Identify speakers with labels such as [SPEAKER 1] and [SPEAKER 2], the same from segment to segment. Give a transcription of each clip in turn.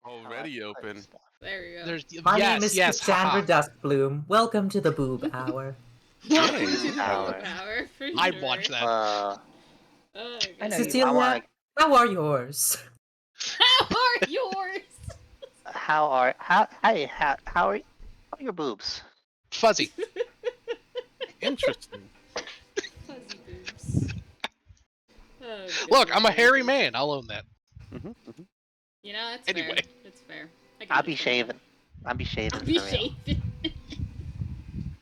[SPEAKER 1] Already open.
[SPEAKER 2] There you go.
[SPEAKER 3] There's
[SPEAKER 4] My name is
[SPEAKER 3] haha.
[SPEAKER 4] Cassandra Duskbloom. Welcome to the Boob Hour.
[SPEAKER 2] Welcome
[SPEAKER 1] Yay,
[SPEAKER 2] to the
[SPEAKER 1] power.
[SPEAKER 2] power for
[SPEAKER 3] I'd
[SPEAKER 2] sure.
[SPEAKER 3] watch that.
[SPEAKER 2] Oh,
[SPEAKER 5] I know
[SPEAKER 2] God.
[SPEAKER 4] Cecilia, how are yours?
[SPEAKER 2] How are yours?
[SPEAKER 5] How are your boobs?
[SPEAKER 3] Fuzzy.
[SPEAKER 1] Interesting.
[SPEAKER 2] Fuzzy boobs. Oh,
[SPEAKER 3] Look,
[SPEAKER 2] goodness
[SPEAKER 3] I'm a hairy
[SPEAKER 2] gracious.
[SPEAKER 3] man. I'll own that.
[SPEAKER 2] You know, that's
[SPEAKER 3] Anyway.
[SPEAKER 2] fair. That's fair. I can
[SPEAKER 5] I'll be
[SPEAKER 2] understand
[SPEAKER 5] shaving. I'll be
[SPEAKER 2] that.
[SPEAKER 5] shaving
[SPEAKER 2] I'll
[SPEAKER 5] for
[SPEAKER 2] be
[SPEAKER 5] real.
[SPEAKER 2] shaving.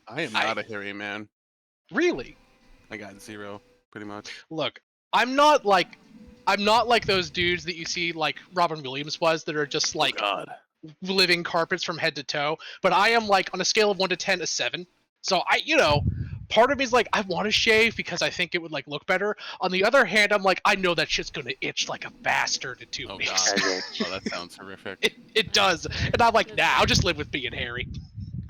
[SPEAKER 1] I am not a hairy man.
[SPEAKER 3] Really?
[SPEAKER 1] I got 0, pretty much.
[SPEAKER 3] Look, I'm not like those dudes that you see like Robin Williams was that are just like
[SPEAKER 1] God.
[SPEAKER 3] living carpets from head to toe. But I am like on a scale of 1 to 10, a 7. So part of me is like I want to shave because I think it would like look better. On the other hand, I'm like I know that shit's gonna itch like a bastard in 2
[SPEAKER 1] Oh
[SPEAKER 3] weeks.
[SPEAKER 1] God.
[SPEAKER 5] Okay.
[SPEAKER 1] Oh, that sounds horrific.
[SPEAKER 3] It does, and I'm like, nah, I'll just live with being hairy.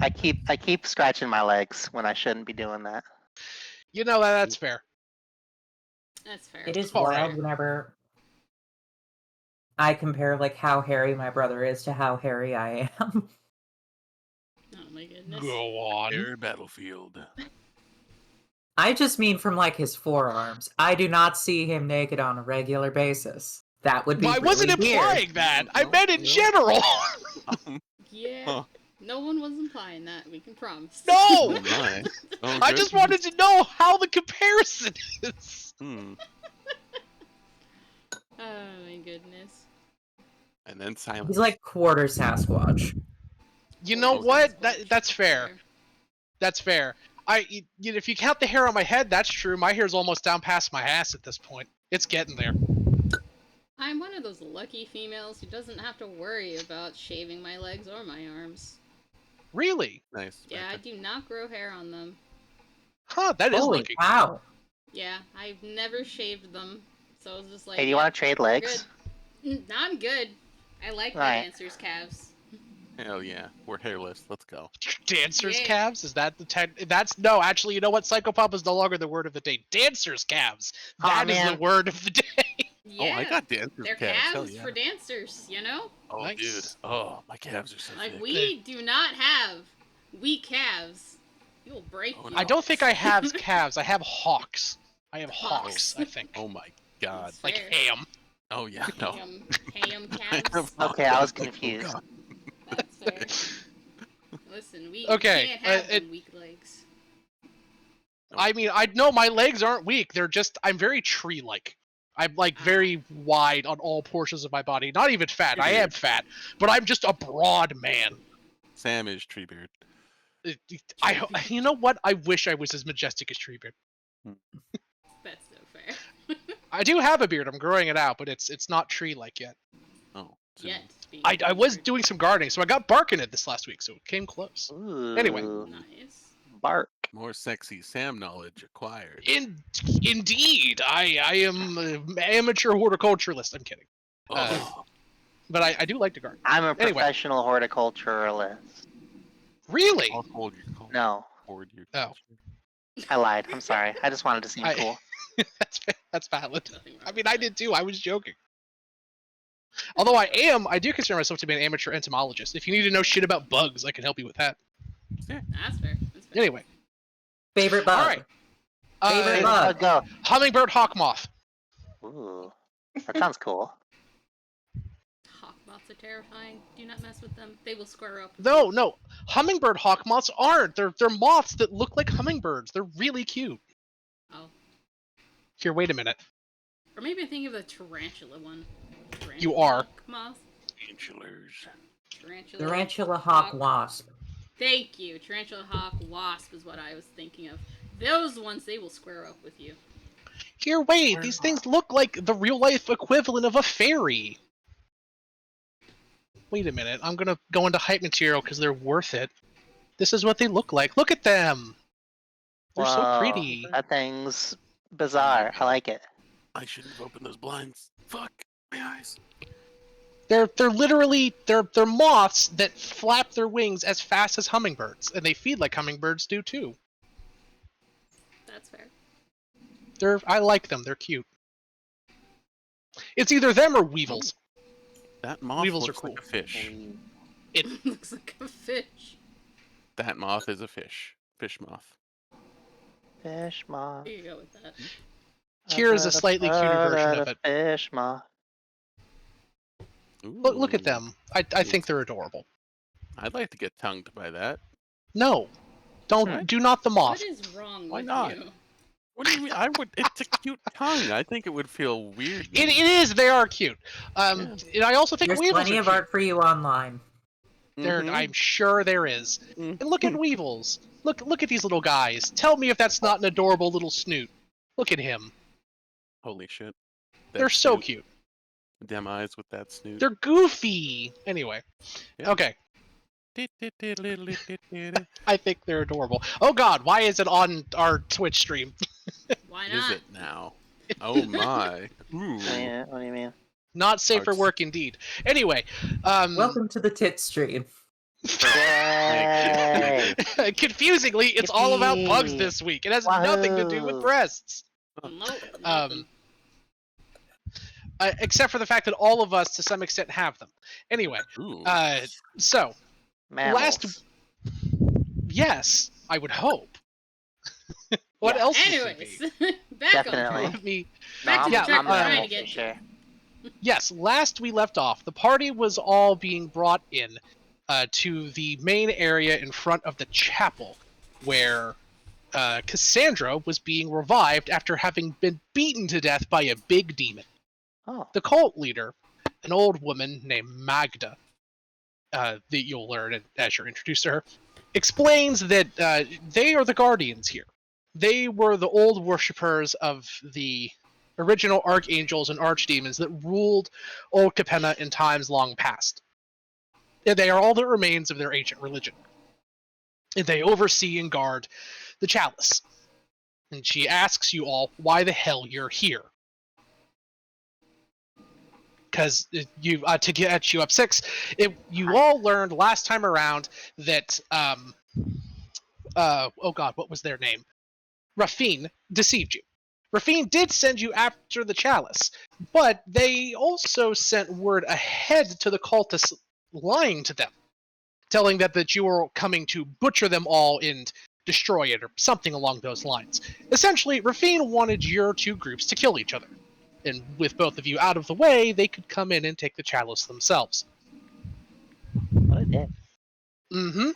[SPEAKER 5] I keep scratching my legs when I shouldn't be doing that.
[SPEAKER 3] You know that's fair.
[SPEAKER 2] That's fair.
[SPEAKER 4] It is
[SPEAKER 3] All
[SPEAKER 4] wild
[SPEAKER 3] right.
[SPEAKER 4] whenever I compare like how hairy my brother is to how hairy I am.
[SPEAKER 2] Oh my goodness.
[SPEAKER 3] Go on.
[SPEAKER 1] Hairy battlefield.
[SPEAKER 4] I just mean from like his forearms. I do not see him naked on a regular basis. That would be
[SPEAKER 3] Well, I
[SPEAKER 4] really
[SPEAKER 3] wasn't implying
[SPEAKER 4] weird.
[SPEAKER 3] that. I
[SPEAKER 1] No,
[SPEAKER 3] meant in
[SPEAKER 1] no.
[SPEAKER 3] general.
[SPEAKER 2] Yeah.
[SPEAKER 1] Huh.
[SPEAKER 2] No one was implying that. We can promise.
[SPEAKER 3] No!
[SPEAKER 1] Oh my. Oh,
[SPEAKER 3] I
[SPEAKER 1] good.
[SPEAKER 3] just wanted to know how the comparison is.
[SPEAKER 2] Oh my goodness.
[SPEAKER 1] And then silence.
[SPEAKER 4] He's like quarter Sasquatch.
[SPEAKER 3] You know
[SPEAKER 1] Okay.
[SPEAKER 3] what? That's fair. That's fair. If you count the hair on my head, that's true. My hair's almost down past my ass at this point. It's getting there.
[SPEAKER 2] I'm one of those lucky females who doesn't have to worry about shaving my legs or my arms.
[SPEAKER 3] Really?
[SPEAKER 1] Nice.
[SPEAKER 2] Yeah, I do not grow hair on them.
[SPEAKER 3] Huh, that is
[SPEAKER 4] Holy
[SPEAKER 3] lucky.
[SPEAKER 4] cow.
[SPEAKER 2] Yeah, I've never shaved them. So it's just like,
[SPEAKER 5] Hey, do you want to trade
[SPEAKER 2] we're
[SPEAKER 5] legs?
[SPEAKER 2] good. No, I'm good. I like the
[SPEAKER 5] Right.
[SPEAKER 2] dancer's calves.
[SPEAKER 1] Hell yeah. We're hairless. Let's go.
[SPEAKER 3] Dancers'
[SPEAKER 2] Yeah.
[SPEAKER 3] calves? Is that no, actually, you know what? Psychopop is no longer the word of the day. Dancers' calves.
[SPEAKER 5] Aw,
[SPEAKER 3] That is the
[SPEAKER 5] man.
[SPEAKER 3] word of the day.
[SPEAKER 2] Yeah,
[SPEAKER 1] Oh, I got dancers
[SPEAKER 2] they're
[SPEAKER 1] calves. Hell
[SPEAKER 2] calves
[SPEAKER 1] yeah.
[SPEAKER 2] for dancers, you know?
[SPEAKER 1] Oh,
[SPEAKER 3] Nice.
[SPEAKER 1] dude. Oh, my calves are so
[SPEAKER 2] Like,
[SPEAKER 1] thick.
[SPEAKER 2] we do not have weak calves. You will break
[SPEAKER 1] Oh,
[SPEAKER 2] you.
[SPEAKER 3] I don't think I have calves. I have hawks. I have
[SPEAKER 2] Hawks.
[SPEAKER 3] hawks, I think.
[SPEAKER 1] Oh my God.
[SPEAKER 2] That's
[SPEAKER 3] Like
[SPEAKER 2] fair.
[SPEAKER 3] ham.
[SPEAKER 1] Oh yeah. No.
[SPEAKER 2] Ham
[SPEAKER 1] I
[SPEAKER 2] calves.
[SPEAKER 1] have
[SPEAKER 5] Okay, I was
[SPEAKER 1] hawks. Like, oh,
[SPEAKER 5] confused.
[SPEAKER 1] God.
[SPEAKER 2] That's fair. Listen, we
[SPEAKER 3] Okay,
[SPEAKER 2] can't have
[SPEAKER 3] it-
[SPEAKER 2] them weak legs.
[SPEAKER 3] I mean, I know my legs aren't weak. They're just I'm very tree-like. I'm like very wide on all portions of my body. Not even fat. I am fat, but I'm just a broad man.
[SPEAKER 1] Sam is Treebeard.
[SPEAKER 3] You know what? I wish I was as majestic as Treebeard.
[SPEAKER 2] That's so fair.
[SPEAKER 3] I do have a beard. I'm growing it out, but it's not tree-like yet.
[SPEAKER 1] Oh. soon.
[SPEAKER 2] Yet. being
[SPEAKER 3] I was
[SPEAKER 2] featured.
[SPEAKER 3] doing some gardening, so I got bark in it this last week, so it came close.
[SPEAKER 5] Ooh,
[SPEAKER 3] Anyway.
[SPEAKER 2] Nice.
[SPEAKER 5] bark.
[SPEAKER 1] More sexy Sam knowledge acquired.
[SPEAKER 3] Indeed, I am an amateur horticulturalist. I'm kidding.
[SPEAKER 1] Oh.
[SPEAKER 3] But I do like to garden.
[SPEAKER 5] I'm a
[SPEAKER 3] Anyway.
[SPEAKER 5] professional horticulturalist.
[SPEAKER 3] Really?
[SPEAKER 1] I'll hold your call.
[SPEAKER 5] No,
[SPEAKER 1] Hold your
[SPEAKER 3] Oh.
[SPEAKER 5] I lied. I'm sorry. I just wanted to seem
[SPEAKER 3] I-
[SPEAKER 5] cool.
[SPEAKER 3] that's valid.
[SPEAKER 2] Nothing wrong
[SPEAKER 3] I mean,
[SPEAKER 2] with
[SPEAKER 3] I
[SPEAKER 2] that.
[SPEAKER 3] did too. I was joking. Although I do consider myself to be an amateur entomologist. If you need to know shit about bugs, I can help you with that.
[SPEAKER 2] That's fair. That's fair.
[SPEAKER 3] Anyway,
[SPEAKER 4] Favorite bug.
[SPEAKER 3] all right.
[SPEAKER 4] Favorite
[SPEAKER 5] Hey,
[SPEAKER 4] bug.
[SPEAKER 5] go.
[SPEAKER 3] Hummingbird hawk moth.
[SPEAKER 5] Ooh, that sounds cool.
[SPEAKER 2] Hawk moths are terrifying. Do not mess with them. They will square up. with
[SPEAKER 3] No,
[SPEAKER 2] you.
[SPEAKER 3] no. Hummingbird hawk moths aren't. They're moths that look like hummingbirds. They're really cute.
[SPEAKER 2] Oh.
[SPEAKER 3] Here, wait a minute.
[SPEAKER 2] Or maybe I'm thinking of the tarantula one.
[SPEAKER 3] You are.
[SPEAKER 2] hawk moth.
[SPEAKER 1] Tarantulas.
[SPEAKER 2] Tarantula.
[SPEAKER 4] Tarantula hawk wasp.
[SPEAKER 2] Thank you. Tarantula hawk wasp is what I was thinking of. Those ones, they will square up with you.
[SPEAKER 3] Here, wait. These things look like the real life equivalent of a fairy. Wait a minute. I'm gonna go into hype material because they're worth it. This is what they look like. Look at them. They're so
[SPEAKER 5] Whoa,
[SPEAKER 3] pretty.
[SPEAKER 5] That thing's bizarre. I like it.
[SPEAKER 1] I shouldn't have opened those blinds. Fuck my eyes.
[SPEAKER 3] They're literally they're moths that flap their wings as fast as hummingbirds, and they feed like hummingbirds do too.
[SPEAKER 2] That's fair.
[SPEAKER 3] I like them. They're cute. It's either them or weevils.
[SPEAKER 1] That moth
[SPEAKER 3] Weevils are
[SPEAKER 1] looks like
[SPEAKER 3] cool.
[SPEAKER 1] a fish.
[SPEAKER 2] It looks like a fish.
[SPEAKER 1] That moth is a fish. Fish moth.
[SPEAKER 5] Fish moth.
[SPEAKER 2] Here you go with that.
[SPEAKER 3] Here is a slightly cuter version of it.
[SPEAKER 5] Fish moth.
[SPEAKER 3] Look at
[SPEAKER 1] Ooh.
[SPEAKER 3] them. I think they're adorable.
[SPEAKER 1] I'd like to get tongued by that.
[SPEAKER 3] No, don't.
[SPEAKER 1] Right.
[SPEAKER 3] Do not the moth.
[SPEAKER 2] What is wrong
[SPEAKER 1] Why
[SPEAKER 2] with
[SPEAKER 1] not?
[SPEAKER 2] you?
[SPEAKER 1] What do you mean? It's a cute tongue. I think it would feel weird.
[SPEAKER 3] It is. They are cute. And I also think
[SPEAKER 4] There's
[SPEAKER 3] weevils
[SPEAKER 4] plenty
[SPEAKER 3] are
[SPEAKER 4] of
[SPEAKER 3] cute.
[SPEAKER 4] art for you online.
[SPEAKER 3] I'm sure there is.
[SPEAKER 1] Mhm.
[SPEAKER 3] And look at weevils. Look at these little guys. Tell me if that's not an adorable little snoot. Look at him.
[SPEAKER 1] Holy shit.
[SPEAKER 3] They're
[SPEAKER 1] That
[SPEAKER 3] so
[SPEAKER 1] snoot.
[SPEAKER 3] cute.
[SPEAKER 1] Them eyes with that snoot.
[SPEAKER 3] They're goofy. Anyway.
[SPEAKER 1] Yeah.
[SPEAKER 3] Okay. I think they're adorable. Oh god, why is it on our Twitch stream?
[SPEAKER 2] Why
[SPEAKER 1] Is
[SPEAKER 2] not?
[SPEAKER 1] it now? Oh my. Ooh.
[SPEAKER 5] What do you mean?
[SPEAKER 3] Not safe for
[SPEAKER 1] Arts.
[SPEAKER 3] work indeed. Anyway,
[SPEAKER 4] Welcome to the tit stream.
[SPEAKER 5] Yay!
[SPEAKER 3] confusingly, it's all about bugs
[SPEAKER 5] Yippee.
[SPEAKER 3] this week. It has nothing to do with
[SPEAKER 5] Wahoo.
[SPEAKER 3] breasts.
[SPEAKER 2] Nope, nothing.
[SPEAKER 3] Except for the fact that all of us, to some extent, have them. Anyway,
[SPEAKER 1] Ooh.
[SPEAKER 3] so,
[SPEAKER 5] Mammals.
[SPEAKER 3] yes, I would hope. What
[SPEAKER 5] Yeah.
[SPEAKER 3] else would it
[SPEAKER 2] Anyways,
[SPEAKER 3] be?
[SPEAKER 2] back
[SPEAKER 5] Definitely.
[SPEAKER 2] on
[SPEAKER 3] Let me-
[SPEAKER 2] Back to the
[SPEAKER 3] yeah,
[SPEAKER 2] track we're trying
[SPEAKER 5] mammal
[SPEAKER 2] to get
[SPEAKER 5] for
[SPEAKER 2] to.
[SPEAKER 5] sure.
[SPEAKER 3] Yes, last we left off, the party was all being brought in to the main area in front of the chapel, where Cassandra was being revived after having been beaten to death by a big demon.
[SPEAKER 5] Oh.
[SPEAKER 3] The cult leader, an old woman named Magda, that you'll learn as you're introduced to her, explains that they are the guardians here. They were the old worshippers of the original archangels and archdemons that ruled Old Capenna in times long past. They are all that remains of their ancient religion. And they oversee and guard the chalice. And she asks you all why the hell you're here. Because you to get you up 6, you all learned last time around that oh god, what was their name? Rafine deceived you. Rafine did send you after the chalice, but they also sent word ahead to the cultists, lying to them, telling them that you were coming to butcher them all and destroy it, or something along those lines. Essentially, Rafine wanted your two groups to kill each other, and with both of you out of the way, they could come in and take the chalice themselves.
[SPEAKER 5] What a dick.
[SPEAKER 3] Mm-hmm.
[SPEAKER 1] Yeah.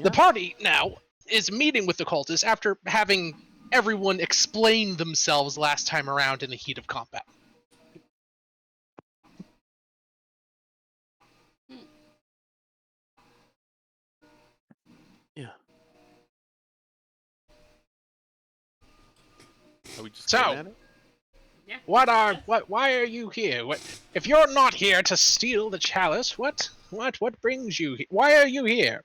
[SPEAKER 3] The party now is meeting with the cultists after having everyone explain themselves last time around in the heat of combat.
[SPEAKER 1] Yeah. Are we just
[SPEAKER 3] So-
[SPEAKER 1] going at it?
[SPEAKER 2] Yeah.
[SPEAKER 3] Why are you here? If you're not here to steal the chalice, what brings you here? Why are you here?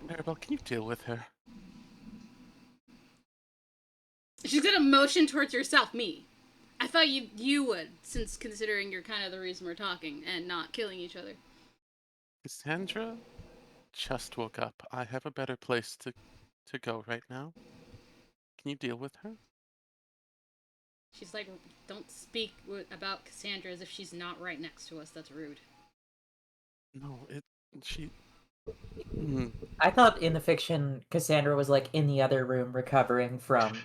[SPEAKER 1] Maribel, can you deal with her?
[SPEAKER 2] She's gonna motion towards yourself, me. I thought you would, since considering you're kind of the reason we're talking and not killing each other.
[SPEAKER 1] Cassandra just woke up. I have a better place to go right now. Can you deal with her?
[SPEAKER 2] She's like, don't speak about Cassandra as if she's not right next to us. That's rude.
[SPEAKER 1] No, she. Mm,
[SPEAKER 4] I thought in the fiction Cassandra was like in the other room recovering from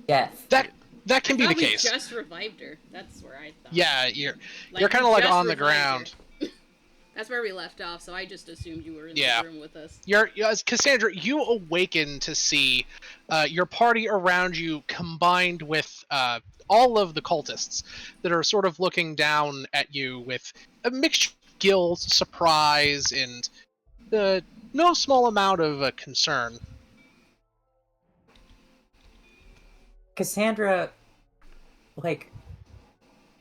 [SPEAKER 4] death.
[SPEAKER 3] That can be the
[SPEAKER 2] I thought we
[SPEAKER 3] case.
[SPEAKER 2] just revived her. That's where I thought.
[SPEAKER 3] Yeah, you're
[SPEAKER 2] Like,
[SPEAKER 3] kind
[SPEAKER 2] we
[SPEAKER 3] of like
[SPEAKER 2] just
[SPEAKER 3] on the
[SPEAKER 2] revived her.
[SPEAKER 3] ground.
[SPEAKER 2] That's where we left off, so I just assumed you were in
[SPEAKER 3] Yeah.
[SPEAKER 2] the room with us.
[SPEAKER 3] Cassandra, you awaken to see your party around you combined with all of the cultists that are sort of looking down at you with a mixture of guilt, surprise, and no small amount of concern.
[SPEAKER 4] Cassandra, like,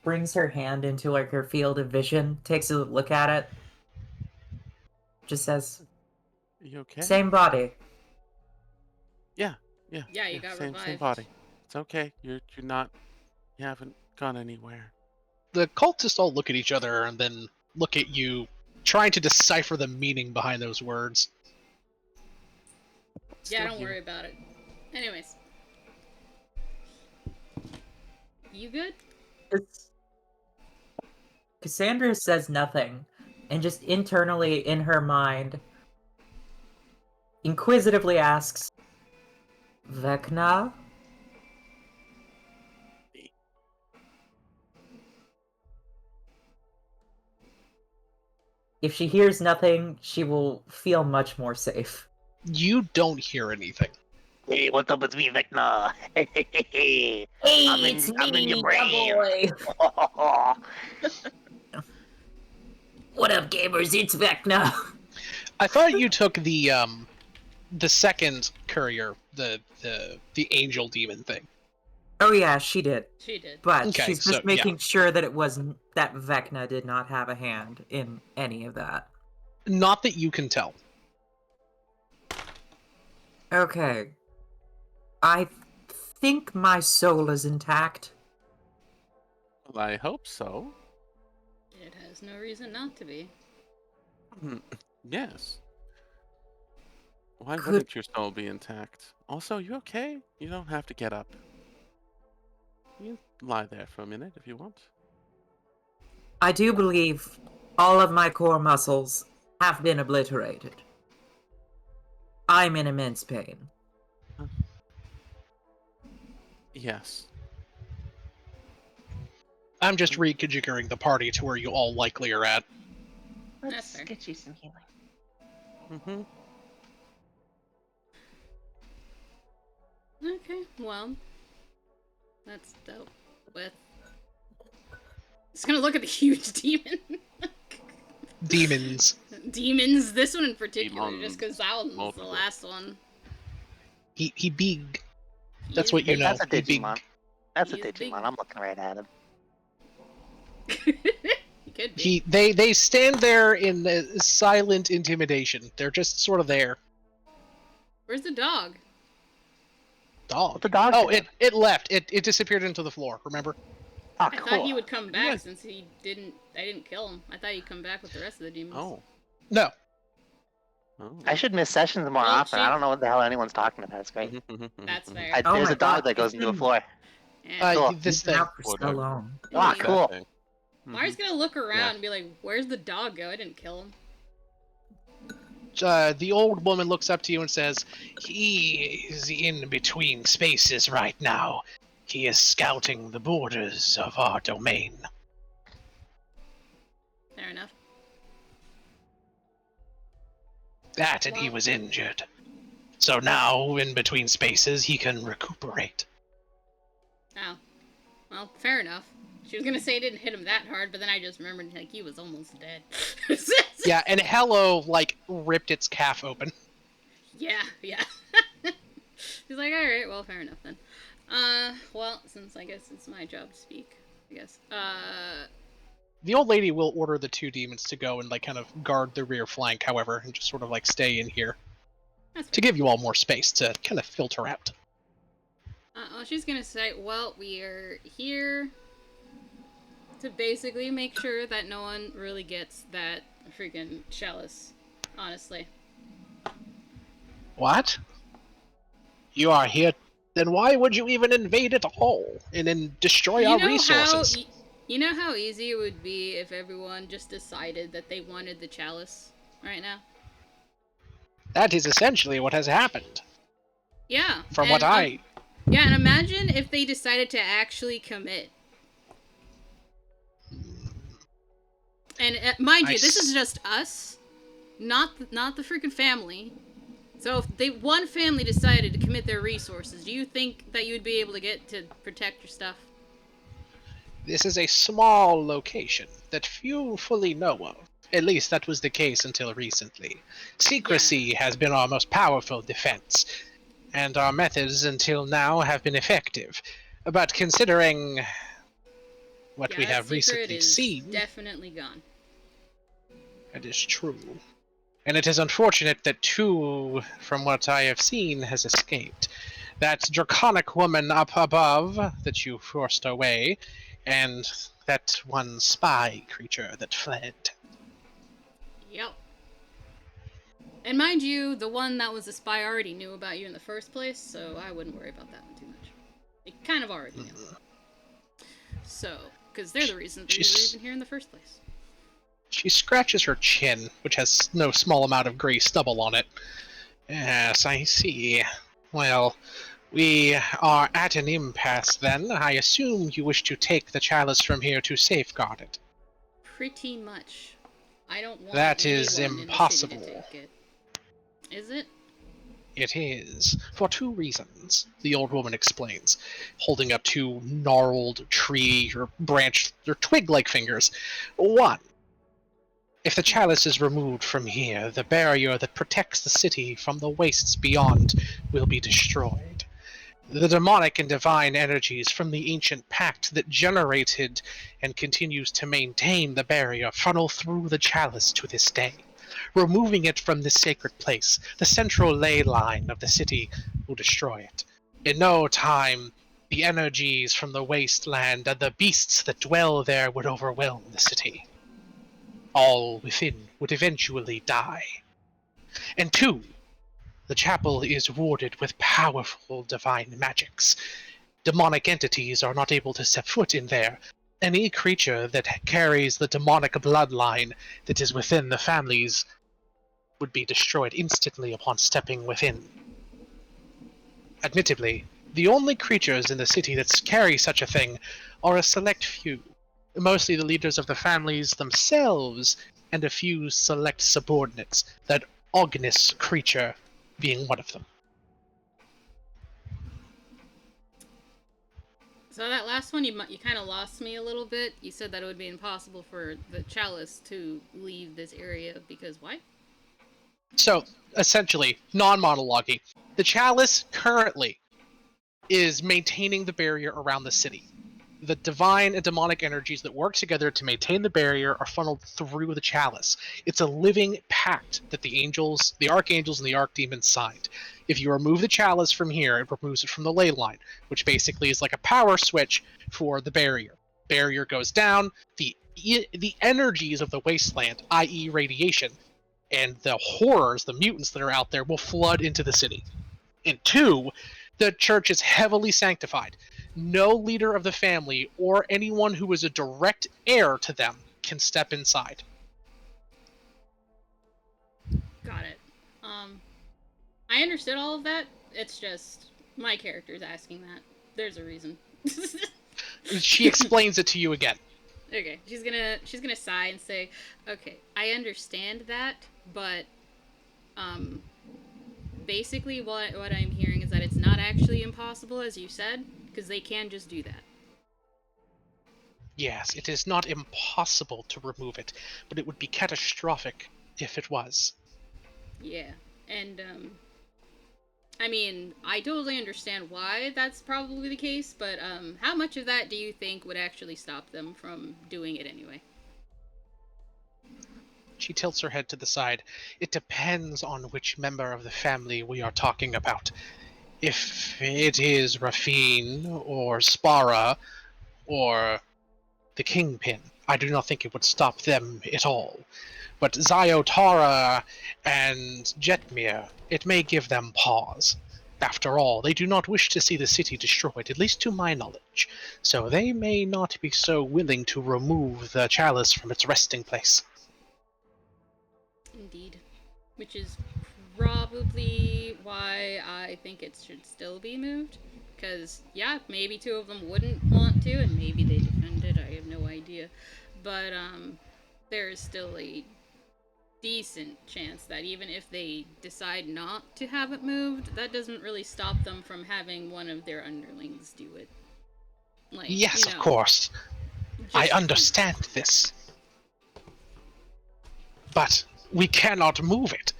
[SPEAKER 4] brings her hand into like her field of vision, takes a look at it, just says,
[SPEAKER 1] you okay?
[SPEAKER 4] "Same body."
[SPEAKER 1] Yeah.
[SPEAKER 2] Yeah, you got
[SPEAKER 1] same
[SPEAKER 2] revived.
[SPEAKER 1] body. It's okay. You're not. You haven't gone anywhere.
[SPEAKER 3] The cultists all look at each other and then look at you, trying to decipher the meaning behind those words.
[SPEAKER 2] Yeah,
[SPEAKER 1] Still
[SPEAKER 2] don't
[SPEAKER 1] here.
[SPEAKER 2] worry about it. Anyways. You good?
[SPEAKER 4] Cassandra says nothing, and just internally in her mind, inquisitively asks, Vecna? If she hears nothing, she will feel much more safe.
[SPEAKER 3] You don't hear anything.
[SPEAKER 5] Hey, what's up with me, Vecna?
[SPEAKER 4] Hey,
[SPEAKER 5] I'm in your brain.
[SPEAKER 4] boy! What up, gamers? It's Vecna!
[SPEAKER 3] I thought you took the second courier, the angel demon thing.
[SPEAKER 4] Oh yeah, she did.
[SPEAKER 2] She did.
[SPEAKER 4] But
[SPEAKER 3] Okay,
[SPEAKER 4] she's
[SPEAKER 3] so,
[SPEAKER 4] just making sure that it wasn't that Vecna did not have a hand in any of that.
[SPEAKER 3] Not that you can tell.
[SPEAKER 4] Okay. I think my soul is intact.
[SPEAKER 1] Well, I hope so.
[SPEAKER 2] It has no reason not to be.
[SPEAKER 1] Yes. Why
[SPEAKER 4] Could-
[SPEAKER 1] wouldn't your soul be intact? Also, you okay? You don't have to get up. You can lie there for a minute if you want.
[SPEAKER 4] I do believe all of my core muscles have been obliterated. I'm in immense pain.
[SPEAKER 1] Yes.
[SPEAKER 3] I'm just reconfiguring the party to where you all likely are at.
[SPEAKER 2] That's
[SPEAKER 6] Let's
[SPEAKER 2] fair.
[SPEAKER 6] get you some healing.
[SPEAKER 1] Mm-hmm.
[SPEAKER 2] Okay, well, that's dope. With it's gonna look at the huge demon.
[SPEAKER 3] Demons.
[SPEAKER 2] Demons. This one in particular,
[SPEAKER 1] Demons.
[SPEAKER 2] just because that one was the
[SPEAKER 1] Multiple.
[SPEAKER 2] last one.
[SPEAKER 3] He big.
[SPEAKER 2] He
[SPEAKER 3] That's
[SPEAKER 2] is
[SPEAKER 3] what you
[SPEAKER 2] big.
[SPEAKER 3] know.
[SPEAKER 5] That's a
[SPEAKER 3] He big.
[SPEAKER 5] Digimon. That's a
[SPEAKER 2] He is big.
[SPEAKER 5] Digimon. I'm looking right at him.
[SPEAKER 2] He could be.
[SPEAKER 3] They stand there in silent intimidation. They're just sort of there.
[SPEAKER 2] Where's the dog?
[SPEAKER 3] Dog.
[SPEAKER 5] The dog.
[SPEAKER 3] Oh,
[SPEAKER 5] did
[SPEAKER 3] it left. It disappeared into the floor. Remember?
[SPEAKER 5] Oh,
[SPEAKER 2] I
[SPEAKER 5] cool.
[SPEAKER 2] thought he would come back
[SPEAKER 1] Yeah.
[SPEAKER 2] since he didn't. I didn't kill him. I thought he'd come back with the rest of the demons.
[SPEAKER 1] Oh.
[SPEAKER 3] No.
[SPEAKER 1] Oh.
[SPEAKER 5] I should miss sessions more
[SPEAKER 2] Well,
[SPEAKER 5] often.
[SPEAKER 2] she-
[SPEAKER 5] I don't know what the hell anyone's talking about. It's great.
[SPEAKER 2] That's fair.
[SPEAKER 4] Oh
[SPEAKER 5] There's
[SPEAKER 4] my
[SPEAKER 5] a dog
[SPEAKER 4] God,
[SPEAKER 5] that goes
[SPEAKER 4] it's
[SPEAKER 5] into the
[SPEAKER 4] been-
[SPEAKER 5] floor.
[SPEAKER 2] Yeah.
[SPEAKER 5] Cool.
[SPEAKER 3] This
[SPEAKER 4] He's been
[SPEAKER 3] thing.
[SPEAKER 4] out for so
[SPEAKER 1] Whatever.
[SPEAKER 4] long.
[SPEAKER 5] Ah,
[SPEAKER 2] Yeah.
[SPEAKER 5] cool.
[SPEAKER 2] Mari's gonna look around
[SPEAKER 1] Yeah.
[SPEAKER 2] and be like, "Where's the dog go? I didn't kill him."
[SPEAKER 3] The old woman looks up to you and says, "He is in between spaces right now. He is scouting the borders of our domain."
[SPEAKER 2] Fair enough.
[SPEAKER 3] That and he was injured. So now, in between spaces, he can recuperate.
[SPEAKER 2] Oh. Well, fair enough. She was gonna say it didn't hit him that hard, but then I just remembered like he was almost dead.
[SPEAKER 3] Yeah, and Hello, like, ripped its calf open.
[SPEAKER 2] Yeah. She's like, alright, well, fair enough then. Well, since I guess it's my job to speak, I guess.
[SPEAKER 3] The old lady will order the two demons to go and, like, kind of guard the rear flank, however, and just sort of, like, stay in here.
[SPEAKER 2] That's
[SPEAKER 3] To give you all more space to kind of filter out.
[SPEAKER 2] well, she's gonna say, well, we are here to basically make sure that no one really gets that freaking chalice, honestly.
[SPEAKER 3] What? You are here? Then why would you even invade it all and then destroy our resources?
[SPEAKER 2] You know how easy it would be if everyone just decided that they wanted the chalice right now?
[SPEAKER 3] That is essentially what has happened.
[SPEAKER 2] Yeah.
[SPEAKER 3] From what I...
[SPEAKER 2] Yeah, and imagine if they decided to actually commit. And mind you, this is just us, not the freaking family. So if one family decided to commit their resources, do you think that you would be able to get to protect your stuff?
[SPEAKER 3] This is a small location that few fully know of. At least that was the case until recently. Secrecy has been our most powerful defense, and our methods until now have been effective. But considering what we
[SPEAKER 2] that
[SPEAKER 3] have
[SPEAKER 2] secret
[SPEAKER 3] recently
[SPEAKER 2] is
[SPEAKER 3] seen,
[SPEAKER 2] definitely gone.
[SPEAKER 3] that is true. And it is unfortunate that two, from what I have seen, has escaped. That draconic woman up above that you forced away, and that one spy creature that fled.
[SPEAKER 2] Yep. And mind you, the one that was a spy already knew about you in the first place, so I wouldn't worry about that one too much. It kind of already knew. So, because they're the reason that we were
[SPEAKER 3] She's-
[SPEAKER 2] even here in the first place.
[SPEAKER 3] She scratches her chin, which has no small amount of gray stubble on it. Yes, I see. Well, we are at an impasse then. I assume you wish to take the chalice from here to safeguard it.
[SPEAKER 2] Pretty much. I don't want
[SPEAKER 3] That is
[SPEAKER 2] anyone
[SPEAKER 3] impossible.
[SPEAKER 2] in the city to take it. Is it?
[SPEAKER 3] It is. For 2 reasons, the old woman explains, holding up 2 gnarled tree or branch or twig-like fingers. 1. If the chalice is removed from here, the barrier that protects the city from the wastes beyond will be destroyed. The demonic and divine energies from the ancient pact that generated and continues to maintain the barrier funnel through the chalice to this day. Removing it from this sacred place, the central ley line of the city will destroy it. In no time, the energies from the wasteland and the beasts that dwell there would overwhelm the city. All within would eventually die. And 2, the chapel is warded with powerful divine magics. Demonic entities are not able to set foot in there. Any creature that carries the demonic bloodline that is within the families would be destroyed instantly upon stepping within. Admittedly, the only creatures in the city that carry such a thing are a select few, mostly the leaders of the families themselves and a few select subordinates, that ognous creature being one of them.
[SPEAKER 2] So that last one, you kind of lost me a little bit. You said that it would be impossible for the chalice to leave this area because why?
[SPEAKER 3] So, essentially, non-monologue-y. The chalice currently is maintaining the barrier around the city. The divine and demonic energies that work together to maintain the barrier are funneled through the chalice. It's a living pact that the angels, the archangels, and the archdemons signed. If you remove the chalice from here, it removes it from the ley line, which basically is like a power switch for the barrier. Barrier goes down, the energies of the wasteland, i.e. radiation, and the horrors, the mutants that are out there, will flood into the city. And 2, the church is heavily sanctified. No leader of the family or anyone who is a direct heir to them can step inside.
[SPEAKER 2] Got it. I understood all of that. It's just my character's asking that. There's a reason.
[SPEAKER 3] She explains it to you again.
[SPEAKER 2] Okay, she's gonna sigh and say, "Okay, I understand that, but basically what I'm hearing is that it's not actually impossible, as you said, because they can just do that."
[SPEAKER 3] Yes, it is not impossible to remove it, but it would be catastrophic if it was.
[SPEAKER 2] Yeah, and I mean, I totally understand why that's probably the case, but how much of that do you think would actually stop them from doing it anyway?
[SPEAKER 3] She tilts her head to the side. It depends on which member of the family we are talking about. If it is Rafine or Spara or the Kingpin, I do not think it would stop them at all. But Zyotara and Jetmir, it may give them pause. After all, they do not wish to see the city destroyed, at least to my knowledge, so they may not be so willing to remove the chalice from its resting place.
[SPEAKER 2] Indeed. Which is probably why I think it should still be moved. Because, yeah, maybe 2 of them wouldn't want to, and maybe they defended, I have no idea. But, there's still a decent chance that even if they decide not to have it moved, that doesn't really stop them from having one of their underlings do it. Like,
[SPEAKER 3] Yes,
[SPEAKER 2] you know,
[SPEAKER 3] of course. I
[SPEAKER 2] just-
[SPEAKER 3] understand this. But we cannot move it.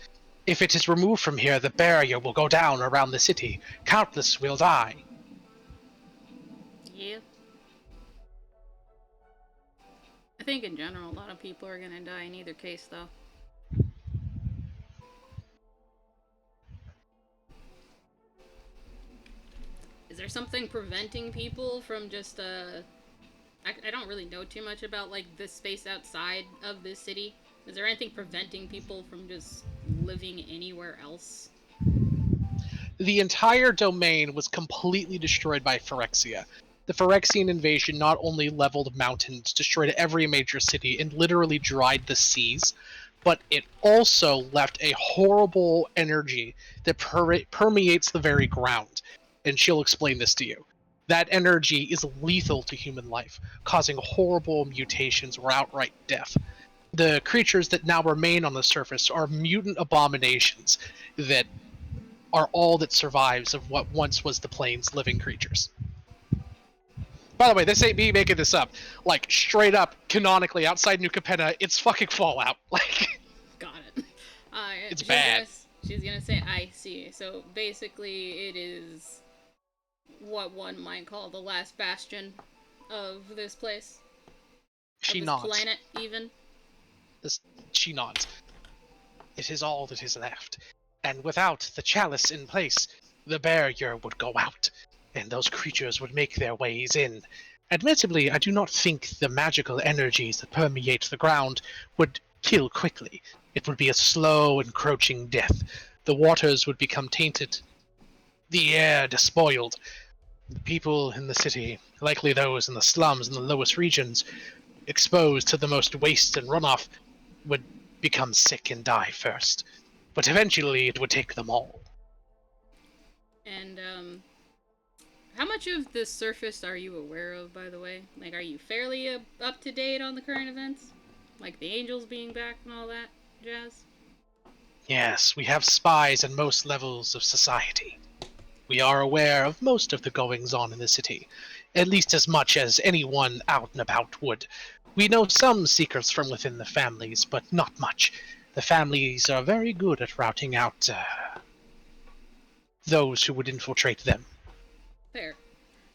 [SPEAKER 3] If it is removed from here, the barrier will go down around the city. Countless will die.
[SPEAKER 2] Yeah. I think in general, a lot of people are gonna die in either case, though. Is there something preventing people from just, I don't really know too much about, like, the space outside of this city. Is there anything preventing people from just living anywhere else?
[SPEAKER 3] The entire domain was completely destroyed by Phyrexia. The Phyrexian invasion not only leveled mountains, destroyed every major city, and literally dried the seas, but it also left a horrible energy that permeates the very ground. And she'll explain this to you. That energy is lethal to human life, causing horrible mutations or outright death. The creatures that now remain on the surface are mutant abominations that are all that survives of what once was the plane's living creatures. By the way, this ain't me making this up. Like, straight up, canonically, outside New Capenna, it's fucking Fallout. Like,
[SPEAKER 2] Got it.
[SPEAKER 3] it's bad.
[SPEAKER 2] She's gonna say, I see. So basically, it is what one might call the last bastion of this place.
[SPEAKER 3] She
[SPEAKER 2] of this
[SPEAKER 3] nods.
[SPEAKER 2] planet, even.
[SPEAKER 3] She nods. It is all that is left. And without the chalice in place, the barrier would go out, and those creatures would make their ways in. Admittedly, I do not think the magical energies that permeate the ground would kill quickly. It would be a slow, encroaching death. The waters would become tainted, the air despoiled. The people in the city, likely those in the slums and the lowest regions, exposed to the most waste and runoff, would become sick and die first. But eventually it would take them all.
[SPEAKER 2] And, how much of this surface are you aware of, by the way? Like, are you fairly up to date on the current events? Like the angels being back and all that jazz?
[SPEAKER 3] Yes, we have spies in most levels of society. We are aware of most of the goings-on in the city, at least as much as anyone out and about would. We know some secrets from within the families, but not much. The families are very good at routing out those who would infiltrate them.
[SPEAKER 2] Fair.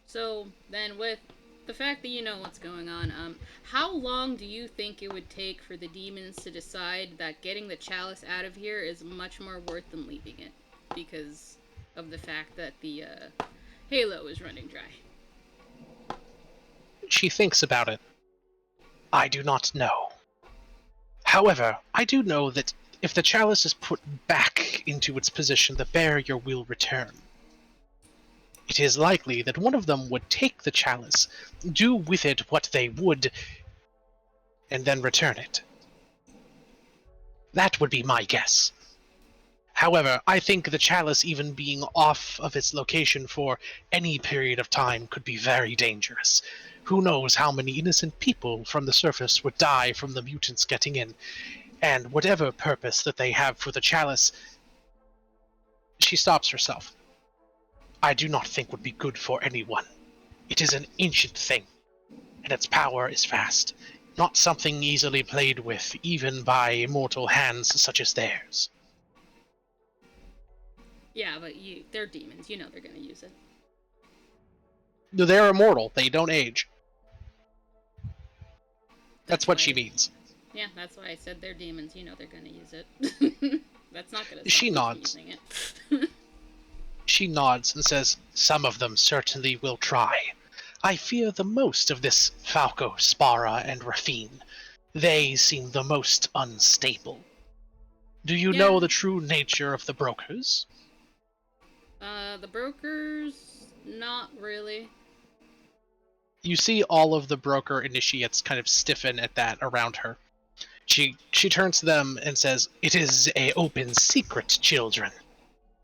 [SPEAKER 2] So, then with the fact that you know what's going on, how long do you think it would take for the demons to decide that getting the chalice out of here is much more worth than leaving it? Because of the fact that the, halo is running dry.
[SPEAKER 3] She thinks about it. I do not know. However, I do know that if the chalice is put back into its position, the barrier will return. It is likely that one of them would take the chalice, do with it what they would, and then return it. That would be my guess. However, I think the chalice even being off of its location for any period of time could be very dangerous. Who knows how many innocent people from the surface would die from the mutants getting in, and whatever purpose that they have for the chalice. She stops herself. I do not think would be good for anyone. It is an ancient thing, and its power is vast, not something easily played with, even by immortal hands such as theirs.
[SPEAKER 2] Yeah, but they're demons. You know they're gonna use it.
[SPEAKER 3] They're immortal. They don't age. That's what she means.
[SPEAKER 2] Yeah, that's why I said they're demons. You know they're gonna use it. That's not gonna stop
[SPEAKER 3] She
[SPEAKER 2] them from
[SPEAKER 3] nods.
[SPEAKER 2] using it.
[SPEAKER 3] She nods and says, some of them certainly will try. I fear the most of this Falco, Spara, and Rafine. They seem the most unstable. Do you know the true nature of the brokers?
[SPEAKER 2] The brokers? Not really.
[SPEAKER 3] You see all of the broker initiates kind of stiffen at that around her. She turns to them and says, it is an open secret, children.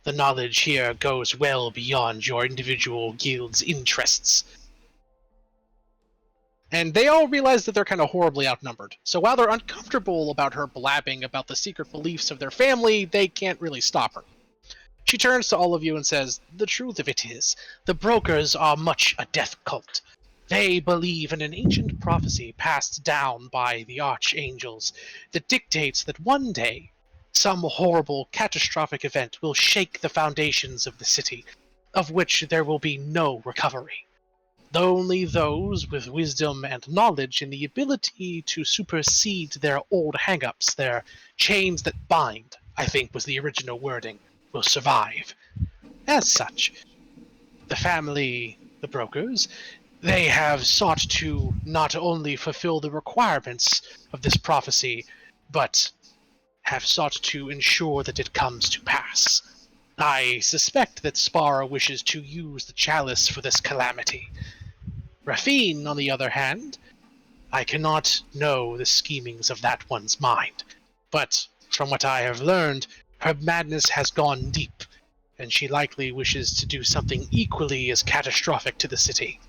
[SPEAKER 3] The knowledge here goes well beyond your individual guild's interests. And they all realize that they're kind of horribly outnumbered. So while they're uncomfortable about her blabbing about the secret beliefs of their family, they can't really stop her. She turns to all of you and says, the truth of it is, the brokers are much a death cult. They believe in an ancient prophecy passed down by the archangels that dictates that one day, some horrible, catastrophic event will shake the foundations of the city, of which there will be no recovery. Only those with wisdom and knowledge and the ability to supersede their old hang-ups, their chains that bind, I think was the original wording, will survive. As such, the family, the brokers, they have sought to not only fulfill the requirements of this prophecy, but have sought to ensure that it comes to pass. I suspect that Spara wishes to use the chalice for this calamity. Rafine, on the other hand, I cannot know the schemings of that one's mind, but from what I have learned, her madness has gone deep, and she likely wishes to do something equally as catastrophic to the city.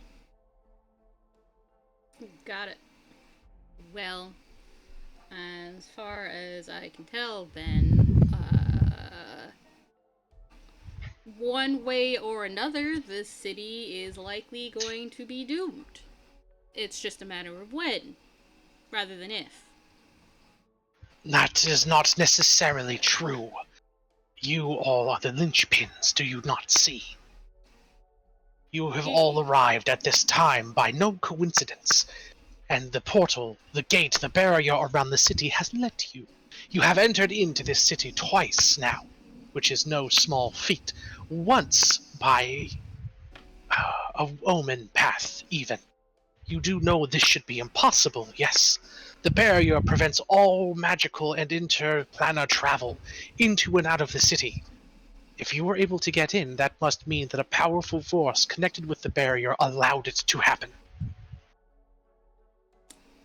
[SPEAKER 2] Got it. Well, as far as I can tell, then, one way or another, this city is likely going to be doomed. It's just a matter of when, rather than if.
[SPEAKER 3] That is not necessarily true. You all are the linchpins, do you not see? You have all arrived at this time by no coincidence, and the portal, the gate, the barrier around the city has let you. You have entered into this city twice now, which is no small feat. Once by a omen path, even. You do know this should be impossible, yes. The barrier prevents all magical and interplanar travel into and out of the city. If you were able to get in, that must mean that a powerful force connected with the barrier allowed it to happen.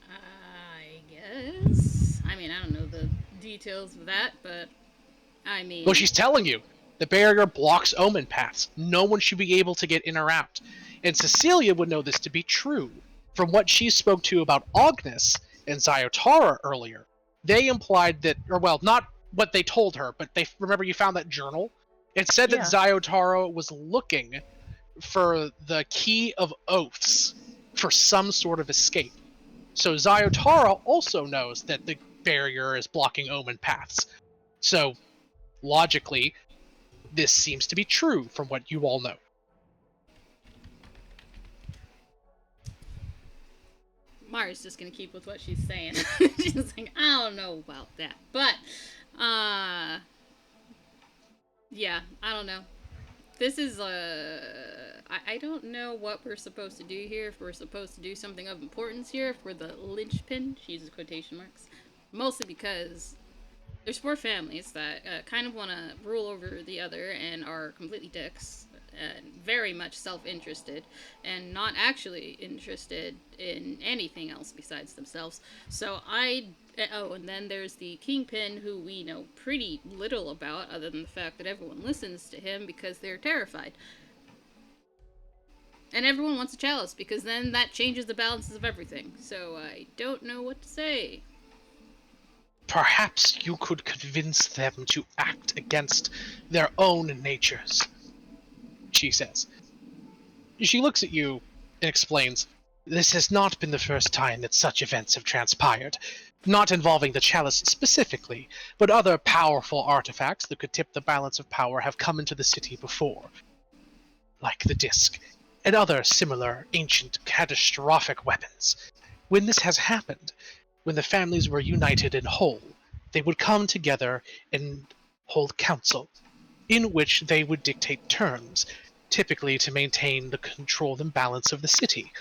[SPEAKER 2] I guess. I mean, I don't know the details of that, but I mean.
[SPEAKER 3] Well, she's telling you. The barrier blocks omen paths. No one should be able to get in or out. And Cecilia would know this to be true. From what she spoke to about Agnes and Zyotara earlier, they implied that, or well, not what they told her, but they remember you found that journal? It said that
[SPEAKER 4] Yeah.
[SPEAKER 3] Zyotara was looking for the key of oaths for some sort of escape. So Zyotara also knows that the barrier is blocking omen paths. So, logically, this seems to be true from what you all know.
[SPEAKER 2] Mara's just gonna keep with what she's saying. She's like, I don't know about that. But, yeah, I don't know. This is, I don't know what we're supposed to do here. If we're supposed to do something of importance here, if we're the linchpin, she uses quotation marks. Mostly because there's four families that kind of want to rule over the other and are completely dicks and very much self-interested and not actually interested in anything else besides themselves. So and then there's the kingpin, who we know pretty little about other than the fact that everyone listens to him because they're terrified. And everyone wants a chalice because then that changes the balances of everything. So I don't know what to say.
[SPEAKER 3] Perhaps you could convince them to act against their own natures, she says. She looks at you and explains, this has not been the first time that such events have transpired. Not involving the chalice specifically, but other powerful artifacts that could tip the balance of power have come into the city before. Like the disc, and other similar ancient catastrophic weapons. When this has happened, when the families were united and whole, they would come together and hold council, in which they would dictate terms, typically to maintain the control and balance of the city.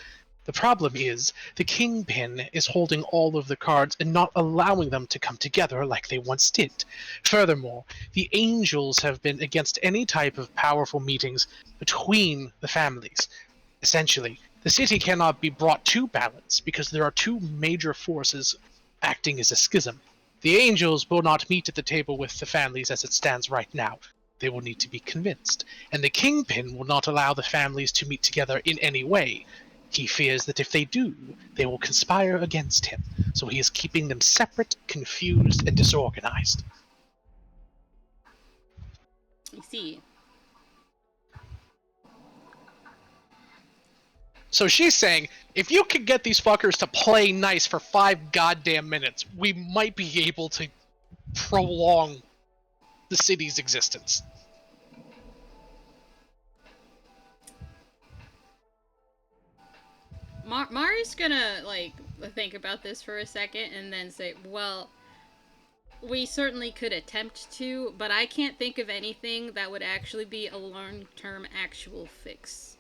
[SPEAKER 3] The problem is, the Kingpin is holding all of the cards and not allowing them to come together like they once did. Furthermore, the Angels have been against any type of powerful meetings between the families. Essentially, the city cannot be brought to balance because there are two major forces acting as a schism. The Angels will not meet at the table with the families as it stands right now. They will need to be convinced, and the Kingpin will not allow the families to meet together in any way. He fears that if they do, they will conspire against him, so he is keeping them separate, confused, and disorganized.
[SPEAKER 2] I see.
[SPEAKER 3] So she's saying, if you could get these fuckers to play nice for 5 goddamn minutes, we might be able to prolong the city's existence.
[SPEAKER 2] Mari's gonna, think about this for a second and then say, well, we certainly could attempt to, but I can't think of anything that would actually be a long-term actual fix.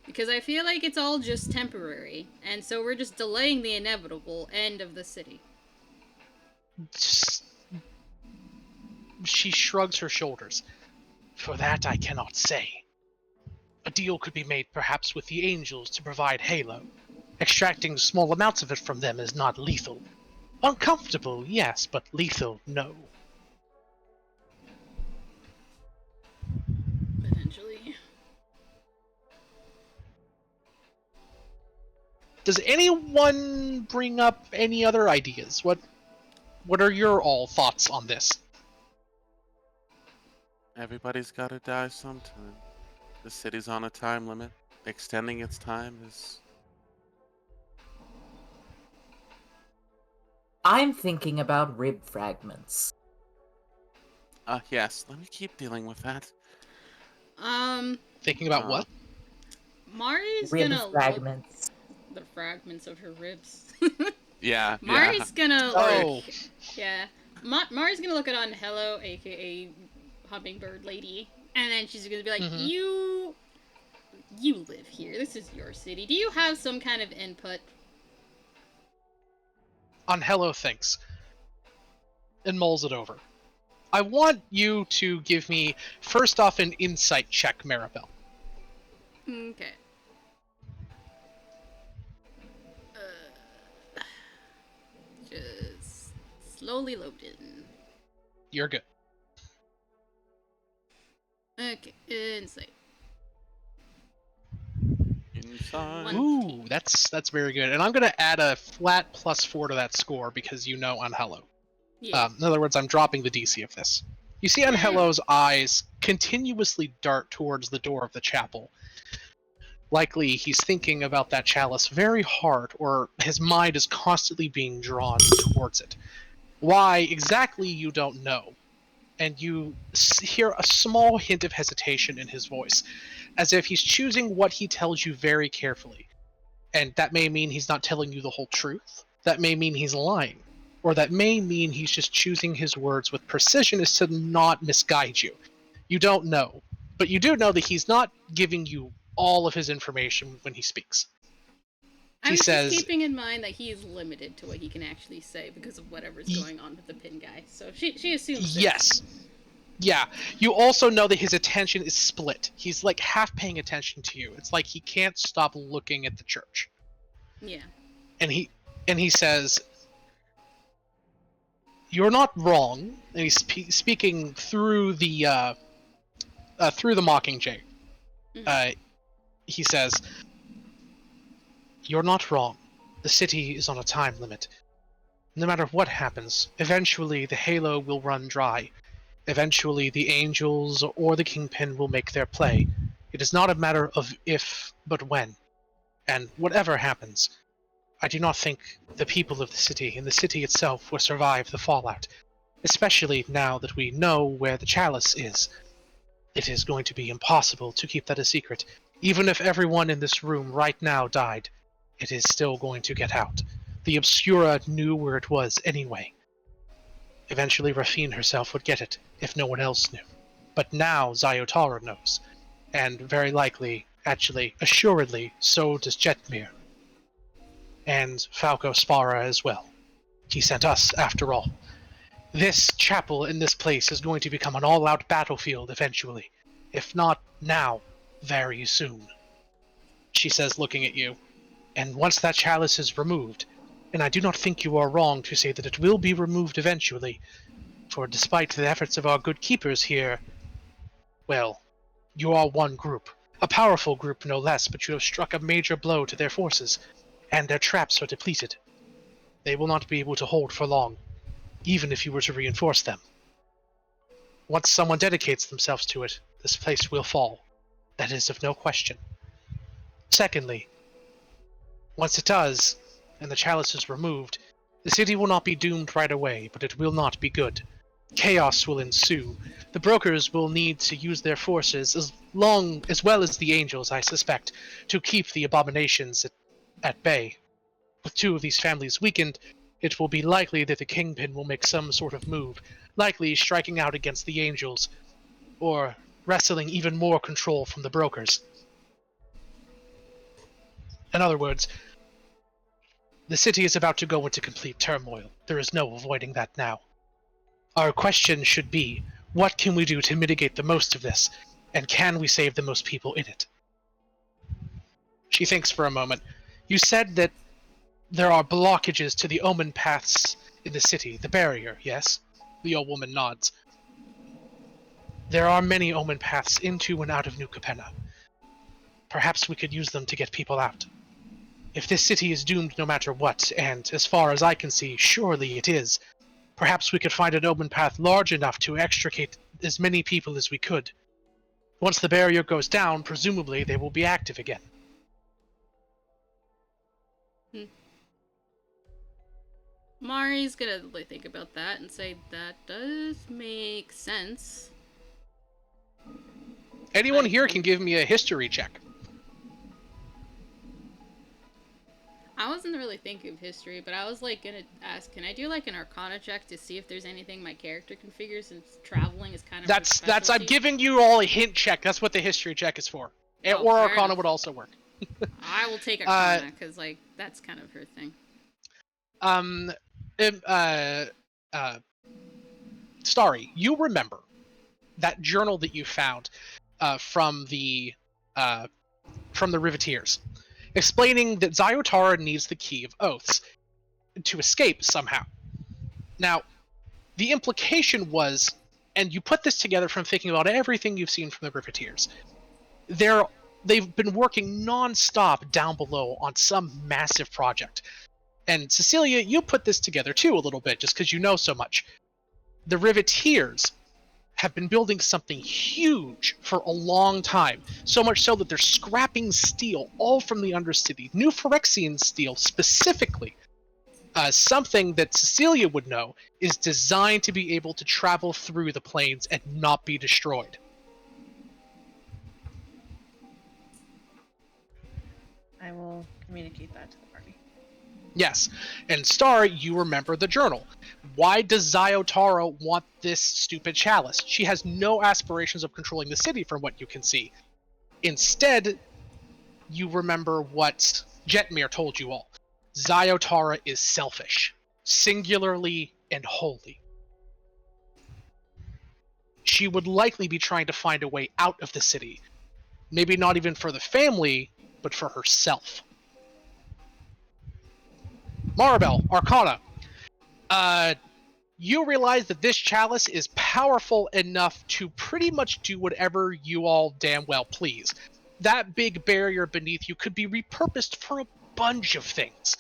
[SPEAKER 2] Because I feel like it's all just temporary, and so we're just delaying the inevitable end of the city.
[SPEAKER 3] She shrugs her shoulders. For that I cannot say. A deal could be made perhaps with the angels to provide Halo. Extracting small amounts of it from them is not lethal. Uncomfortable, yes, but lethal, no.
[SPEAKER 2] Potentially.
[SPEAKER 3] Does anyone bring up any other ideas? What are your all thoughts on this?
[SPEAKER 1] Everybody's gotta die sometime. The city's on a time limit. Extending its time is...
[SPEAKER 4] I'm thinking about rib fragments.
[SPEAKER 1] Yes, let me keep dealing with that.
[SPEAKER 3] Thinking about what?
[SPEAKER 2] Mari's
[SPEAKER 4] Rib
[SPEAKER 2] gonna
[SPEAKER 4] fragments.
[SPEAKER 2] look the fragments of her ribs.
[SPEAKER 1] Yeah,
[SPEAKER 2] Mari's gonna
[SPEAKER 3] Oh.
[SPEAKER 2] yeah. Mari's gonna look at Hello, aka Hummingbird Lady, and then she's gonna be like,
[SPEAKER 3] Mhm.
[SPEAKER 2] You live here. This is your city. Do you have some kind of input?
[SPEAKER 3] On Hello thinks. And mulls it over. I want you to give me, first off, an insight check, Maribel.
[SPEAKER 2] Okay. Just slowly loading.
[SPEAKER 3] You're good.
[SPEAKER 2] Okay, insight.
[SPEAKER 1] inside.
[SPEAKER 3] Ooh, that's very good. And I'm going to add a flat +4 to that score because you know on Hello.
[SPEAKER 2] Yeah.
[SPEAKER 3] In other words, I'm dropping the DC of this. You see on Hello's eyes continuously dart towards the door of the chapel. Likely he's thinking about that chalice very hard, or his mind is constantly being drawn towards it. Why exactly you don't know. And you hear a small hint of hesitation in his voice, as if he's choosing what he tells you very carefully. And that may mean he's not telling you the whole truth. That may mean he's lying. Or that may mean he's just choosing his words with precision as to not misguide you. You don't know. But you do know that he's not giving you all of his information when he speaks.
[SPEAKER 2] I'm
[SPEAKER 3] He
[SPEAKER 2] just
[SPEAKER 3] says,
[SPEAKER 2] keeping in mind that he is limited to what he can actually say because of whatever's going on with the pin guy. So she assumes this.
[SPEAKER 3] yes. Yeah. You also know that his attention is split. He's like half paying attention to you. It's like he can't stop looking at the church.
[SPEAKER 2] Yeah.
[SPEAKER 3] And he says, "You're not wrong." And he's speaking through the Mockingjay.
[SPEAKER 2] Mhm.
[SPEAKER 3] He says, "You're not wrong. The city is on a time limit. No matter what happens, eventually the halo will run dry. Eventually the angels or the kingpin will make their play. It is not a matter of if, but when. And whatever happens, I do not think the people of the city and the city itself will survive the fallout, especially now that we know where the chalice is. It is going to be impossible to keep that a secret. Even if everyone in this room right now died, it is still going to get out. The Obscura knew where it was anyway. Eventually Rafine herself would get it, if no one else knew. But now Zayotara knows. And very likely, actually, assuredly, so does Jetmir. And Falco Spara as well. He sent us, after all. This chapel in this place is going to become an all-out battlefield eventually. If not now, very soon. She says, looking at you. And once that chalice is removed, and I do not think you are wrong to say that it will be removed eventually, for despite the efforts of our good keepers here, well, you are one group. A powerful group, no less, but you have struck a major blow to their forces, and their traps are depleted. They will not be able to hold for long, even if you were to reinforce them. Once someone dedicates themselves to it, this place will fall. That is of no question. Secondly, once it does, and the chalice is removed, the city will not be doomed right away, but it will not be good. Chaos will ensue. The brokers will need to use their forces as well as the angels, I suspect, to keep the abominations at bay. With two of these families weakened, it will be likely that the Kingpin will make some sort of move, likely striking out against the angels, or wresting even more control from the brokers. In other words, the city is about to go into complete turmoil. There is no avoiding that now. Our question should be, what can we do to mitigate the most of this, and can we save the most people in it? She thinks for a moment. You said that there are blockages to the omen paths in the city. The barrier, yes? The old woman nods. There are many omen paths into and out of New Capenna. Perhaps we could use them to get people out. If this city is doomed no matter what, and as far as I can see, surely it is, perhaps we could find an omen path large enough to extricate as many people as we could. Once the barrier goes down, presumably they will be active again.
[SPEAKER 2] Mari's gonna think about that and say that does make sense.
[SPEAKER 3] Anyone here can give me a history check.
[SPEAKER 2] I wasn't really thinking of history, but I was like gonna ask, can I do like an Arcana check to see if there's anything my character can figure since traveling is kind of her
[SPEAKER 3] That's I'm
[SPEAKER 2] specialty?
[SPEAKER 3] giving you all a hint check. That's what the history check is for.
[SPEAKER 2] Oh,
[SPEAKER 3] Or
[SPEAKER 2] fair
[SPEAKER 3] Arcana
[SPEAKER 2] enough.
[SPEAKER 3] would also work.
[SPEAKER 2] I will take Arcana because like that's kind of her thing.
[SPEAKER 3] Starry, you remember that journal that you found from the Riveteers, explaining that Zyotara needs the Key of Oaths to escape somehow. Now, the implication was, and you put this together from thinking about everything you've seen from the Riveteers, they've been working non-stop down below on some massive project. And Cecilia, you put this together too a little bit, just because you know so much. The Riveteers have been building something huge for a long time, so much so that they're scrapping steel all from the Undercity, new Phyrexian steel specifically. Something that Cecilia would know is designed to be able to travel through the plains and not be destroyed.
[SPEAKER 6] I will communicate that to the party.
[SPEAKER 3] Yes, and Star, you remember the journal. Why does Zyotara want this stupid chalice? She has no aspirations of controlling the city from what you can see. Instead, you remember what Jetmir told you all. Zyotara is selfish, singularly and wholly. She would likely be trying to find a way out of the city. Maybe not even for the family, but for herself. Maribel, Arcana. You realize that this chalice is powerful enough to pretty much do whatever you all damn well please. That big barrier beneath you could be repurposed for a bunch of things.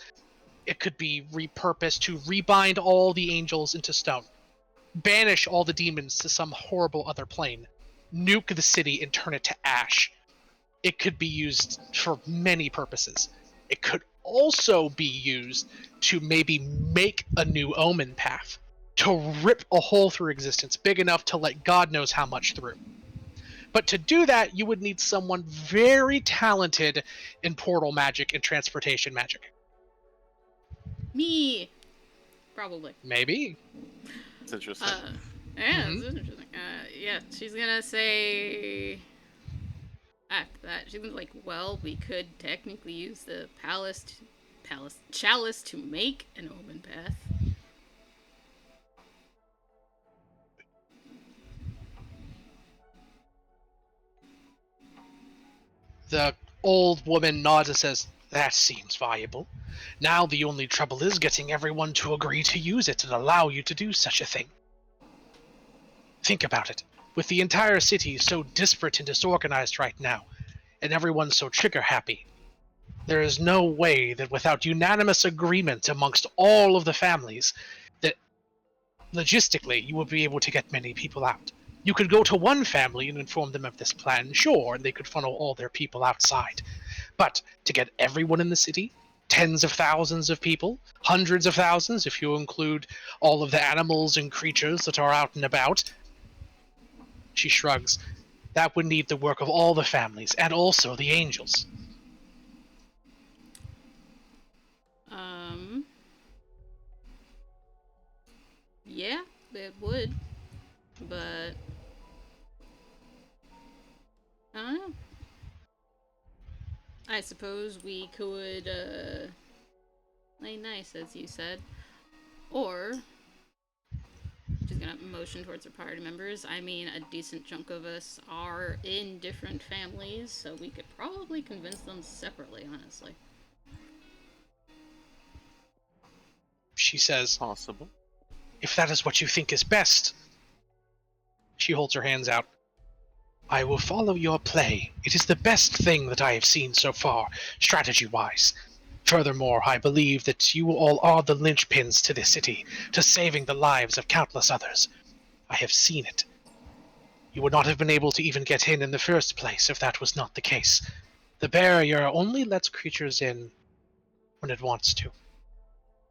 [SPEAKER 3] It could be repurposed to rebind all the angels into stone, banish all the demons to some horrible other plane, nuke the city and turn it to ash. It could be used for many purposes. It could also be used to maybe make a new omen path, to rip a hole through existence big enough to let God knows how much through. But to do that, you would need someone very talented in portal magic and transportation magic.
[SPEAKER 2] Me, probably.
[SPEAKER 3] Maybe.
[SPEAKER 1] It's interesting.
[SPEAKER 2] Yeah, this is interesting. Yeah, she's gonna say after that, she's gonna like, well, we could technically use the chalice to make an omen path.
[SPEAKER 3] The old woman nods and says, "That seems viable. Now the only trouble is getting everyone to agree to use it and allow you to do such a thing. Think about it. With the entire city so disparate and disorganized right now, and everyone so trigger-happy, there is no way that without unanimous agreement amongst all of the families, that logistically you would be able to get many people out. You could go to one family and inform them of this plan, sure, and they could funnel all their people outside. But to get everyone in the city, tens of thousands of people, hundreds of thousands if you include all of the animals and creatures that are out and about," she shrugs, "that would need the work of all the families, and also the angels."
[SPEAKER 2] Yeah, it would, but I don't know. I suppose we could play nice, as you said, or she's gonna emotion towards our party members. I mean, a decent chunk of us are in different families, so we could probably convince them separately, honestly.
[SPEAKER 3] She says,
[SPEAKER 1] Possible.
[SPEAKER 3] if that is what you think is best. She holds her hands out. I will follow your play. It is the best thing that I have seen so far, strategy-wise. Furthermore, I believe that you all are the linchpins to this city, to saving the lives of countless others. I have seen it. You would not have been able to even get in the first place if that was not the case. The barrier only lets creatures in when it wants to.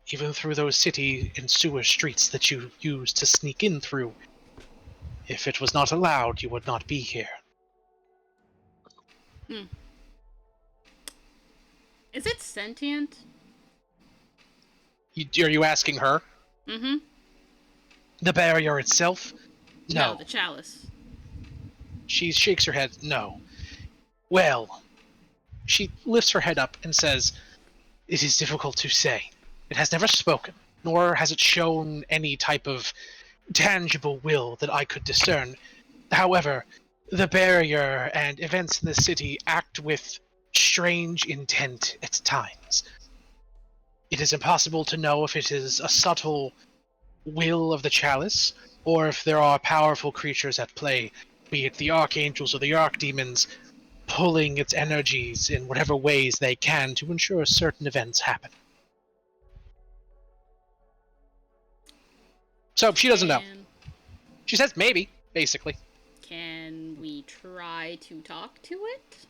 [SPEAKER 3] Even through those city and sewer streets that you use to sneak in through. If it was not allowed, you would not be here.
[SPEAKER 2] Is it sentient?
[SPEAKER 3] Are you asking her?
[SPEAKER 2] Mm-hmm.
[SPEAKER 3] The barrier itself?
[SPEAKER 2] No,
[SPEAKER 3] No.
[SPEAKER 2] the chalice.
[SPEAKER 3] She shakes her head. No. Well, she lifts her head up and says, it is difficult to say. It has never spoken, nor has it shown any type of tangible will that I could discern. However, the barrier and events in the city act with strange intent at times. It is impossible to know if it is a subtle will of the chalice, or if there are powerful creatures at play, be it the archangels or the archdemons, pulling its energies in whatever ways they can to ensure certain events happen. So she doesn't know. She says maybe, basically.
[SPEAKER 2] Can we try to talk to it?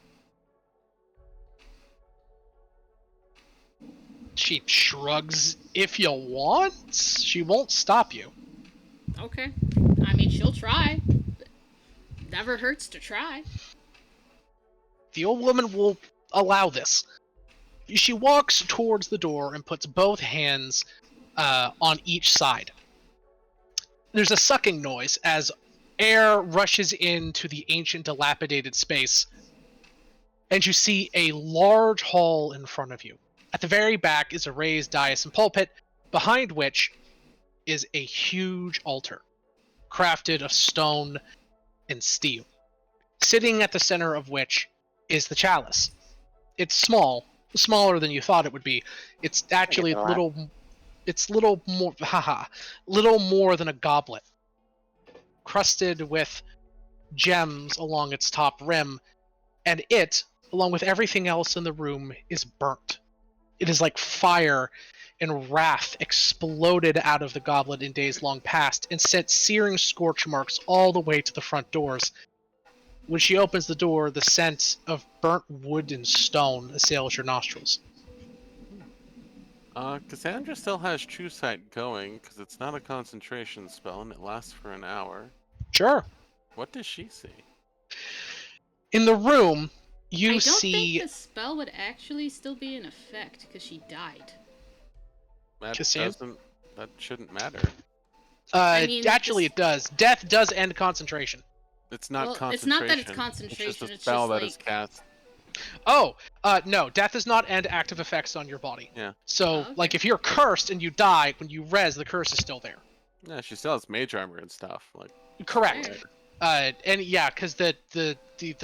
[SPEAKER 3] She shrugs. If you want, she won't stop you.
[SPEAKER 2] Okay. I mean, she'll try. Never hurts to try.
[SPEAKER 3] The old woman will allow this. She walks towards the door and puts both hands on each side. There's a sucking noise as air rushes into the ancient dilapidated space, and you see a large hall in front of you. At the very back is a raised dais and pulpit, behind which is a huge altar, crafted of stone and steel. Sitting at the center of which is the chalice. It's small, smaller than you thought it would be. It's actually little more than a goblet, crusted with gems along its top rim, and it, along with everything else in the room, is burnt. It is like fire and wrath exploded out of the goblet in days long past and sent searing scorch marks all the way to the front doors. When she opens the door, the scent of burnt wood and stone assails your nostrils.
[SPEAKER 1] Cassandra still has True Sight going, because it's not a concentration spell and it lasts for an hour.
[SPEAKER 3] Sure.
[SPEAKER 1] What does she see?
[SPEAKER 3] In the room, you
[SPEAKER 2] I don't
[SPEAKER 3] see...
[SPEAKER 2] think the spell would actually still be in effect, because she died.
[SPEAKER 1] That shouldn't matter.
[SPEAKER 2] I mean,
[SPEAKER 3] actually, it does. Death does end concentration.
[SPEAKER 1] It's not
[SPEAKER 2] Well,
[SPEAKER 1] concentration.
[SPEAKER 2] it's not that it's concentration,
[SPEAKER 1] It's just a
[SPEAKER 2] it's
[SPEAKER 1] spell
[SPEAKER 2] just
[SPEAKER 1] that is
[SPEAKER 2] like...
[SPEAKER 1] cast.
[SPEAKER 3] Oh, no. Death does not end active effects on your body.
[SPEAKER 1] Yeah.
[SPEAKER 3] So,
[SPEAKER 2] Oh, okay.
[SPEAKER 3] like, if you're cursed and you die, when you res, the curse is still there.
[SPEAKER 1] Yeah, she still has mage armor and stuff. Like.
[SPEAKER 3] Correct. And yeah, because the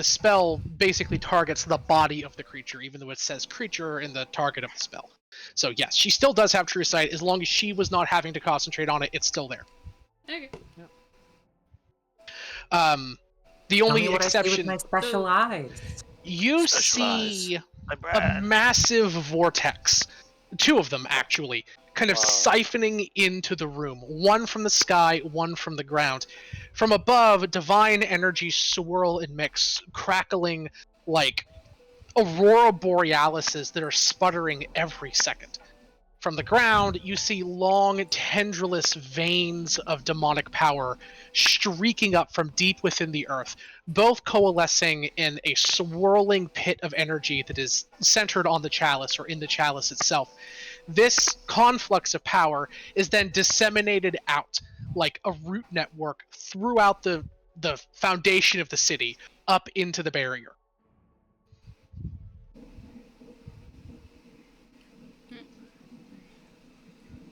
[SPEAKER 3] spell basically targets the body of the creature, even though it says creature in the target of the spell. So yes, she still does have True Sight. As long as she was not having to concentrate on it, it's still there.
[SPEAKER 2] Okay.
[SPEAKER 3] The
[SPEAKER 4] Tell
[SPEAKER 3] only
[SPEAKER 4] me what I see with
[SPEAKER 3] exception,
[SPEAKER 4] my special eyes.
[SPEAKER 3] you see a massive vortex, two of them actually, kind of siphoning into the room, one from the sky, one from the ground. From above, divine energy swirl and mix, crackling like aurora borealises that are sputtering every second. From the ground, you see long, tendrillous veins of demonic power streaking up from deep within the earth, both coalescing in a swirling pit of energy that is centered on the chalice or in the chalice itself. This conflux of power is then disseminated out like a root network throughout the foundation of the city, up into the barrier.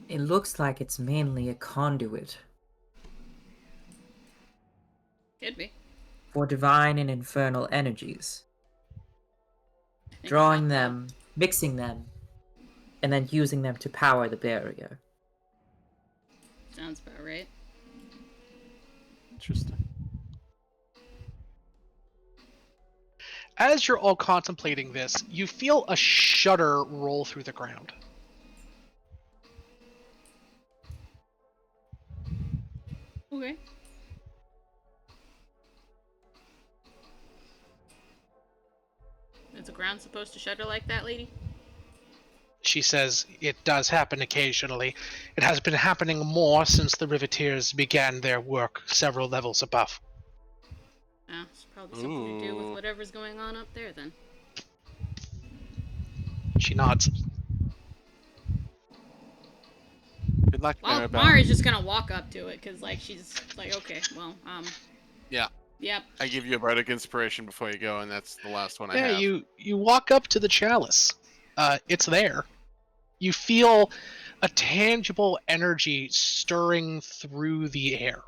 [SPEAKER 4] It looks like it's mainly a conduit.
[SPEAKER 2] Could be.
[SPEAKER 4] for divine and infernal energies,
[SPEAKER 2] I think
[SPEAKER 4] drawing
[SPEAKER 2] about that.
[SPEAKER 4] them, mixing them, and then using them to power the barrier.
[SPEAKER 2] Sounds about right.
[SPEAKER 1] Interesting.
[SPEAKER 3] As you're all contemplating this, you feel a shudder roll through the ground.
[SPEAKER 2] Okay. Is the ground supposed to shudder like that, lady?
[SPEAKER 3] She says, "It does happen occasionally. It has been happening more since the Riveteers began their work several levels above."
[SPEAKER 2] Ah, it's probably something to do with
[SPEAKER 1] Ooh.
[SPEAKER 2] whatever's going on up there then.
[SPEAKER 3] She nods.
[SPEAKER 1] Good luck,
[SPEAKER 2] Well,
[SPEAKER 1] Maribel.
[SPEAKER 2] Mari's just gonna walk up to it, cause like she's like, okay, well,
[SPEAKER 1] Yeah.
[SPEAKER 2] yep.
[SPEAKER 1] I give you a bardic inspiration before you go, and that's the last one I
[SPEAKER 3] Yeah,
[SPEAKER 1] have.
[SPEAKER 3] you walk up to the chalice. It's there. You feel a tangible energy stirring through the air.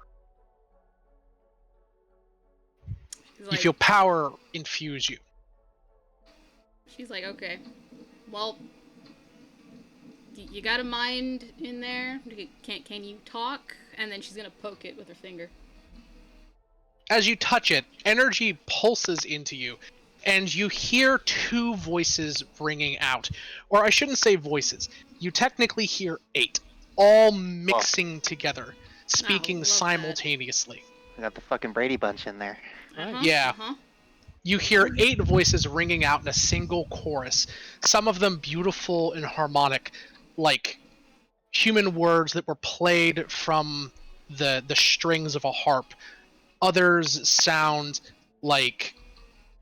[SPEAKER 2] She's
[SPEAKER 3] You
[SPEAKER 2] like,
[SPEAKER 3] feel power infuse you.
[SPEAKER 2] okay, well, you got a mind in there. Can you talk? And then she's gonna poke it with her finger.
[SPEAKER 3] As you touch it, energy pulses into you, and you hear two voices ringing out. Or I shouldn't say voices. You technically hear 8, all mixing together, speaking
[SPEAKER 2] love that.
[SPEAKER 3] simultaneously.
[SPEAKER 5] We got the fucking Brady Bunch in there.
[SPEAKER 2] Uh-huh,
[SPEAKER 3] Yeah.
[SPEAKER 2] Uh-huh.
[SPEAKER 3] You hear 8 voices ringing out in a single chorus, some of them beautiful and harmonic, like human words that were played from the strings of a harp. Others sound like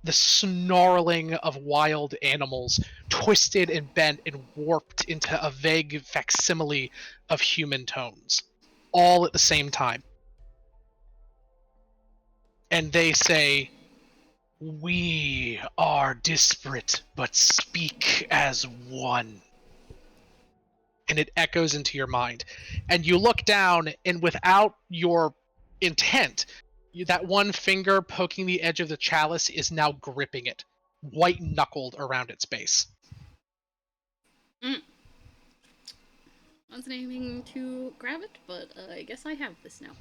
[SPEAKER 3] the snarling of wild animals, twisted and bent and warped into a vague facsimile of human tones, all at the same time. And they say, "We are disparate, but speak as one." And it echoes into your mind. And you look down, and without your intent, that one finger poking the edge of the chalice is now gripping it, white knuckled around its base.
[SPEAKER 2] I wasn't aiming to grab it, but I guess I have this now.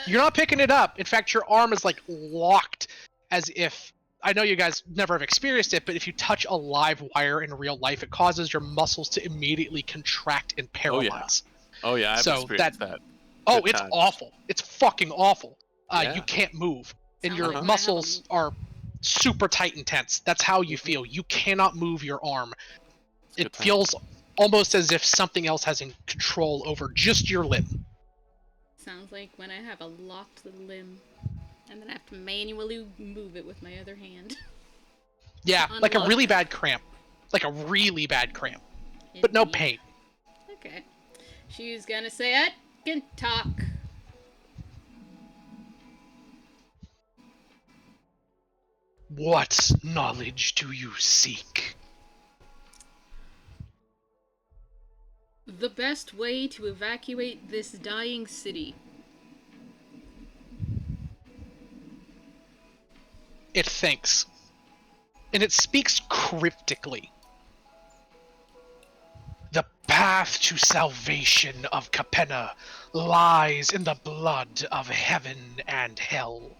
[SPEAKER 3] You're not picking it up. In fact, your arm is like locked, as if, I know you guys never have experienced it, but if you touch a live wire in real life, it causes your muscles to immediately contract and paralyze.
[SPEAKER 1] Oh yeah, I've
[SPEAKER 3] So
[SPEAKER 1] experienced that.
[SPEAKER 3] Oh,
[SPEAKER 1] Good
[SPEAKER 3] it's
[SPEAKER 1] times.
[SPEAKER 3] awful. It's fucking awful.
[SPEAKER 1] Yeah.
[SPEAKER 3] You can't move, and
[SPEAKER 2] Sounds
[SPEAKER 3] your
[SPEAKER 2] like when I have
[SPEAKER 3] muscles are super tight and tense. That's how you
[SPEAKER 1] Mhm.
[SPEAKER 3] feel. You cannot move your arm.
[SPEAKER 1] It's a good
[SPEAKER 3] It
[SPEAKER 1] time.
[SPEAKER 3] feels almost as if something else has in control over just your limb.
[SPEAKER 2] Sounds like when I have a locked limb, and then I have to manually move it with my other hand.
[SPEAKER 3] Yeah, like a
[SPEAKER 2] Unlock.
[SPEAKER 3] really bad cramp. Like a really bad cramp. But no
[SPEAKER 2] Indeed.
[SPEAKER 3] pain.
[SPEAKER 2] Okay. She's gonna say, I can talk.
[SPEAKER 3] What knowledge do you seek?
[SPEAKER 2] The best way to evacuate this dying city.
[SPEAKER 3] It thinks. And it speaks cryptically. The path to salvation of Capenna lies in the blood of heaven and hell.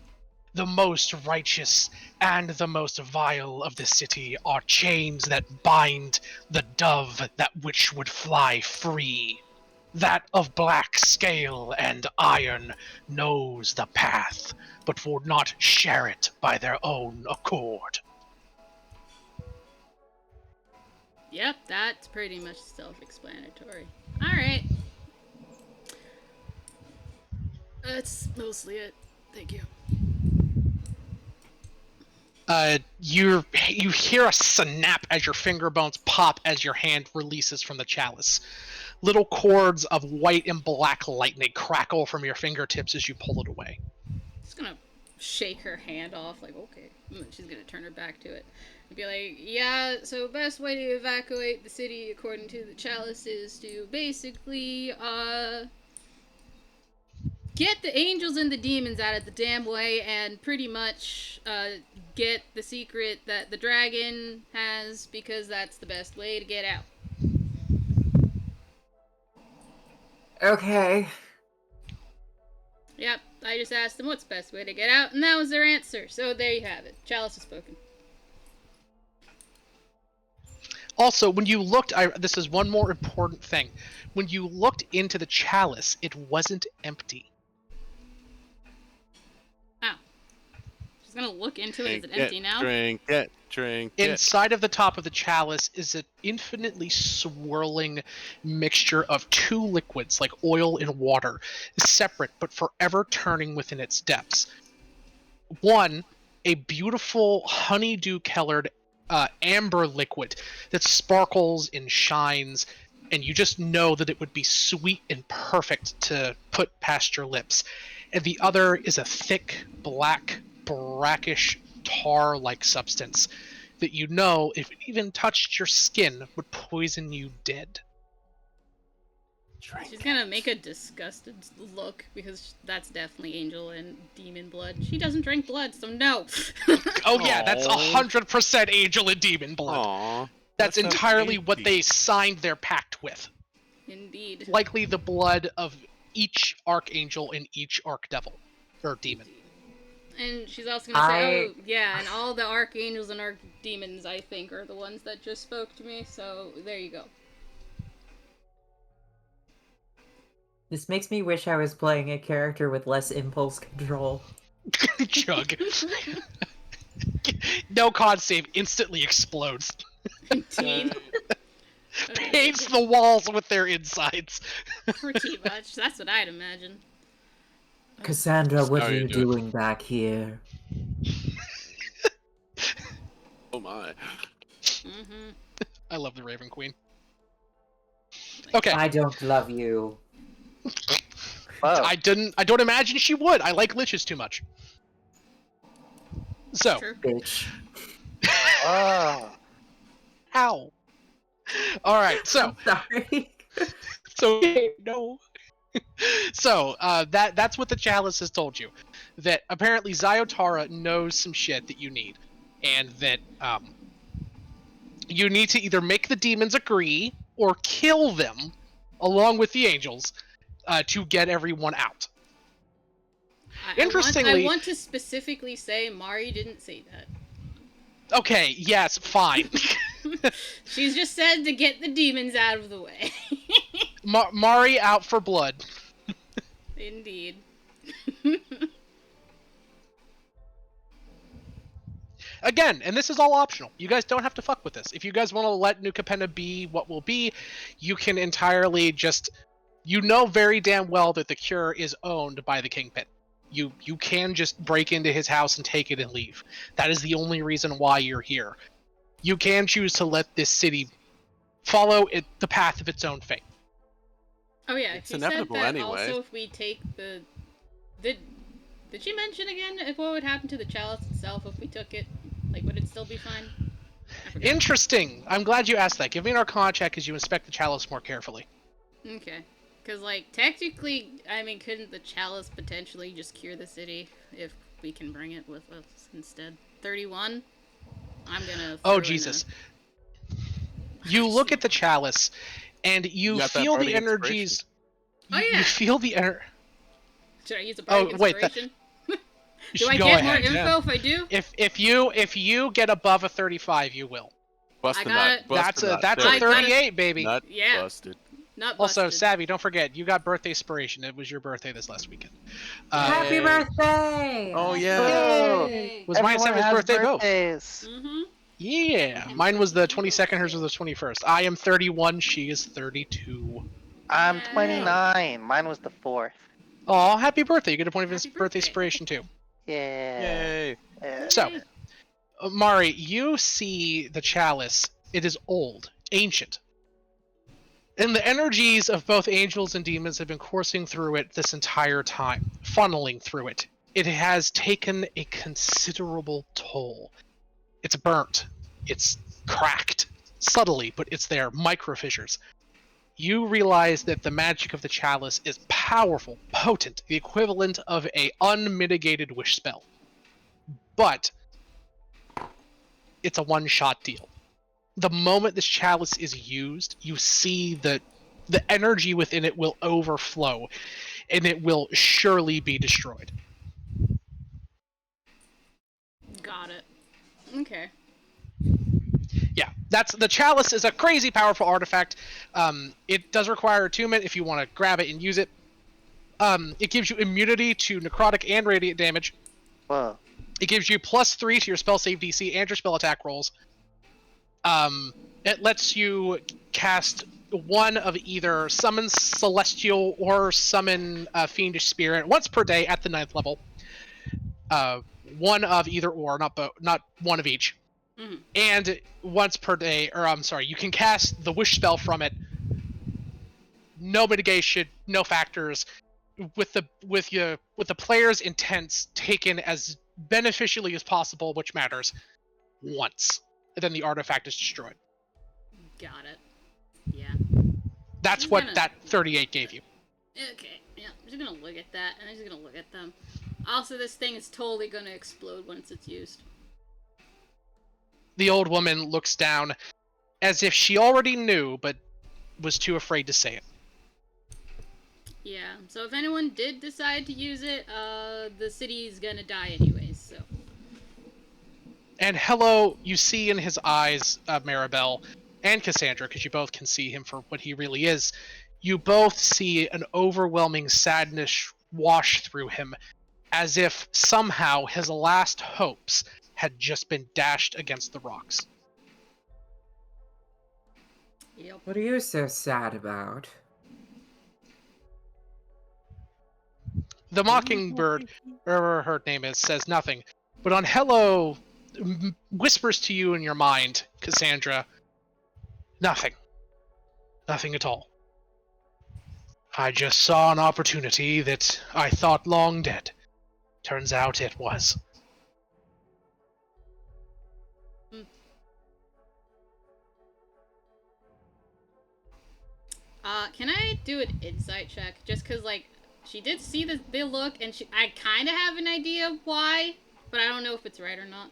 [SPEAKER 3] The most righteous and the most vile of the city are chains that bind the dove that which would fly free. That of black scale and iron knows the path, but would not share it by their own accord.
[SPEAKER 2] Yep, that's pretty much self-explanatory. Alright. That's mostly it. Thank you.
[SPEAKER 3] You hear a snap as your finger bones pop as your hand releases from the chalice. Little cords of white and black lightning crackle from your fingertips as you pull it away.
[SPEAKER 2] Just gonna shake her hand off, like, okay. And then she's gonna turn her back to it. And be like, yeah, so best way to evacuate the city according to the chalice is to basically, get the angels and the demons out of the damn way and pretty much get the secret that the dragon has, because that's the best way to get out.
[SPEAKER 4] Okay.
[SPEAKER 2] Yep, I just asked them what's the best way to get out, and that was their answer. So there you have it. Chalice has spoken.
[SPEAKER 3] Also, when you looked, this is one more important thing. When you looked into the chalice, it wasn't empty.
[SPEAKER 2] Oh. She's gonna look into it. Is it empty now?
[SPEAKER 1] Drink it.
[SPEAKER 3] Inside of the top of the chalice is an infinitely swirling mixture of two liquids, like oil and water, separate but forever turning within its depths. One, a beautiful honeydew-colored amber liquid that sparkles and shines, and you just know that it would be sweet and perfect to put past your lips. And the other is a thick, black, brackish, tar-like substance that you know, if it even touched your skin, would poison you dead.
[SPEAKER 2] She's gonna make a disgusted look, because that's definitely angel and demon blood. She doesn't drink blood, so no.
[SPEAKER 3] Oh yeah, that's
[SPEAKER 1] Aw.
[SPEAKER 3] 100% angel and demon blood.
[SPEAKER 1] Aww.
[SPEAKER 3] That's
[SPEAKER 1] That sounds
[SPEAKER 3] entirely what
[SPEAKER 1] tasty.
[SPEAKER 3] they signed their pact with.
[SPEAKER 2] Indeed.
[SPEAKER 3] Likely the blood of each archangel and each archdevil. Or demon.
[SPEAKER 2] And she's also gonna say, oh, yeah, and all the archangels and archdemons, I think, are the ones that just spoke to me, so there you go.
[SPEAKER 4] This makes me wish I was playing a character with less impulse control.
[SPEAKER 3] Chug. No con save, instantly explodes.
[SPEAKER 2] Indeed.
[SPEAKER 3] Paints the walls with their insides.
[SPEAKER 2] Pretty much. That's what I'd imagine.
[SPEAKER 4] Cassandra, what
[SPEAKER 1] How
[SPEAKER 4] are
[SPEAKER 1] you
[SPEAKER 4] you
[SPEAKER 1] doing?
[SPEAKER 4] doing back here?
[SPEAKER 1] Oh my.
[SPEAKER 2] Mm-hmm.
[SPEAKER 3] I love the Raven Queen. Okay.
[SPEAKER 4] I don't love you.
[SPEAKER 5] Whoa.
[SPEAKER 3] I don't imagine she would. I like liches too much. So,
[SPEAKER 2] True.
[SPEAKER 4] Bitch.
[SPEAKER 5] Oh.
[SPEAKER 3] ow. All right. So,
[SPEAKER 4] Sorry.
[SPEAKER 3] no. So, that's what the chalice has told you. That apparently Zyotara knows some shit that you need, and that you need to either make the demons agree or kill them along with the angels to get everyone out. Interestingly-
[SPEAKER 2] I want to specifically say Mari didn't say that.
[SPEAKER 3] Okay, yes, fine.
[SPEAKER 2] She's just said to get the demons out of the way.
[SPEAKER 3] Mari out for blood.
[SPEAKER 2] Indeed.
[SPEAKER 3] Again, and this is all optional. You guys don't have to fuck with this. If you guys want to let New Capenna be what will be, you can entirely just... You know very damn well that the cure is owned by the Kingpin. You can just break into his house and take it and leave. That is the only reason why you're here. You can choose to let this city follow the path of its own fate.
[SPEAKER 2] Oh yeah,
[SPEAKER 1] It's
[SPEAKER 2] she
[SPEAKER 1] inevitable
[SPEAKER 2] said that
[SPEAKER 1] anyway.
[SPEAKER 2] also if we take the... Did she mention again if what would happen to the chalice itself if we took it? Like, would it still be fine? I forgot.
[SPEAKER 3] Interesting. I'm glad you asked that. Give me an Arcana check as you inspect the chalice more carefully.
[SPEAKER 2] Okay. Because, like, technically, I mean, couldn't the chalice potentially just cure the city if we can bring it with us instead? 31? I'm gonna...
[SPEAKER 3] Oh,
[SPEAKER 2] throw in
[SPEAKER 3] Jesus.
[SPEAKER 2] a-
[SPEAKER 3] You look at the chalice, and you
[SPEAKER 1] got that
[SPEAKER 3] feel the
[SPEAKER 1] burning
[SPEAKER 3] energies...
[SPEAKER 2] Oh,
[SPEAKER 3] You
[SPEAKER 2] yeah.
[SPEAKER 3] feel the...
[SPEAKER 2] Should I use a
[SPEAKER 3] Oh,
[SPEAKER 2] bardic
[SPEAKER 3] wait,
[SPEAKER 2] inspiration?
[SPEAKER 3] You
[SPEAKER 2] Do
[SPEAKER 3] should
[SPEAKER 2] I
[SPEAKER 3] go
[SPEAKER 2] get
[SPEAKER 3] ahead.
[SPEAKER 2] more info
[SPEAKER 1] yeah.
[SPEAKER 2] if I do?
[SPEAKER 3] If you get above a 35, you will.
[SPEAKER 1] Bust
[SPEAKER 2] I
[SPEAKER 1] the
[SPEAKER 2] got
[SPEAKER 1] nut.
[SPEAKER 2] it.
[SPEAKER 1] Bust the nut.
[SPEAKER 3] That's
[SPEAKER 1] There
[SPEAKER 3] a
[SPEAKER 1] we
[SPEAKER 2] I got it.
[SPEAKER 3] 38, baby.
[SPEAKER 1] go. Nut
[SPEAKER 2] Yeah.
[SPEAKER 1] busted.
[SPEAKER 2] Not
[SPEAKER 3] Also,
[SPEAKER 2] busted.
[SPEAKER 3] Savvy, don't forget, you got birthday inspiration. It was your birthday this last weekend.
[SPEAKER 4] Happy
[SPEAKER 1] Yay.
[SPEAKER 4] birthday!
[SPEAKER 1] Oh
[SPEAKER 2] Happy
[SPEAKER 1] yeah.
[SPEAKER 2] birthday.
[SPEAKER 3] Was mine
[SPEAKER 5] Everyone
[SPEAKER 3] Savvy's
[SPEAKER 5] has
[SPEAKER 3] birthday both?
[SPEAKER 5] birthdays.
[SPEAKER 2] Mm-hmm.
[SPEAKER 3] Yeah, mine was the 22nd, hers was the 21st. I am 31, she is 32.
[SPEAKER 5] I'm
[SPEAKER 2] Yay.
[SPEAKER 5] 29. Mine was the 4th.
[SPEAKER 3] Oh, happy birthday. You get a point of
[SPEAKER 2] Happy
[SPEAKER 3] birthday
[SPEAKER 2] birthday.
[SPEAKER 3] inspiration too.
[SPEAKER 5] Yeah.
[SPEAKER 1] Yay.
[SPEAKER 3] So,
[SPEAKER 2] Yay.
[SPEAKER 3] Mari, you see the chalice. It is old, ancient. And the energies of both angels and demons have been coursing through it this entire time, funneling through it. It has taken a considerable toll. It's burnt. It's cracked. Subtly, but it's there. Micro fissures. you realize that the magic of the chalice is powerful, potent, the equivalent of a unmitigated wish spell. But it's a one-shot deal. The moment this chalice is used, you see that the energy within it will overflow, and it will surely be destroyed.
[SPEAKER 2] Got it. Okay.
[SPEAKER 3] Yeah, that's the chalice is a crazy powerful artifact. It does require attunement if you want to grab it and use it. It gives you immunity to necrotic and radiant damage.
[SPEAKER 5] Whoa.
[SPEAKER 3] It gives you +3 to your spell save DC and your spell attack rolls. It lets you cast one of either Summon Celestial or Summon Fiendish Spirit once per day at the 9th level. One of either or, not one of each.
[SPEAKER 2] Mm-hmm.
[SPEAKER 3] And once per day, or I'm sorry, you can cast the wish spell from it. No mitigation, no factors, with the player's intents taken as beneficially as possible, which matters, once. And then the artifact is destroyed.
[SPEAKER 2] Got it. Yeah.
[SPEAKER 3] That's
[SPEAKER 2] I'm
[SPEAKER 3] what
[SPEAKER 2] gonna-
[SPEAKER 3] that 38 gave you.
[SPEAKER 2] Okay. Yeah. I'm just gonna look at that, and I'm just gonna look at them. Also, this thing is totally gonna explode once it's used.
[SPEAKER 3] The old woman looks down as if she already knew, but was too afraid to say it.
[SPEAKER 2] Yeah. So if anyone did decide to use it, the city's gonna die anyways. So.
[SPEAKER 3] And hello, you see in his eyes, Maribel and Cassandra, because you both can see him for what he really is. You both see an overwhelming sadness wash through him, as if somehow his last hopes had just been dashed against the rocks.
[SPEAKER 2] Yep.
[SPEAKER 4] What are you so sad about?
[SPEAKER 3] The mockingbird, whatever her name is, says nothing, but on hello, whispers to you in your mind, Cassandra, nothing. Nothing at all. I just saw an opportunity that I thought long dead. Turns out it was.
[SPEAKER 2] Can I do an insight check? Just cause, like, she did see the look, and I kind of have an idea why, but I don't know if it's right or not.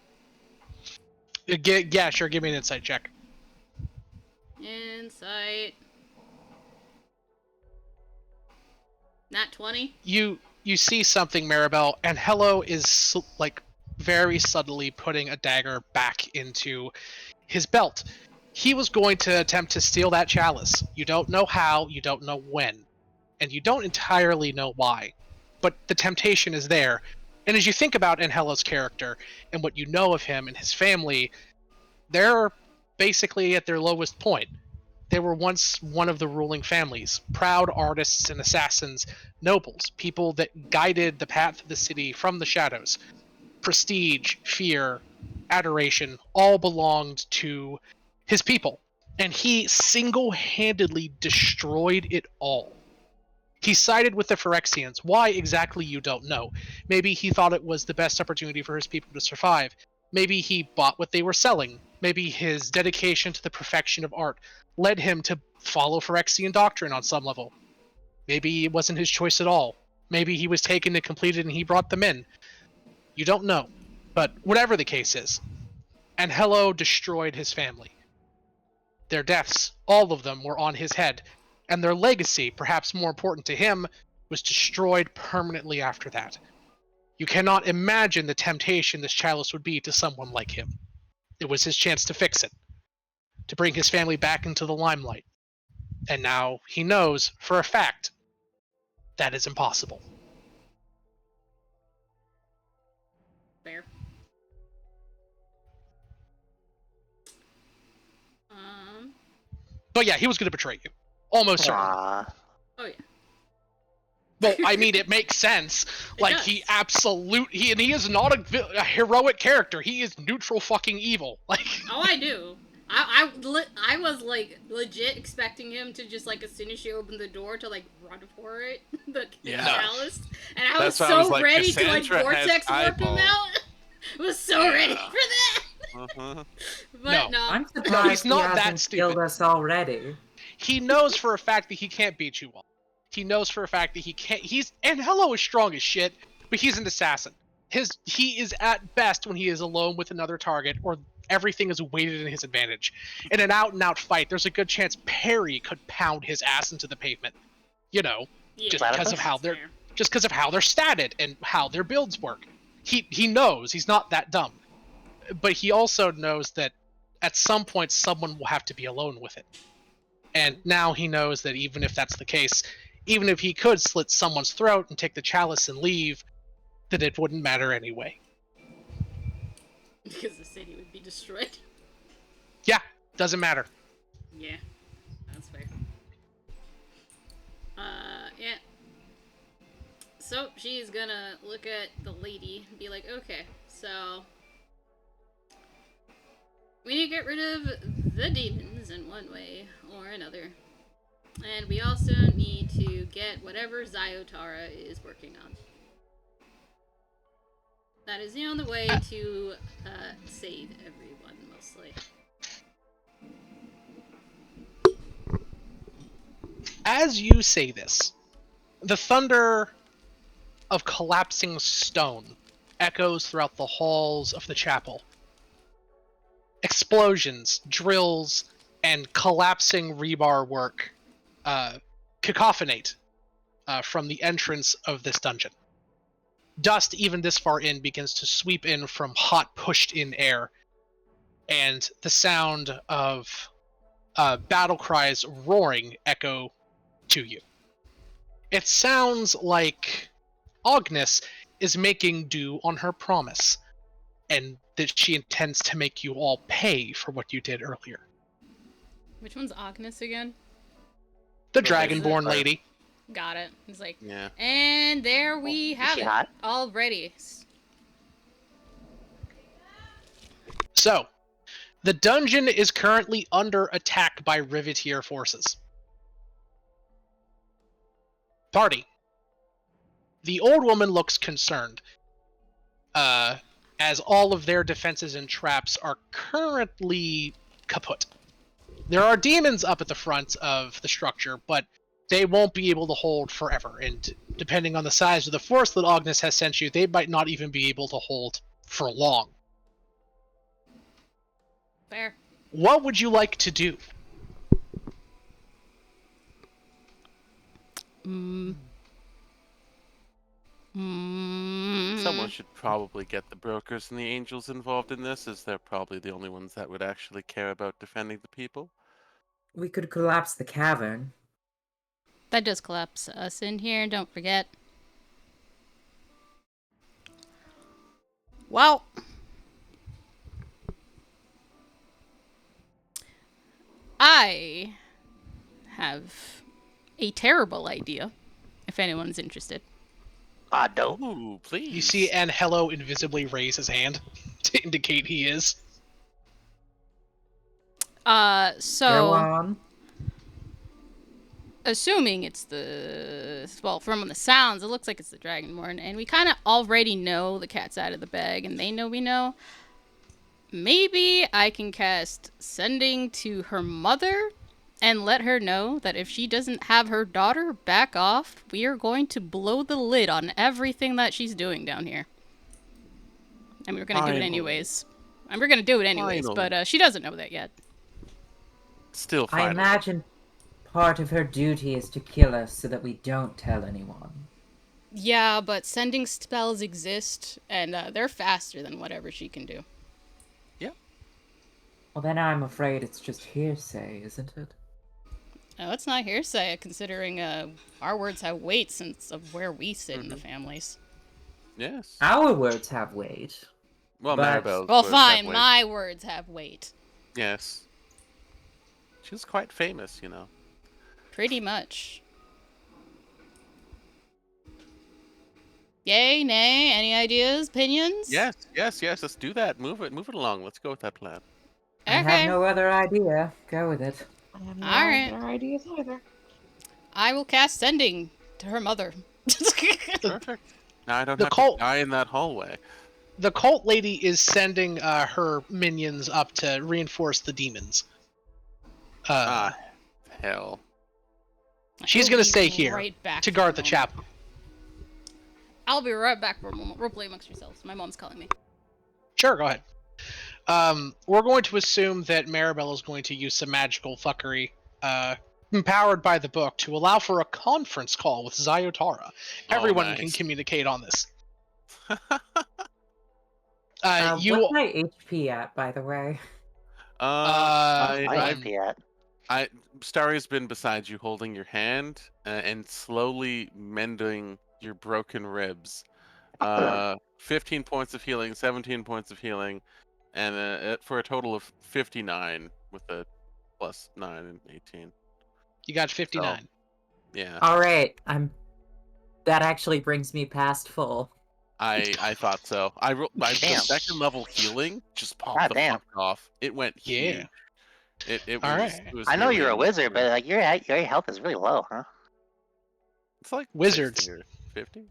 [SPEAKER 3] Yeah, sure, give me an insight check.
[SPEAKER 2] Insight. Nat 20?
[SPEAKER 3] You see something, Maribel, and Hello is, like, very subtly putting a dagger back into his belt. He was going to attempt to steal that chalice. You don't know how, you don't know when, and you don't entirely know why. But the temptation is there. And as you think about Angelo's character and what you know of him and his family, they're basically at their lowest point. They were once one of the ruling families, proud artists and assassins, nobles, people that guided the path of the city from the shadows. Prestige, fear, adoration, all belonged to his people, and he single-handedly destroyed it all. He sided with the Phyrexians. Why exactly, you don't know. Maybe he thought it was the best opportunity for his people to survive. Maybe he bought what they were selling. Maybe his dedication to the perfection of art led him to follow Phyrexian doctrine on some level. Maybe it wasn't his choice at all. Maybe he was taken and completed and he brought them in. You don't know. But whatever the case is, Angelo destroyed his family. Their deaths, all of them, were on his head, and their legacy, perhaps more important to him, was destroyed permanently after that. You cannot imagine the temptation this chalice would be to someone like him. It was his chance to fix it, to bring his family back into the limelight. And now he knows, for a fact, that is impossible.
[SPEAKER 2] Fair.
[SPEAKER 3] But yeah, he was going to betray you. Almost certainly.
[SPEAKER 5] Aww.
[SPEAKER 2] Oh yeah.
[SPEAKER 3] Well, I mean, it makes sense. Like,
[SPEAKER 2] does.
[SPEAKER 3] he is not a heroic character. He is neutral fucking evil. Like,
[SPEAKER 2] Oh, I do. I was like legit expecting him to just like as soon as she opened the door to like run for it, the
[SPEAKER 1] Yeah.
[SPEAKER 2] chalice, and I was
[SPEAKER 1] That's why I was
[SPEAKER 2] so
[SPEAKER 1] like,
[SPEAKER 2] ready to like
[SPEAKER 1] Cassandra has
[SPEAKER 2] vortex warp him
[SPEAKER 1] eyeballs.
[SPEAKER 2] out. I was so ready for that.
[SPEAKER 1] Uh-huh.
[SPEAKER 2] But no.
[SPEAKER 4] I'm surprised
[SPEAKER 3] he's not
[SPEAKER 4] he
[SPEAKER 3] that
[SPEAKER 4] hasn't
[SPEAKER 3] stupid.
[SPEAKER 4] killed us already.
[SPEAKER 3] he knows for a fact that he can't beat you all. He knows for a fact that he can't. And Hello is strong as shit, but he's an assassin. He is at best when he is alone with another target, or everything is weighted in his advantage. In an out-and-out fight, there's a good chance Perry could pound his ass into the pavement. You know,
[SPEAKER 2] Yeah,
[SPEAKER 3] just
[SPEAKER 5] because
[SPEAKER 3] of how
[SPEAKER 2] that's fair.
[SPEAKER 3] just because of how they're statted and how their builds work. He knows he's not that dumb, but he also knows that at some point someone will have to be alone with it. And now he knows that even if that's the case, even if he could slit someone's throat and take the chalice and leave, that it wouldn't matter anyway.
[SPEAKER 2] Because the city would be destroyed.
[SPEAKER 3] Yeah, doesn't matter.
[SPEAKER 2] Yeah, that's fair. Yeah. So she's gonna look at the lady and be like, okay, so we need to get rid of the demons in one way or another. And we also need to get whatever Zyotara is working on. That is the only way to save everyone, mostly.
[SPEAKER 3] As you say this, the thunder of collapsing stone echoes throughout the halls of the chapel. Explosions, drills, and collapsing rebar work cacophonate from the entrance of this dungeon. Dust, even this far in, begins to sweep in from hot, pushed-in air, and the sound of battle cries roaring echo to you. It sounds like Agnes is making do on her promise, and that she intends to make you all pay for what you did earlier.
[SPEAKER 2] Which one's Agnes again?
[SPEAKER 3] The
[SPEAKER 1] Well, there's
[SPEAKER 3] Dragonborn
[SPEAKER 1] that.
[SPEAKER 3] lady.
[SPEAKER 2] Got it. He's like,
[SPEAKER 1] Yeah.
[SPEAKER 2] and there we
[SPEAKER 5] Is
[SPEAKER 2] have
[SPEAKER 5] she
[SPEAKER 2] it
[SPEAKER 5] hot?
[SPEAKER 2] already.
[SPEAKER 3] So, the dungeon is currently under attack by Riveteer forces. Party. The old woman looks concerned, as all of their defenses and traps are currently kaput. There are demons up at the front of the structure, but they won't be able to hold forever, and depending on the size of the force that Agnes has sent you, they might not even be able to hold for long.
[SPEAKER 2] Fair.
[SPEAKER 3] What would you like to do?
[SPEAKER 1] Someone should probably get the brokers and the angels involved in this, as they're probably the only ones that would actually care about defending the people.
[SPEAKER 4] We could collapse the cavern.
[SPEAKER 2] That does collapse us in here, don't forget. Well, I have a terrible idea, if anyone's interested.
[SPEAKER 5] Ah, dope.
[SPEAKER 1] Ooh, please.
[SPEAKER 3] You see Hello invisibly raise his hand to indicate he is.
[SPEAKER 4] Go
[SPEAKER 2] So,
[SPEAKER 4] on.
[SPEAKER 2] assuming it's from the sounds, it looks like it's the Dragonborn, and we kind of already know the cat's out of the bag, and they know we know. Maybe I can cast Sending to her mother and let her know that if she doesn't have her daughter back off, we are going to blow the lid on everything that she's doing down here. And we're going to do it
[SPEAKER 1] Finally.
[SPEAKER 2] anyways. And we're going to do it anyways,
[SPEAKER 1] Finally.
[SPEAKER 2] but she doesn't know that yet.
[SPEAKER 1] Still
[SPEAKER 4] I
[SPEAKER 1] fine.
[SPEAKER 4] imagine part of her duty is to kill us so that we don't tell anyone.
[SPEAKER 2] Yeah, but sending spells exist, and they're faster than whatever she can do.
[SPEAKER 4] Well, then I'm afraid it's just hearsay, isn't it?
[SPEAKER 2] No, it's not hearsay, considering our words have weight since of where we sit in the families.
[SPEAKER 1] Yes.
[SPEAKER 4] Our words have weight.
[SPEAKER 1] Well,
[SPEAKER 4] but-
[SPEAKER 1] Maribel's
[SPEAKER 2] Well,
[SPEAKER 1] words
[SPEAKER 2] fine,
[SPEAKER 1] have weight.
[SPEAKER 2] my words have weight.
[SPEAKER 1] Yes. She's quite famous, you know.
[SPEAKER 2] Pretty much. Yay, nay, any ideas, opinions?
[SPEAKER 1] Yes, let's do that. Move it along. Let's go with that plan.
[SPEAKER 4] I
[SPEAKER 2] Okay.
[SPEAKER 4] have no other idea. Go with it.
[SPEAKER 6] I have no
[SPEAKER 2] Alright.
[SPEAKER 6] other ideas either.
[SPEAKER 2] I will cast Sending to her mother.
[SPEAKER 1] Perfect. Now I don't
[SPEAKER 3] The
[SPEAKER 1] have
[SPEAKER 3] cult-
[SPEAKER 1] to die in that hallway.
[SPEAKER 3] The cult lady is sending her minions up to reinforce the demons.
[SPEAKER 1] hell?
[SPEAKER 3] She's
[SPEAKER 2] I'll
[SPEAKER 3] gonna
[SPEAKER 2] be
[SPEAKER 3] stay here
[SPEAKER 2] right back
[SPEAKER 3] to
[SPEAKER 2] for
[SPEAKER 3] guard
[SPEAKER 2] a
[SPEAKER 3] the
[SPEAKER 2] moment.
[SPEAKER 3] chapel.
[SPEAKER 2] I'll be right back for a moment. Roleplay amongst yourselves. My mom's calling me.
[SPEAKER 3] Sure, go ahead. We're going to assume that Maribel is going to use some magical fuckery, empowered by the book, to allow for a conference call with Zayotara. Everyone can
[SPEAKER 1] nice.
[SPEAKER 3] communicate on this.
[SPEAKER 4] What's
[SPEAKER 3] You,
[SPEAKER 4] my HP at, by the way?
[SPEAKER 5] My
[SPEAKER 3] one.
[SPEAKER 5] HP at.
[SPEAKER 1] Starry's been beside you, holding your hand and slowly mending your broken ribs. 15 points of healing, 17 points of healing, and for a total of 59 with a plus 9 and 18.
[SPEAKER 3] You got
[SPEAKER 1] So,
[SPEAKER 3] 59.
[SPEAKER 1] yeah,
[SPEAKER 4] All right, that actually brings me past full.
[SPEAKER 1] I thought so. The
[SPEAKER 5] Damn.
[SPEAKER 1] second level healing just popped
[SPEAKER 5] God
[SPEAKER 1] the
[SPEAKER 5] damn.
[SPEAKER 1] fuck off. It went
[SPEAKER 3] Yeah.
[SPEAKER 1] huge. It
[SPEAKER 3] All
[SPEAKER 1] was.
[SPEAKER 3] right.
[SPEAKER 1] It was
[SPEAKER 5] I know
[SPEAKER 1] really
[SPEAKER 5] you're a wizard,
[SPEAKER 1] amazing.
[SPEAKER 5] but like your health is really low, huh?
[SPEAKER 1] It's like
[SPEAKER 3] Wizards.
[SPEAKER 1] 60 or 50.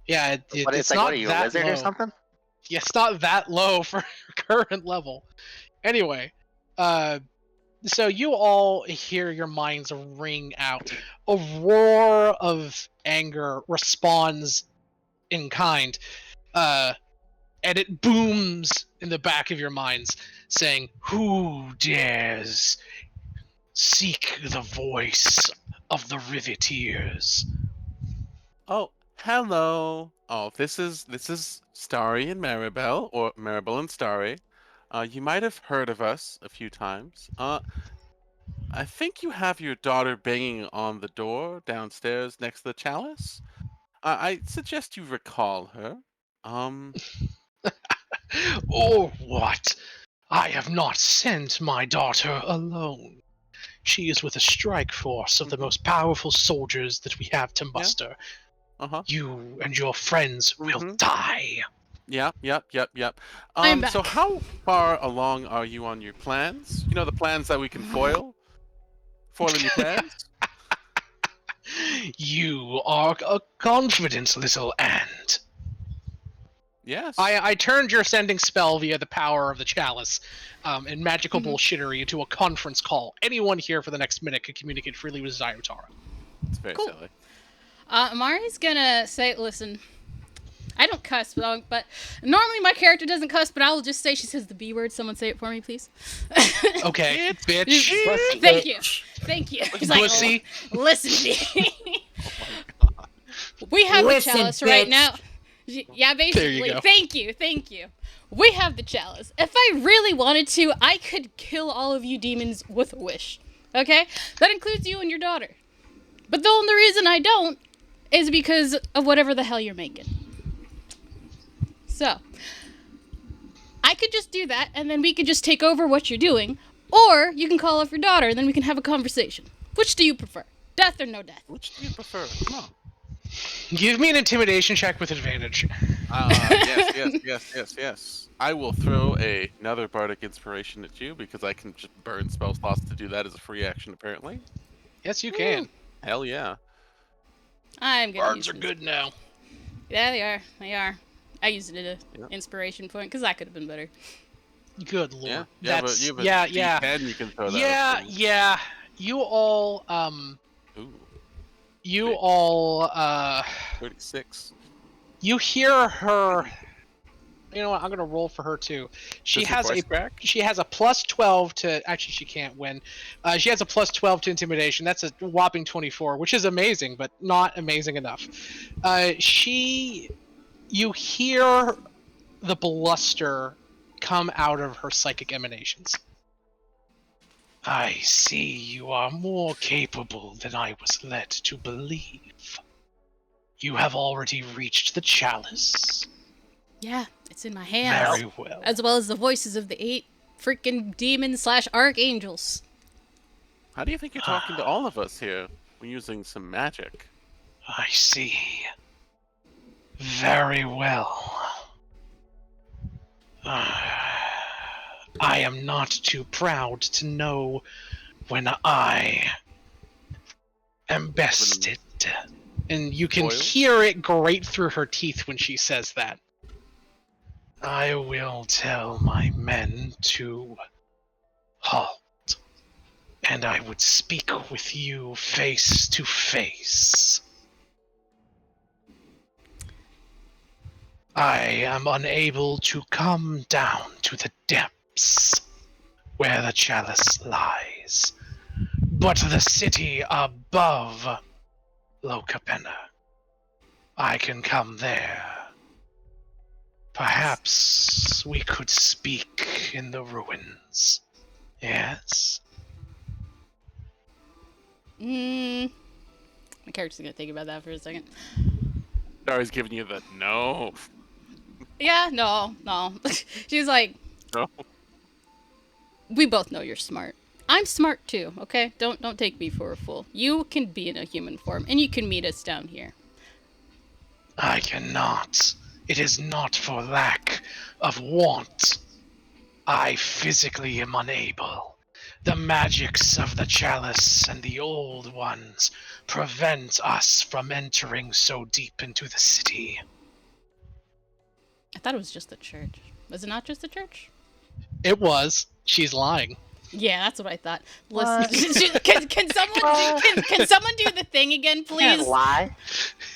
[SPEAKER 3] Yeah,
[SPEAKER 5] What
[SPEAKER 3] it's
[SPEAKER 5] it's like?
[SPEAKER 3] not
[SPEAKER 5] What are you, a
[SPEAKER 3] that
[SPEAKER 5] wizard
[SPEAKER 3] low.
[SPEAKER 5] or something?
[SPEAKER 3] Yeah, it's not that low for current level. Anyway, so you all hear your minds ring out. A roar of anger responds in kind, and it booms in the back of your minds, saying, "Who dares seek the voice of the Riveteers?"
[SPEAKER 1] Oh, hello. Oh, this is Starry and Maribel, or Maribel and Starry. You might have heard of us a few times. I think you have your daughter banging on the door downstairs next to the chalice. I suggest you recall her. Um,
[SPEAKER 3] Or what? I have not sent my daughter alone. She is with a strike force of the
[SPEAKER 1] mhm,
[SPEAKER 3] most powerful soldiers that we have to
[SPEAKER 1] yeah,
[SPEAKER 3] muster.
[SPEAKER 1] uh-huh.
[SPEAKER 3] You and your friends will
[SPEAKER 1] Mm-hmm.
[SPEAKER 3] die.
[SPEAKER 1] Yep.
[SPEAKER 2] I'm
[SPEAKER 1] So
[SPEAKER 2] back.
[SPEAKER 1] how far along are you on your plans? You know, the plans that we can foil? Foiling your plans?
[SPEAKER 3] You are a confident little ant.
[SPEAKER 1] Yes.
[SPEAKER 3] I turned your sending spell via the power of the chalice and magical
[SPEAKER 2] Mhm.
[SPEAKER 3] bullshittery into a conference call. Anyone here for the next minute can communicate freely with Zayotara.
[SPEAKER 1] It's very
[SPEAKER 2] Cool.
[SPEAKER 1] silly.
[SPEAKER 2] Mari's gonna say, listen, I don't cuss, but normally my character doesn't cuss, but I'll just say she says the B word. Someone say it for me, please.
[SPEAKER 3] Okay,
[SPEAKER 1] Bitch.
[SPEAKER 3] bitch.
[SPEAKER 5] Pussy.
[SPEAKER 2] Thank you.
[SPEAKER 4] Bitch.
[SPEAKER 2] Thank you. He's like,
[SPEAKER 3] Pussy.
[SPEAKER 2] listen to me.
[SPEAKER 1] Oh my god.
[SPEAKER 2] We have
[SPEAKER 4] Listen,
[SPEAKER 2] the chalice right
[SPEAKER 4] bitch.
[SPEAKER 2] now. Yeah,
[SPEAKER 3] There you
[SPEAKER 2] basically.
[SPEAKER 3] go.
[SPEAKER 2] Thank you. We have the chalice. If I really wanted to, I could kill all of you demons with a wish. Okay? That includes you and your daughter. But the only reason I don't is because of whatever the hell you're making. So, I could just do that, and then we could just take over what you're doing, or you can call off your daughter, and then we can have a conversation. Which do you prefer? Death or no death?
[SPEAKER 1] Which do you prefer? Come on.
[SPEAKER 3] Give me an intimidation check with advantage.
[SPEAKER 1] Yes. I will throw another bardic inspiration at you because I can just burn spell slots to do that as a free action, apparently.
[SPEAKER 3] Yes, you can.
[SPEAKER 1] Hell yeah.
[SPEAKER 2] I'm gonna
[SPEAKER 3] Bards
[SPEAKER 2] use
[SPEAKER 3] are
[SPEAKER 2] this.
[SPEAKER 3] good now.
[SPEAKER 2] Yeah, they are. I used it as an
[SPEAKER 1] Yep.
[SPEAKER 2] inspiration point because that could have been better.
[SPEAKER 3] Good lord.
[SPEAKER 1] Yeah.
[SPEAKER 3] That's
[SPEAKER 1] But you have a
[SPEAKER 3] yeah.
[SPEAKER 1] D10 you can throw that at.
[SPEAKER 3] Yeah. You all
[SPEAKER 1] Ooh,
[SPEAKER 3] you
[SPEAKER 1] Big.
[SPEAKER 3] all
[SPEAKER 1] 36.
[SPEAKER 3] you hear her. You know what? I'm gonna roll for her too. She
[SPEAKER 1] Does her
[SPEAKER 3] has
[SPEAKER 1] voice
[SPEAKER 3] a
[SPEAKER 1] crack?
[SPEAKER 3] she has a plus 12 to actually she can't win. She has a plus 12 to intimidation. That's a whopping 24, which is amazing, but not amazing enough. You hear the bluster come out of her psychic emanations. I see you are more capable than I was led to believe. You have already reached the chalice.
[SPEAKER 2] Yeah, it's in my hands.
[SPEAKER 3] Very well.
[SPEAKER 2] As well as the voices of the 8 freaking demons / archangels.
[SPEAKER 1] How do you think you're talking to all of us here? We're using some magic.
[SPEAKER 3] I see. Very well. I am not too proud to know when I am bested. And you can
[SPEAKER 1] Spoiled?
[SPEAKER 3] hear it grate through her teeth when she says that. I will tell my men to halt. and I would speak with you face to face. I am unable to come down to the depths where the chalice lies, but the city above Locapenna, I can come there. Perhaps we could speak in the ruins. Yes?
[SPEAKER 2] My character's gonna think about that for a second.
[SPEAKER 1] Starry's giving you the no.
[SPEAKER 2] Yeah, no. She's like,
[SPEAKER 1] No.
[SPEAKER 2] we both know you're smart. I'm smart too, okay? Don't take me for a fool. You can be in a human form, and you can meet us down here.
[SPEAKER 3] I cannot. It is not for lack of want. I physically am unable. The magics of the chalice and the old ones prevent us from entering so deep into the city.
[SPEAKER 2] I thought it was just the church. Was it not just the church?
[SPEAKER 3] It was. She's lying.
[SPEAKER 2] Yeah, that's what I thought.
[SPEAKER 5] What?
[SPEAKER 2] Listen, can someone do the thing again, please?
[SPEAKER 5] Can't lie.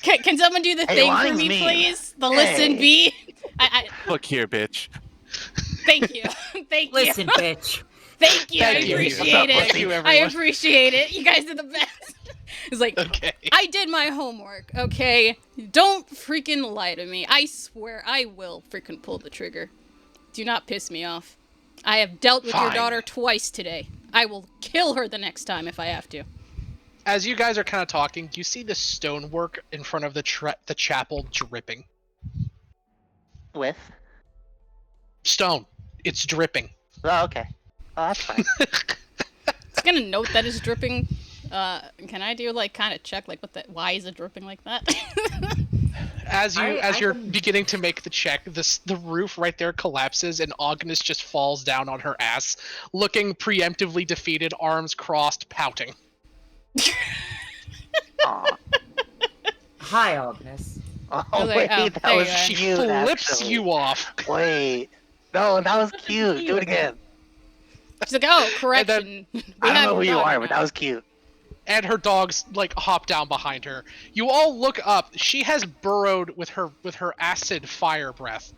[SPEAKER 2] Can someone do the
[SPEAKER 5] Hey,
[SPEAKER 2] thing for
[SPEAKER 5] lying's
[SPEAKER 2] me,
[SPEAKER 5] mean.
[SPEAKER 2] please? The listen
[SPEAKER 5] Hey.
[SPEAKER 2] bee. I
[SPEAKER 1] Look here, bitch.
[SPEAKER 2] thank you, thank you,
[SPEAKER 4] Listen, bitch.
[SPEAKER 2] thank you. I
[SPEAKER 3] Thank you.
[SPEAKER 2] appreciate
[SPEAKER 5] What's up,
[SPEAKER 2] it.
[SPEAKER 5] pussy?
[SPEAKER 3] you,
[SPEAKER 2] I
[SPEAKER 3] everyone.
[SPEAKER 2] appreciate it. You guys are the best. It's like,
[SPEAKER 3] Okay.
[SPEAKER 2] I did my homework, okay? Don't freaking lie to me. I swear I will freaking pull the trigger. Do not piss me off. I have dealt with your
[SPEAKER 3] Fine.
[SPEAKER 2] daughter twice today. I will kill her the next time if I have to.
[SPEAKER 3] As you guys are kind of talking, you see the stonework in front of the chapel dripping.
[SPEAKER 5] With?
[SPEAKER 3] Stone. It's dripping.
[SPEAKER 5] Oh, okay. Oh, that's fine.
[SPEAKER 2] It's gonna note that it's dripping. Can I do like kind of check like why is it dripping like that?
[SPEAKER 3] As
[SPEAKER 4] I
[SPEAKER 3] you're
[SPEAKER 4] can-
[SPEAKER 3] beginning to make the check, the roof right there collapses and Agnes just falls down on her ass, looking preemptively defeated, arms crossed, pouting.
[SPEAKER 5] Aw.
[SPEAKER 4] Hi, Agnes.
[SPEAKER 5] Oh,
[SPEAKER 2] was like,
[SPEAKER 5] wait,
[SPEAKER 2] oh,
[SPEAKER 5] that
[SPEAKER 2] there you
[SPEAKER 5] was
[SPEAKER 2] are.
[SPEAKER 3] She
[SPEAKER 5] cute,
[SPEAKER 3] flips
[SPEAKER 5] actually.
[SPEAKER 3] you off.
[SPEAKER 5] Wait. No, that was cute. Do it again.
[SPEAKER 2] She's like, oh, correction. We
[SPEAKER 5] I don't
[SPEAKER 2] have
[SPEAKER 5] know who
[SPEAKER 2] your
[SPEAKER 5] you
[SPEAKER 2] daughter
[SPEAKER 5] are, but
[SPEAKER 2] now.
[SPEAKER 5] that was cute.
[SPEAKER 3] And her dogs like hop down behind her. You all look up. She has burrowed with her acid fire breath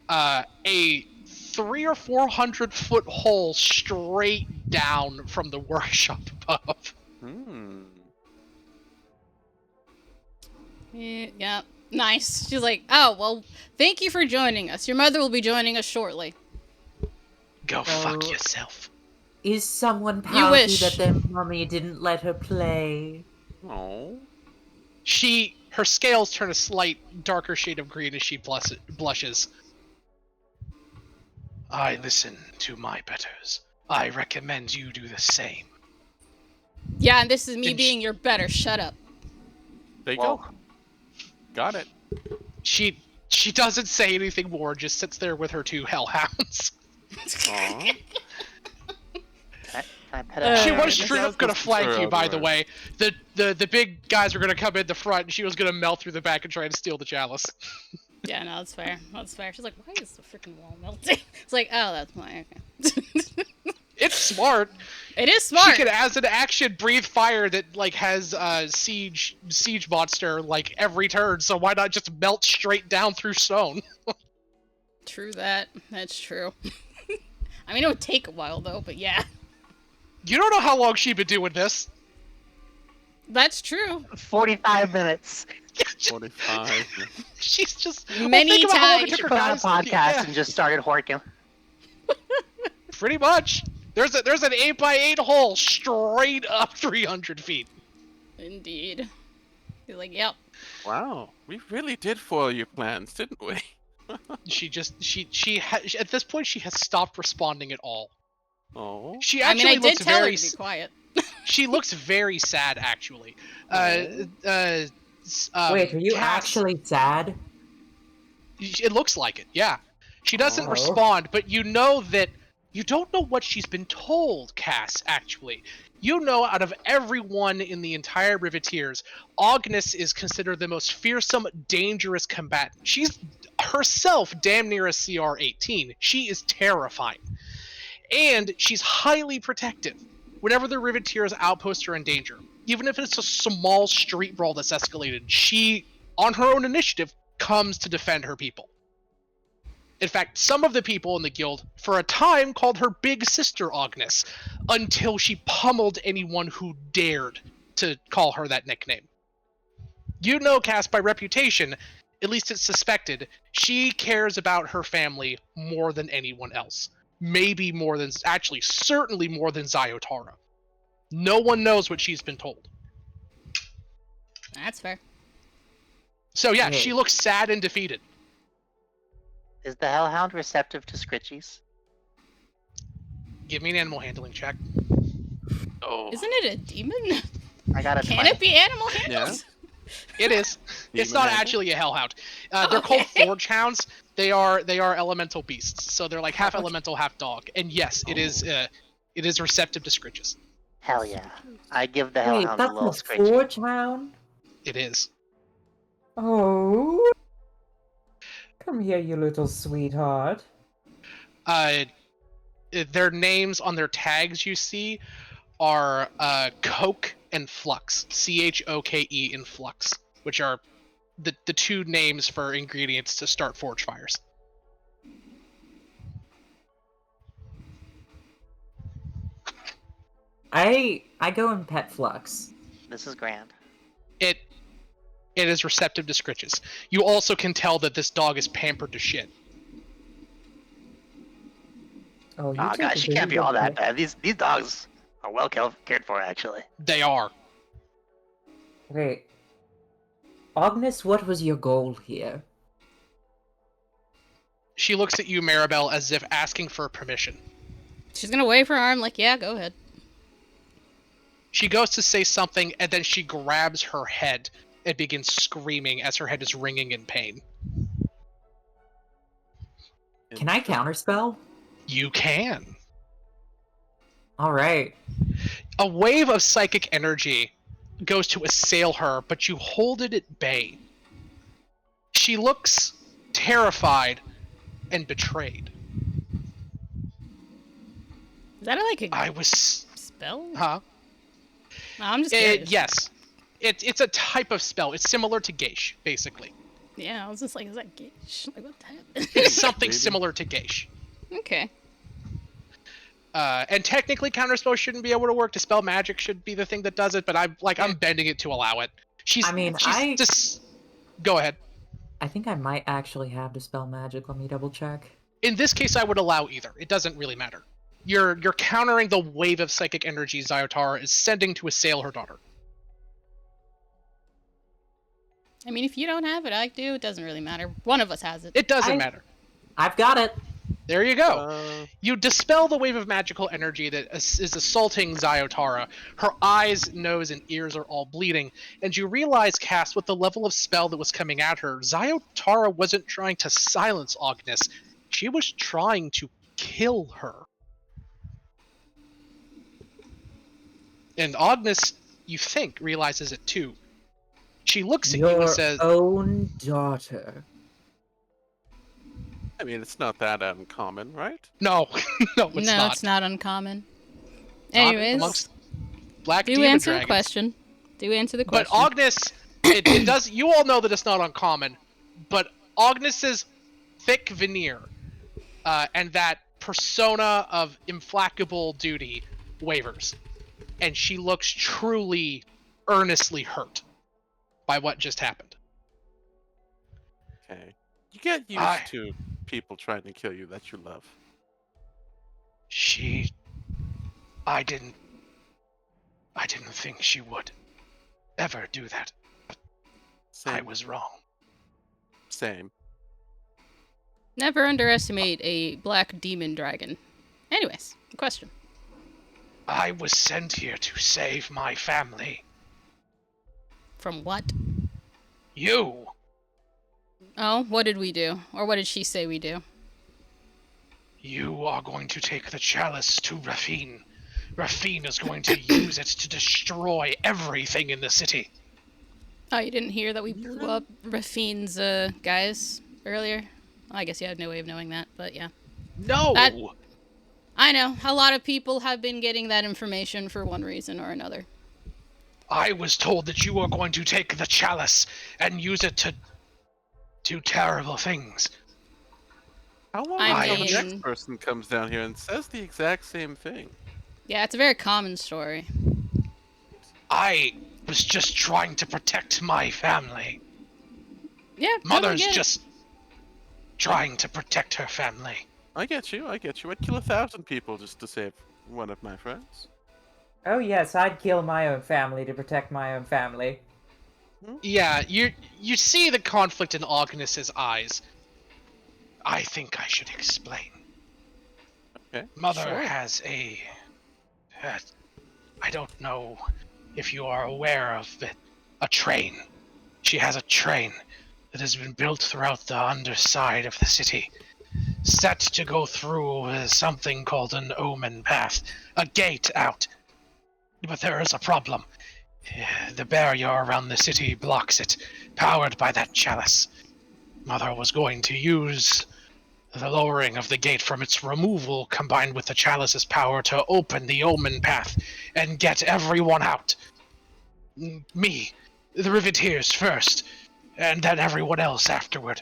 [SPEAKER 3] a 300 or 400-foot hole straight down from the workshop above.
[SPEAKER 2] Yeah, nice. She's like, oh, well, thank you for joining us. Your mother will be joining us shortly.
[SPEAKER 3] Go fuck
[SPEAKER 4] Oh.
[SPEAKER 3] yourself.
[SPEAKER 4] Is someone
[SPEAKER 2] You
[SPEAKER 4] pouty
[SPEAKER 2] wish.
[SPEAKER 4] that their mommy didn't let her play?
[SPEAKER 1] Oh.
[SPEAKER 3] Her scales turn a slight darker shade of green as she blushes. I listen to my betters. I recommend you do the same.
[SPEAKER 2] Yeah, and this is me
[SPEAKER 3] And
[SPEAKER 2] being your better. Shut up.
[SPEAKER 1] There you
[SPEAKER 5] Whoa.
[SPEAKER 1] go. Got it.
[SPEAKER 3] She doesn't say anything more, just sits there with her two hellhounds.
[SPEAKER 1] Aw.
[SPEAKER 5] Can I pet
[SPEAKER 2] Uh,
[SPEAKER 3] She
[SPEAKER 5] her?
[SPEAKER 3] was straight up gonna flank you, by the way. The big guys were gonna come in the front, and she was gonna melt through the back and try to steal the chalice.
[SPEAKER 2] Yeah, no, that's fair. That's fair. She's like, why is the freaking wall melting? It's like, oh, that's why. Okay.
[SPEAKER 3] It's smart.
[SPEAKER 2] It is smart.
[SPEAKER 3] She can, as an action, breathe fire that like has siege monster like every turn. So why not just melt straight down through stone?
[SPEAKER 2] True that. That's true. I mean, it would take a while though, but yeah,
[SPEAKER 3] You don't know how long she's been doing this.
[SPEAKER 2] that's true.
[SPEAKER 5] 45 minutes.
[SPEAKER 1] 45.
[SPEAKER 3] She's just
[SPEAKER 2] Many
[SPEAKER 3] think about how long it
[SPEAKER 2] times.
[SPEAKER 3] took her
[SPEAKER 5] Put on a
[SPEAKER 3] guys-
[SPEAKER 5] podcast
[SPEAKER 3] yeah,
[SPEAKER 5] and just started horking.
[SPEAKER 3] pretty much. There's an 8x8 hole straight up 300 feet.
[SPEAKER 2] Indeed. He's like, yep.
[SPEAKER 1] Wow. We really did foil your plans, didn't we?
[SPEAKER 3] At this point she has stopped responding at all.
[SPEAKER 1] Oh.
[SPEAKER 3] She
[SPEAKER 2] I mean,
[SPEAKER 3] actually
[SPEAKER 2] I did
[SPEAKER 3] looks
[SPEAKER 2] tell her
[SPEAKER 3] very
[SPEAKER 2] to be quiet.
[SPEAKER 3] she looks very sad actually.
[SPEAKER 4] Wait, are you
[SPEAKER 3] Cass-
[SPEAKER 4] actually sad?
[SPEAKER 3] It looks like it, yeah. She doesn't
[SPEAKER 4] Oh.
[SPEAKER 3] respond, but you know that you don't know what she's been told, Cass, actually. You know, out of everyone in the entire Riveteers, Agnes is considered the most fearsome, dangerous combatant. She's herself damn near a CR 18. She is terrifying. And she's highly protective. whenever the Riveteers' outposts are in danger, even if it's a small street brawl that's escalated, she, on her own initiative, comes to defend her people. In fact, some of the people in the guild, for a time, called her Big Sister Agnes, until she pummeled anyone who dared to call her that nickname. You know, Cass, by reputation, at least it's suspected, she cares about her family more than anyone else. Maybe more than, actually, certainly more than Zayotara. No one knows what she's been told.
[SPEAKER 2] That's fair.
[SPEAKER 3] So yeah,
[SPEAKER 4] Okay.
[SPEAKER 3] she looks sad and defeated.
[SPEAKER 5] Is the Hellhound receptive to scritchies?
[SPEAKER 3] Give me an animal handling check.
[SPEAKER 1] Oh,
[SPEAKER 2] Isn't it a demon?
[SPEAKER 5] I got a
[SPEAKER 2] Can
[SPEAKER 5] 20.
[SPEAKER 2] it be animal handles?
[SPEAKER 3] It is. It's
[SPEAKER 1] Demon
[SPEAKER 3] not
[SPEAKER 1] handle?
[SPEAKER 3] actually a hellhound.
[SPEAKER 2] Oh,
[SPEAKER 3] They're called
[SPEAKER 2] okay.
[SPEAKER 3] forge hounds. They are elemental beasts, so they're like half
[SPEAKER 2] Okay.
[SPEAKER 3] elemental, half dog. And yes, it is receptive to scritches.
[SPEAKER 5] Hell yeah. I give the
[SPEAKER 4] Wait,
[SPEAKER 5] Hellhound a
[SPEAKER 4] that's
[SPEAKER 5] little
[SPEAKER 4] a
[SPEAKER 5] scritchy.
[SPEAKER 4] forge hound?
[SPEAKER 3] It is.
[SPEAKER 4] Oh. Come here, you little sweetheart.
[SPEAKER 3] Their names on their tags you see are Coke and Flux. Choke and Flux, which are the two names for ingredients to start forge fires.
[SPEAKER 4] I go and pet Flux.
[SPEAKER 5] This is grand.
[SPEAKER 3] It is receptive to scritches. You also can tell that this dog is pampered to shit.
[SPEAKER 4] Oh, you
[SPEAKER 5] Aw,
[SPEAKER 4] take
[SPEAKER 5] guys,
[SPEAKER 4] a
[SPEAKER 5] she
[SPEAKER 4] very
[SPEAKER 5] can't be
[SPEAKER 4] good
[SPEAKER 5] all that
[SPEAKER 4] care.
[SPEAKER 5] bad. These dogs are well cared for, actually.
[SPEAKER 3] They are.
[SPEAKER 4] Wait. Agnes, what was your goal here?
[SPEAKER 3] She looks at you, Maribel, as if asking for permission.
[SPEAKER 2] She's gonna wave her arm like, yeah, go ahead.
[SPEAKER 3] She goes to say something, and then she grabs her head and begins screaming as her head is ringing in pain.
[SPEAKER 4] Can I counterspell?
[SPEAKER 3] You can.
[SPEAKER 4] Alright.
[SPEAKER 3] A wave of psychic energy goes to assail her, but you hold it at bay. She looks terrified and betrayed.
[SPEAKER 2] Is that like a
[SPEAKER 3] I was...
[SPEAKER 2] spell?
[SPEAKER 3] Huh?
[SPEAKER 2] No, I'm just curious.
[SPEAKER 3] Yes. It's a type of spell. It's similar to Geish, basically.
[SPEAKER 2] Yeah, I was just like, is that Geish? Like, what the heck?
[SPEAKER 3] It's something
[SPEAKER 1] Maybe.
[SPEAKER 3] similar to Geish.
[SPEAKER 2] Okay.
[SPEAKER 3] And technically, counterspell shouldn't be able to work. Dispel magic should be the thing that does it, but I'm bending it to allow it. She's just... Go ahead.
[SPEAKER 4] I think I might actually have Dispel Magic. Let me double check.
[SPEAKER 3] In this case, I would allow either. It doesn't really matter. You're countering the wave of psychic energy Zayotara is sending to assail her daughter.
[SPEAKER 2] I mean, if you don't have it, I do. It doesn't really matter. One of us has it.
[SPEAKER 3] It doesn't matter.
[SPEAKER 4] I've got it.
[SPEAKER 3] There you go. You dispel the wave of magical energy that is assaulting Zayotara. Her eyes, nose, and ears are all bleeding, and you realize, Cass, with the level of spell that was coming at her, Zayotara wasn't trying to silence Agnes. She was trying to kill her. And Agnes, you think, realizes it too. She looks at you and
[SPEAKER 4] Your
[SPEAKER 3] says,
[SPEAKER 4] own daughter.
[SPEAKER 1] I mean, it's not that uncommon, right?
[SPEAKER 3] no, no, it's
[SPEAKER 2] no,
[SPEAKER 3] not.
[SPEAKER 2] it's not uncommon.
[SPEAKER 3] Not
[SPEAKER 2] Anyways,
[SPEAKER 3] amongst Black
[SPEAKER 2] do
[SPEAKER 3] demon
[SPEAKER 2] answer
[SPEAKER 3] dragons.
[SPEAKER 2] the question. Do answer the
[SPEAKER 3] But
[SPEAKER 2] question.
[SPEAKER 3] Agnes, it does. You all know that it's not uncommon, but Agnes's thick veneer and that persona of implacable duty wavers, and she looks truly, earnestly hurt by what just happened.
[SPEAKER 1] Okay. You get used to people trying to kill you that you love.
[SPEAKER 3] I didn't think she would ever do that.
[SPEAKER 1] Same.
[SPEAKER 3] I was wrong.
[SPEAKER 1] Same.
[SPEAKER 2] Never underestimate a black demon dragon. Anyways, question.
[SPEAKER 3] I was sent here to save my family.
[SPEAKER 2] From what?
[SPEAKER 3] You!
[SPEAKER 2] Oh, what did we do? Or what did she say we do?
[SPEAKER 3] You are going to take the chalice to Rafine. Rafine is going to use it to destroy everything in the city.
[SPEAKER 2] Oh, you didn't hear that we blew up Rafine's guys earlier? Well, I guess you had no way of knowing that, but yeah.
[SPEAKER 3] No!
[SPEAKER 2] I know. A lot of people have been getting that information for one reason or another.
[SPEAKER 3] I was told that you were going to take the chalice and use it to do terrible things.
[SPEAKER 1] How long
[SPEAKER 2] I
[SPEAKER 1] until the
[SPEAKER 3] mean-
[SPEAKER 1] next person comes down here and says the exact same thing?
[SPEAKER 2] Yeah, it's a very common story.
[SPEAKER 3] I was just trying to protect my family.
[SPEAKER 2] Yeah, totally
[SPEAKER 3] Mother's
[SPEAKER 2] get it.
[SPEAKER 3] just trying to protect her family.
[SPEAKER 1] I get you. I get you. I'd kill 1,000 people just to save one of my friends.
[SPEAKER 4] Oh yes, I'd kill my own family to protect my own family.
[SPEAKER 3] Yeah, you see the conflict in Agnes's eyes. I think I should explain.
[SPEAKER 1] Okay.
[SPEAKER 3] Mother
[SPEAKER 2] Sure.
[SPEAKER 3] has I don't know if you are aware of it, a train. She has a train that has been built throughout the underside of the city, set to go through something called an omen path, a gate out. But there is a problem. The barrier around the city blocks it, powered by that chalice. Mother was going to use the lowering of the gate from its removal combined with the chalice's power to open the omen path and get everyone out. Me, the Riveteers first, and then everyone else afterward.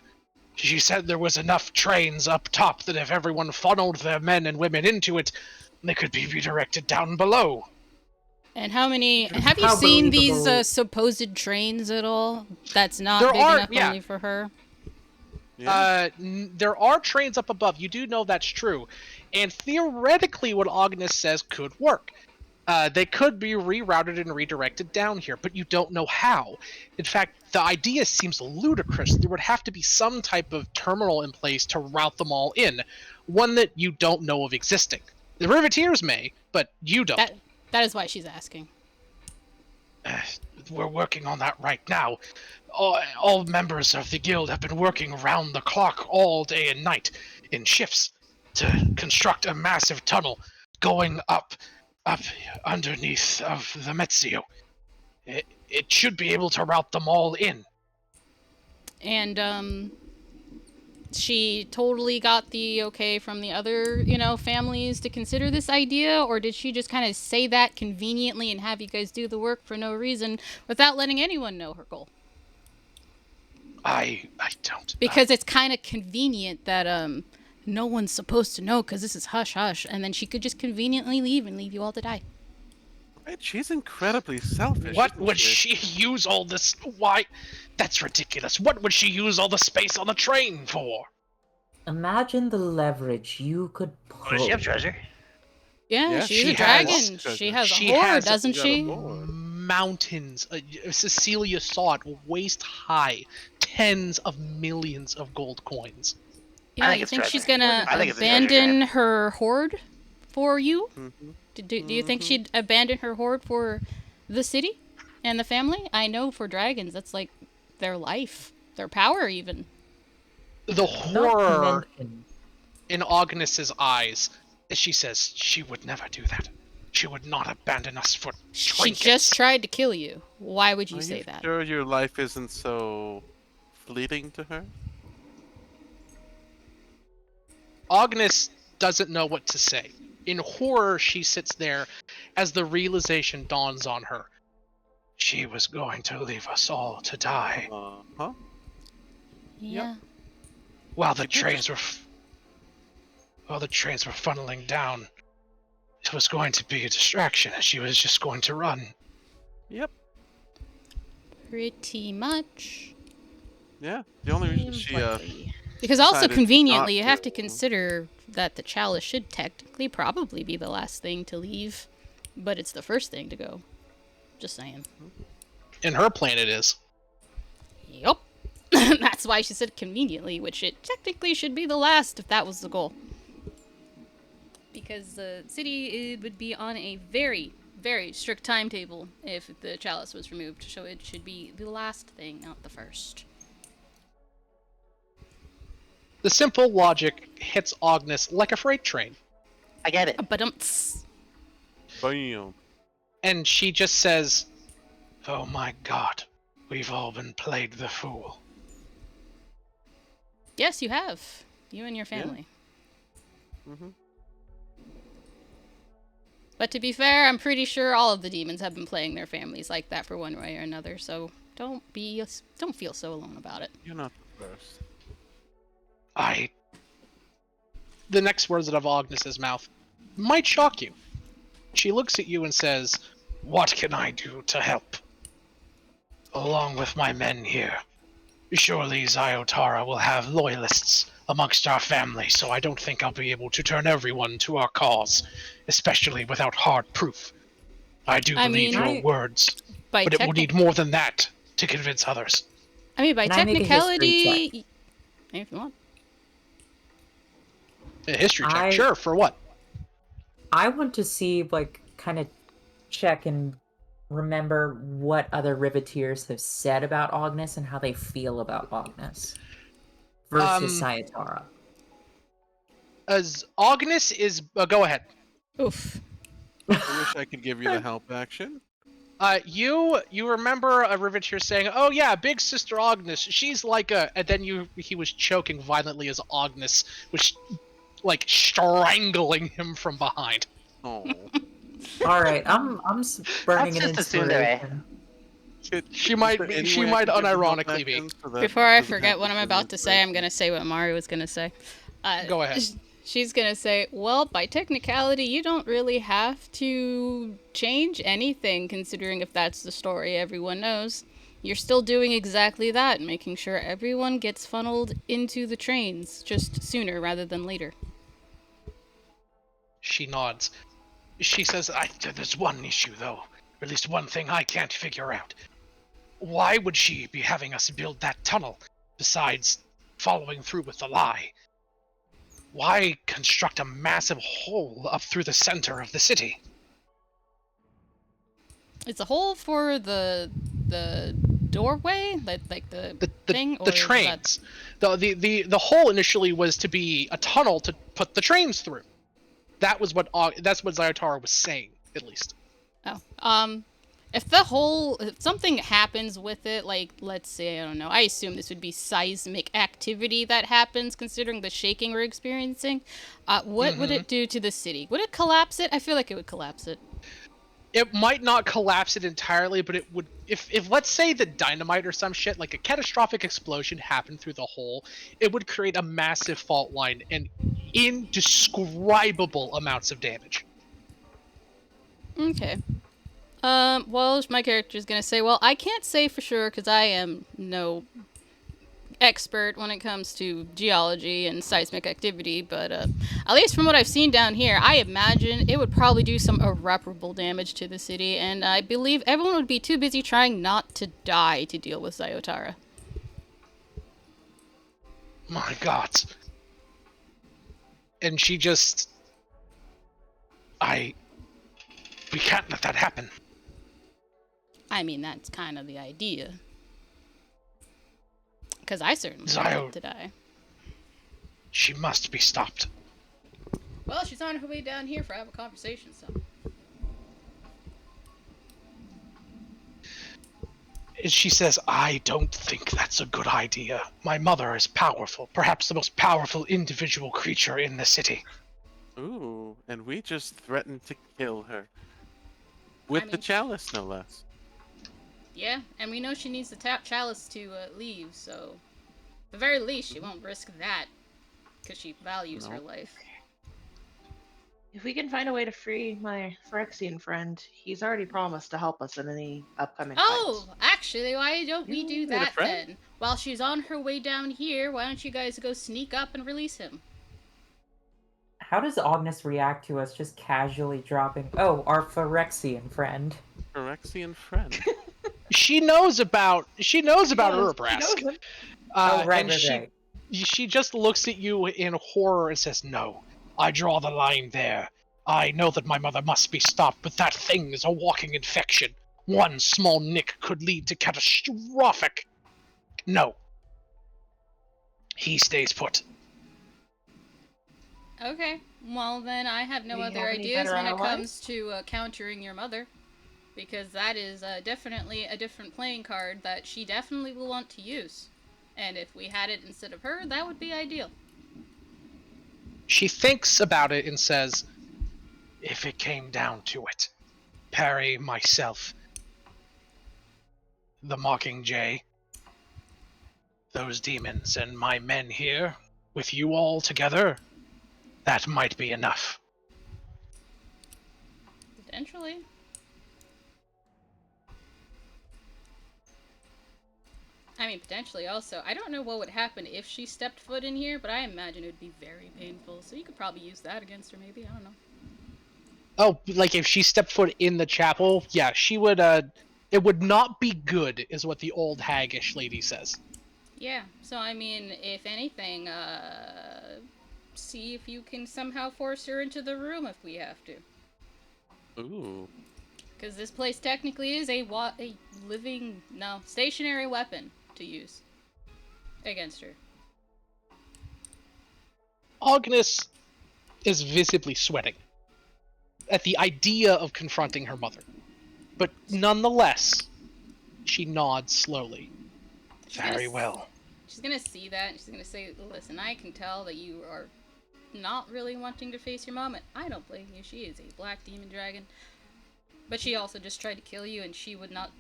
[SPEAKER 3] She said there was enough trains up top that if everyone funneled their men and women into it, they could be redirected down below.
[SPEAKER 2] And how many? Have you
[SPEAKER 4] How
[SPEAKER 2] seen these
[SPEAKER 4] believable.
[SPEAKER 2] supposed trains at all? That's not
[SPEAKER 3] There
[SPEAKER 2] big
[SPEAKER 3] are-
[SPEAKER 2] enough
[SPEAKER 3] yeah.
[SPEAKER 2] only for her.
[SPEAKER 1] Yeah.
[SPEAKER 3] There are trains up above. You do know that's true. And theoretically, what Agnes says could work. They could be rerouted and redirected down here, but you don't know how. In fact, the idea seems ludicrous. There would have to be some type of terminal in place to route them all in, one that you don't know of existing. The Riveteers may, but you don't.
[SPEAKER 2] That is why she's asking.
[SPEAKER 3] We're working on that right now. All members of the guild have been working around the clock all day and night in shifts to construct a massive tunnel going up underneath of the Metzio. It should be able to route them all in.
[SPEAKER 2] And she totally got the okay from the other, families to consider this idea, or did she just kind of say that conveniently and have you guys do the work for no reason without letting anyone know her goal?
[SPEAKER 3] I don't.
[SPEAKER 2] Because it's kind of convenient that no one's supposed to know because this is hush hush, and then she could just conveniently leave and leave you all to die.
[SPEAKER 1] Right? She's incredibly selfish.
[SPEAKER 3] What
[SPEAKER 1] isn't
[SPEAKER 3] would
[SPEAKER 1] she?
[SPEAKER 3] she use all this? Why? That's ridiculous. What would she use all the space on the train for?
[SPEAKER 4] Imagine the leverage you could pull.
[SPEAKER 5] Does she have treasure?
[SPEAKER 2] Yeah,
[SPEAKER 1] Yeah,
[SPEAKER 2] she's
[SPEAKER 3] she
[SPEAKER 2] a dragon.
[SPEAKER 1] has-
[SPEAKER 2] She has a
[SPEAKER 3] she
[SPEAKER 2] hoard,
[SPEAKER 3] has-
[SPEAKER 2] doesn't
[SPEAKER 1] She got a
[SPEAKER 2] she?
[SPEAKER 1] hoard.
[SPEAKER 3] Mountains. Cecilia saw it, waist high, tens of millions of gold coins.
[SPEAKER 2] Yeah,
[SPEAKER 5] think
[SPEAKER 2] you
[SPEAKER 5] it's
[SPEAKER 2] think
[SPEAKER 5] treasure.
[SPEAKER 2] she's gonna
[SPEAKER 5] I think it's a treasure
[SPEAKER 2] abandon
[SPEAKER 5] grab.
[SPEAKER 2] her hoard for you?
[SPEAKER 1] Mhm.
[SPEAKER 2] Do you think she'd abandon her hoard for the city and the family? I know for dragons, that's like their life, their power, even.
[SPEAKER 3] The
[SPEAKER 4] Not
[SPEAKER 3] horror
[SPEAKER 4] to mention,
[SPEAKER 3] in Agnes's eyes as she says she would never do that. She would not abandon us for
[SPEAKER 2] She
[SPEAKER 3] trinkets.
[SPEAKER 2] just tried to kill you. Why would you
[SPEAKER 1] Are
[SPEAKER 2] say
[SPEAKER 1] you
[SPEAKER 2] that?
[SPEAKER 1] sure your life isn't so fleeting to her?
[SPEAKER 3] Agnes doesn't know what to say. In horror, she sits there as the realization dawns on her. She was going to leave us all to die
[SPEAKER 1] Huh?
[SPEAKER 2] Yeah.
[SPEAKER 3] while the
[SPEAKER 1] She did
[SPEAKER 3] trains were funneling down. It was going to be a distraction, and she was just going to run.
[SPEAKER 1] Yep.
[SPEAKER 2] Pretty much.
[SPEAKER 1] Yeah. The only reason
[SPEAKER 2] Seems
[SPEAKER 1] she
[SPEAKER 2] likely. Because also
[SPEAKER 1] decided
[SPEAKER 2] conveniently,
[SPEAKER 1] not
[SPEAKER 2] you have to
[SPEAKER 1] to.
[SPEAKER 2] consider that the chalice should technically probably be the last thing to leave, but it's the first thing to go. Just saying.
[SPEAKER 3] In her plan, it is.
[SPEAKER 2] Yup. That's why she said conveniently, which it technically should be the last if that was the goal. Because the city would be on a very, very strict timetable if the chalice was removed, so it should be the last thing, not the first.
[SPEAKER 3] The simple logic hits Agnes like a freight train,
[SPEAKER 5] I get it.
[SPEAKER 2] But
[SPEAKER 1] Bam.
[SPEAKER 3] and she just says, "Oh my God, we've all been played the fool."
[SPEAKER 2] yes, you have. You and your
[SPEAKER 1] Yeah.
[SPEAKER 2] family.
[SPEAKER 1] Mm-hmm.
[SPEAKER 2] But to be fair, I'm pretty sure all of the demons have been playing their families like that for one way or another. So don't feel so alone about it.
[SPEAKER 1] You're not the first.
[SPEAKER 3] The next words out of Agnes's mouth might shock you. She looks at you and says, "What can I do to help?" "Along with my men here. Surely Zyotara will have loyalists amongst our family, so I don't think I'll be able to turn everyone to our cause, especially without hard proof. I do
[SPEAKER 2] I
[SPEAKER 3] believe
[SPEAKER 2] mean,
[SPEAKER 3] your words,
[SPEAKER 2] by
[SPEAKER 3] but it will need more than that to convince others."
[SPEAKER 2] by
[SPEAKER 4] Can I make a history
[SPEAKER 2] technicality, if you want.
[SPEAKER 3] A history check,
[SPEAKER 4] I-
[SPEAKER 3] sure, for what?
[SPEAKER 4] I want to see, like, kind of check and remember what other Riveteers have said about Agnes and how they feel about Agnes versus Sayatara.
[SPEAKER 3] As Agnes is... go ahead.
[SPEAKER 2] Oof.
[SPEAKER 1] I wish I could give you the help action.
[SPEAKER 3] You remember a Riveteer saying, "Oh yeah, big sister Agnes, she's like a..." And then he was choking violently as Agnes was, like, strangling him from behind.
[SPEAKER 1] Oh.
[SPEAKER 4] All right, I'm burning
[SPEAKER 5] That's
[SPEAKER 4] an
[SPEAKER 5] just a tsundere.
[SPEAKER 4] inspiration.
[SPEAKER 3] She might unironically be.
[SPEAKER 2] Before I forget what I'm about to say, I'm gonna say what Mari was gonna say.
[SPEAKER 3] Go ahead.
[SPEAKER 2] She's gonna say, well, by technicality, you don't really have to change anything, considering if that's the story everyone knows. You're still doing exactly that, making sure everyone gets funneled into the trains, just sooner rather than later.
[SPEAKER 3] She nods. She says, "There's one issue, though. Or at least one thing I can't figure out. Why would she be having us build that tunnel, besides following through with the lie? Why construct a massive hole up through the center of the city?"
[SPEAKER 2] It's a hole for the doorway, like the thing, or
[SPEAKER 3] the
[SPEAKER 2] is that-
[SPEAKER 3] trains. The hole initially was to be a tunnel to put the trains through. That's what Zyotara was saying, at least.
[SPEAKER 2] Oh, if something happens with it, like, let's say, I don't know, I assume this would be seismic activity that happens, considering the shaking we're experiencing. What would it do to the city? Would it collapse it? I feel like it would collapse it.
[SPEAKER 3] It might not collapse it entirely, but it would. If let's say the dynamite or some shit, like a catastrophic explosion happened through the hole, it would create a massive fault line and indescribable amounts of damage.
[SPEAKER 2] Okay. Well, my character's gonna say, well, I can't say for sure because I am no expert when it comes to geology and seismic activity, but at least from what I've seen down here, I imagine it would probably do some irreparable damage to the city, and I believe everyone would be too busy trying not to die to deal with Zyotara.
[SPEAKER 3] My God. And she just... We can't let that happen.
[SPEAKER 2] I mean, that's kind of the idea. Because I certainly don't
[SPEAKER 3] Zio-
[SPEAKER 2] want to die.
[SPEAKER 3] She must be stopped.
[SPEAKER 2] Well, she's on her way down here for have a conversation, so...
[SPEAKER 3] She says, "I don't think that's a good idea. My mother is powerful, perhaps the most powerful individual creature in the city."
[SPEAKER 1] Ooh, and we just threatened to kill her. With the
[SPEAKER 2] mean-
[SPEAKER 1] chalice, no less.
[SPEAKER 2] Yeah, and we know she needs the chalice to leave, so... At the very least, she won't risk that. Because she values her
[SPEAKER 1] No.
[SPEAKER 2] life.
[SPEAKER 6] If we can find a way to free my Phyrexian friend, he's already promised to help us in any upcoming
[SPEAKER 2] Oh,
[SPEAKER 6] fights.
[SPEAKER 2] actually, why don't we
[SPEAKER 1] You
[SPEAKER 2] do
[SPEAKER 1] made a
[SPEAKER 2] that
[SPEAKER 1] friend.
[SPEAKER 2] then? While she's on her way down here, why don't you guys go sneak up and release him?
[SPEAKER 4] How does Agnes react to us just casually dropping, "Oh, our Phyrexian friend"?
[SPEAKER 1] Phyrexian friend.
[SPEAKER 3] She knows about
[SPEAKER 6] She knows
[SPEAKER 3] Urabrask.
[SPEAKER 6] him.
[SPEAKER 4] Oh, right,
[SPEAKER 3] And
[SPEAKER 4] right,
[SPEAKER 3] she
[SPEAKER 4] right.
[SPEAKER 3] she just looks at you in horror and says, "No, I draw the line there. I know that my mother must be stopped, but that thing is a walking infection. One small nick could lead to catastrophic... No. He stays put."
[SPEAKER 2] Okay, well then I have no
[SPEAKER 6] Do you
[SPEAKER 2] other
[SPEAKER 6] have any
[SPEAKER 2] ideas
[SPEAKER 6] better
[SPEAKER 2] when it
[SPEAKER 6] allies?
[SPEAKER 2] comes to countering your mother. Because that is definitely a different playing card that she definitely will want to use. And if we had it instead of her, that would be ideal.
[SPEAKER 3] She thinks about it and says, if it came down to it, Parry, myself, the Mockingjay, those demons, and my men here, with you all together, that might be enough.
[SPEAKER 2] Potentially. I mean, potentially also. I don't know what would happen if she stepped foot in here, but I imagine it would be very painful. So you could probably use that against her, maybe. I don't know.
[SPEAKER 3] Oh, like if she stepped foot in the chapel, yeah, she would, it would not be good, is what the old haggish lady says.
[SPEAKER 2] Yeah, so I mean, if anything, see if you can somehow force her into the room if we have to.
[SPEAKER 1] Ooh.
[SPEAKER 2] Because this place technically is a living, no, stationary weapon to use against her.
[SPEAKER 3] Agnes is visibly sweating at the idea of confronting her mother. But nonetheless, she nods slowly. Very well.
[SPEAKER 2] She's gonna see that, and she's gonna say, listen, I can tell that you are not really wanting to face your mom, and I don't blame you. She is a black demon dragon. But she also just tried to kill you, and she would not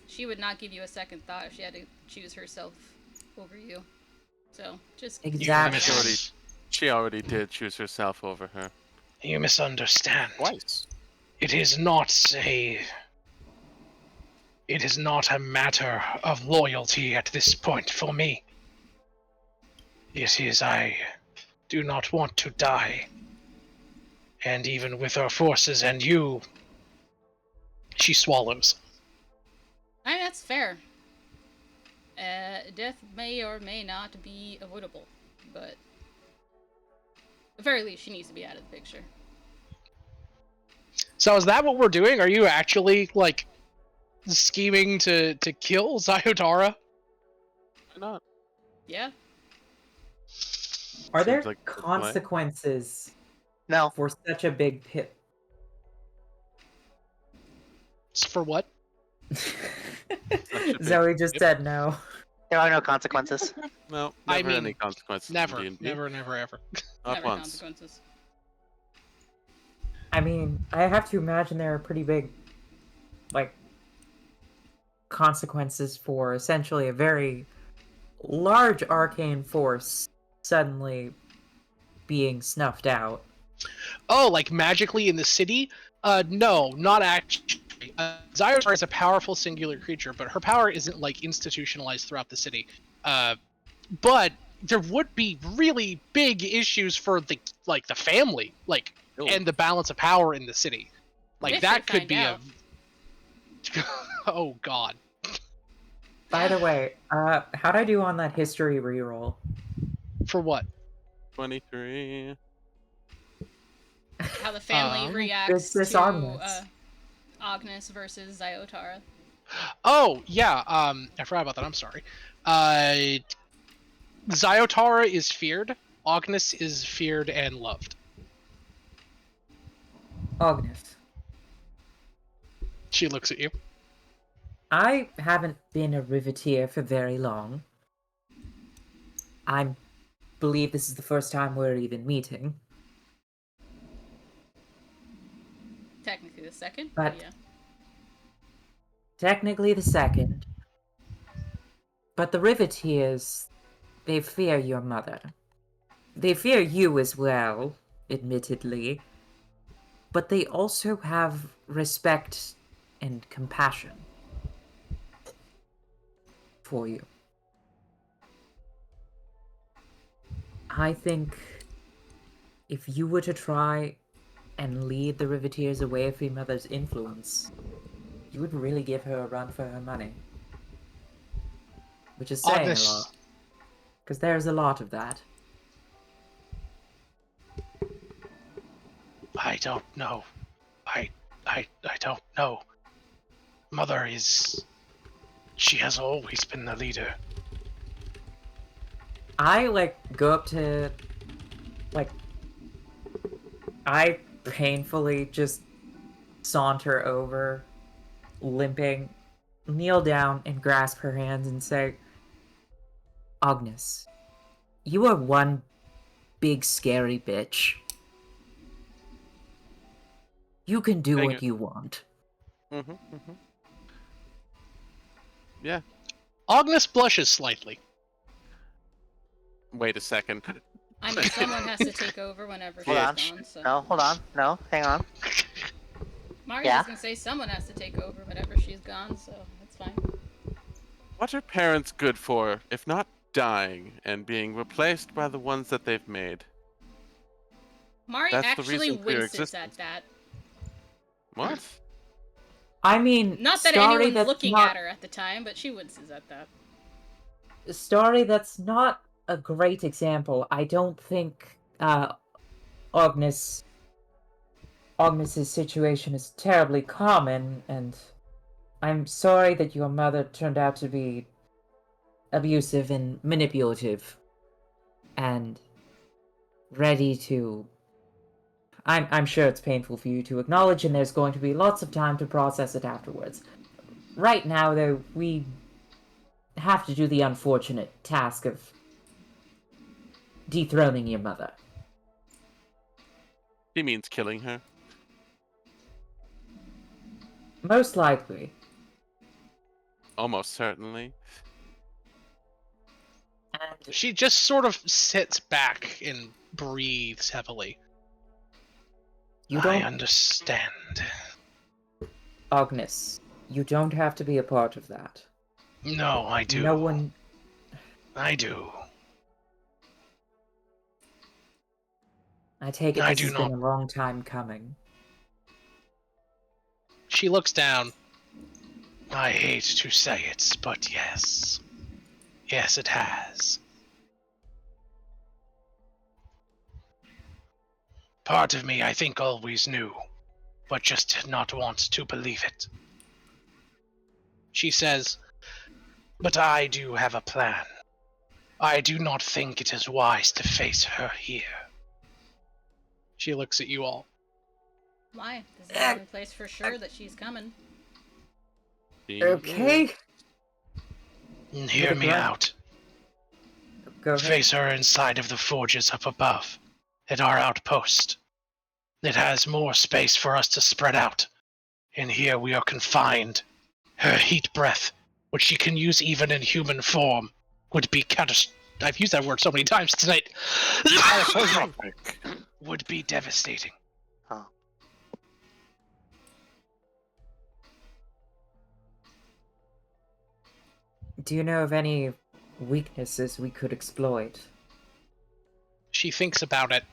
[SPEAKER 2] she would not give you a second thought if she had to choose herself over you. So, just...
[SPEAKER 4] Exactly.
[SPEAKER 1] She already did choose herself over her.
[SPEAKER 3] You misunderstand.
[SPEAKER 1] Twice.
[SPEAKER 3] It is not a matter of loyalty at this point for me. It is I do not want to die. And even with our forces and you... She swallows.
[SPEAKER 2] I mean, that's fair. Death may or may not be avoidable, but... at the very least, she needs to be out of the picture.
[SPEAKER 3] So is that what we're doing? Are you actually, like, scheming to kill Zyodara?
[SPEAKER 1] Why not?
[SPEAKER 2] Yeah.
[SPEAKER 4] Are there
[SPEAKER 1] Seems like a good play.
[SPEAKER 4] consequences
[SPEAKER 5] No.
[SPEAKER 4] for such a big pit?
[SPEAKER 3] For what?
[SPEAKER 4] Zoe just
[SPEAKER 1] Yep.
[SPEAKER 4] said no.
[SPEAKER 5] There are no consequences.
[SPEAKER 1] No,
[SPEAKER 3] I
[SPEAKER 1] never
[SPEAKER 3] mean,
[SPEAKER 1] any consequences.
[SPEAKER 3] Never,
[SPEAKER 1] in D&D.
[SPEAKER 3] never, ever.
[SPEAKER 1] Not
[SPEAKER 2] Never
[SPEAKER 1] once.
[SPEAKER 2] consequences.
[SPEAKER 4] I mean, I have to imagine there are pretty big, like, consequences for essentially a very large arcane force suddenly being snuffed out.
[SPEAKER 3] Oh, like magically in the city? No, not actually. Zyodara is a powerful singular creature, but her power isn't, like, institutionalized throughout the city. But there would be really big issues for the family, like,
[SPEAKER 1] Ooh.
[SPEAKER 3] and the balance of power in the city. Like,
[SPEAKER 2] If
[SPEAKER 3] that
[SPEAKER 2] they
[SPEAKER 3] could
[SPEAKER 2] find
[SPEAKER 3] be
[SPEAKER 2] out.
[SPEAKER 3] Oh, God.
[SPEAKER 4] By the way, how'd I do on that history reroll?
[SPEAKER 3] For what?
[SPEAKER 1] 23.
[SPEAKER 2] How the family
[SPEAKER 3] It's
[SPEAKER 2] reacts
[SPEAKER 4] this
[SPEAKER 2] to
[SPEAKER 4] Agnes.
[SPEAKER 2] Agnes versus Zyotara.
[SPEAKER 3] Oh, yeah, I forgot about that, I'm sorry. Zyotara is feared, Agnes is feared and loved.
[SPEAKER 4] Agnes.
[SPEAKER 3] She looks at you.
[SPEAKER 4] I haven't been a riveteer for very long. I believe this is the first time we're even meeting.
[SPEAKER 2] Technically the second,
[SPEAKER 4] But-
[SPEAKER 2] yeah.
[SPEAKER 4] Technically the second. But the riveteers, they fear your mother. They fear you as well, admittedly. But they also have respect and compassion for you. I think if you were to try and lead the riveteers away from your mother's influence, you would really give her a run for her money. Which is saying
[SPEAKER 3] Agnes.
[SPEAKER 4] a lot. Because there's a lot of that.
[SPEAKER 3] I don't know. I don't know. Mother is... She has always been the leader.
[SPEAKER 4] I, go up to... I painfully just saunter over, limping, kneel down and grasp her hands and say, Agnes, you are one big scary bitch. You can do
[SPEAKER 1] Hang
[SPEAKER 4] what
[SPEAKER 1] it.
[SPEAKER 4] you want.
[SPEAKER 1] Yeah.
[SPEAKER 3] Agnes blushes slightly.
[SPEAKER 1] Wait a second.
[SPEAKER 2] I mean, someone has to take over whenever
[SPEAKER 5] Hold
[SPEAKER 2] she's
[SPEAKER 5] on.
[SPEAKER 2] gone, so.
[SPEAKER 5] No, hold on. No, hang on.
[SPEAKER 2] Mario's
[SPEAKER 5] Yeah?
[SPEAKER 2] just gonna say someone has to take over whenever she's gone, so that's fine.
[SPEAKER 1] What are parents good for, if not dying and being replaced by the ones that they've made?
[SPEAKER 2] Mari
[SPEAKER 1] That's the
[SPEAKER 2] actually
[SPEAKER 1] reason for your
[SPEAKER 2] winces at
[SPEAKER 1] existence.
[SPEAKER 2] that.
[SPEAKER 1] What?
[SPEAKER 4] I mean,
[SPEAKER 2] Not that
[SPEAKER 4] story
[SPEAKER 2] anyone's
[SPEAKER 4] that's
[SPEAKER 2] looking
[SPEAKER 4] not
[SPEAKER 2] at her at the time, but she winces at that.
[SPEAKER 4] story that's not a great example. I don't think Agnes's situation is terribly common, and I'm sorry that your mother turned out to be abusive and manipulative and ready to. I'm sure it's painful for you to acknowledge, and there's going to be lots of time to process it afterwards. Right now, though, we have to do the unfortunate task of dethroning your mother.
[SPEAKER 1] She means killing her.
[SPEAKER 4] Most likely.
[SPEAKER 1] Almost certainly.
[SPEAKER 4] And
[SPEAKER 3] She just sort of sits back and breathes heavily.
[SPEAKER 4] you
[SPEAKER 3] I
[SPEAKER 4] don't,
[SPEAKER 3] understand.
[SPEAKER 4] Agnes, you don't have to be a part of that.
[SPEAKER 3] No, I do.
[SPEAKER 4] No one.
[SPEAKER 3] I do.
[SPEAKER 4] I take it
[SPEAKER 3] I
[SPEAKER 4] this
[SPEAKER 3] do
[SPEAKER 4] has
[SPEAKER 3] not.
[SPEAKER 4] been a long time coming.
[SPEAKER 3] She looks down. I hate to say it, but yes. Yes, it has. Part of me, I think, always knew, but just did not want to believe it. She says, but I do have a plan. I do not think it is wise to face her here. She looks at you all.
[SPEAKER 2] Why? This is the only place for sure that she's coming.
[SPEAKER 1] She
[SPEAKER 4] Okay.
[SPEAKER 1] is.
[SPEAKER 3] Hear me out.
[SPEAKER 4] Go ahead.
[SPEAKER 3] Face her inside of the forges up above, at our outpost. It has more space for us to spread out. In here we are confined. Her heat breath, which she can use even in human form, would be I've used that word so many times tonight.
[SPEAKER 1] Catastrophic.
[SPEAKER 3] Would be devastating.
[SPEAKER 5] Oh.
[SPEAKER 4] Do you know of any weaknesses we could exploit?
[SPEAKER 3] She thinks about it.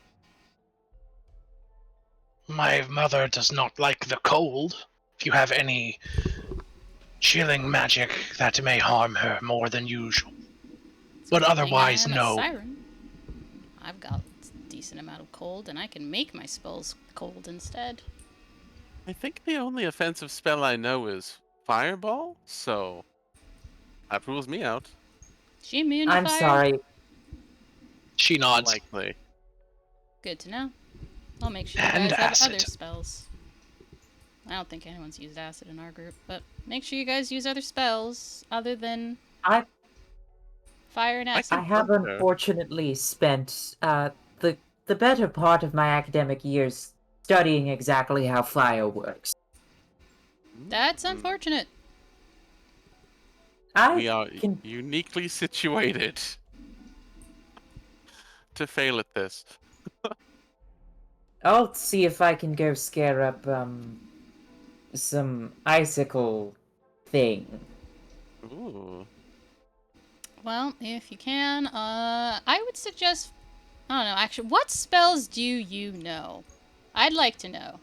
[SPEAKER 3] My mother does not like the cold. If you have any chilling magic that may harm her more than usual.
[SPEAKER 2] It's a
[SPEAKER 3] But
[SPEAKER 2] good thing
[SPEAKER 3] otherwise,
[SPEAKER 2] I am
[SPEAKER 3] no.
[SPEAKER 2] a siren. I've got a decent amount of cold, and I can make my spells cold instead.
[SPEAKER 1] I think the only offensive spell I know is Fireball, so that rules me out.
[SPEAKER 2] She immune to
[SPEAKER 4] I'm
[SPEAKER 2] fire?
[SPEAKER 4] sorry.
[SPEAKER 3] She nods.
[SPEAKER 1] Likely.
[SPEAKER 2] Good to know. I'll make sure you
[SPEAKER 3] And
[SPEAKER 2] guys have
[SPEAKER 3] acid.
[SPEAKER 2] other spells. I don't think anyone's used acid in our group, but make sure you guys use other spells other than
[SPEAKER 4] I
[SPEAKER 2] fire and
[SPEAKER 1] I
[SPEAKER 2] acid.
[SPEAKER 4] I have
[SPEAKER 1] Sure.
[SPEAKER 4] unfortunately spent the better part of my academic years studying exactly how fire works.
[SPEAKER 2] That's
[SPEAKER 1] Mm.
[SPEAKER 2] unfortunate.
[SPEAKER 1] We
[SPEAKER 4] I
[SPEAKER 1] are
[SPEAKER 4] can
[SPEAKER 1] uniquely situated to fail at this.
[SPEAKER 4] I'll see if I can go scare up some icicle thing.
[SPEAKER 1] Ooh.
[SPEAKER 2] Well, if you can, I would suggest. I don't know, actually, what spells do you know? I'd like to know.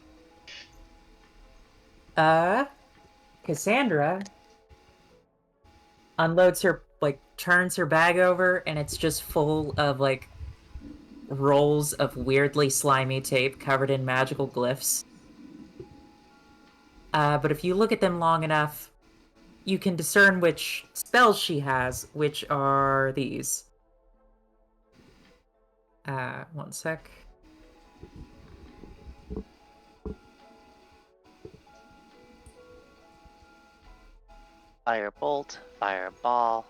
[SPEAKER 4] Cassandra unloads her, turns her bag over, and it's just full of, rolls of weirdly slimy tape covered in magical glyphs. But if you look at them long enough, you can discern which spells she has, which are these. One sec.
[SPEAKER 5] Firebolt, fireball,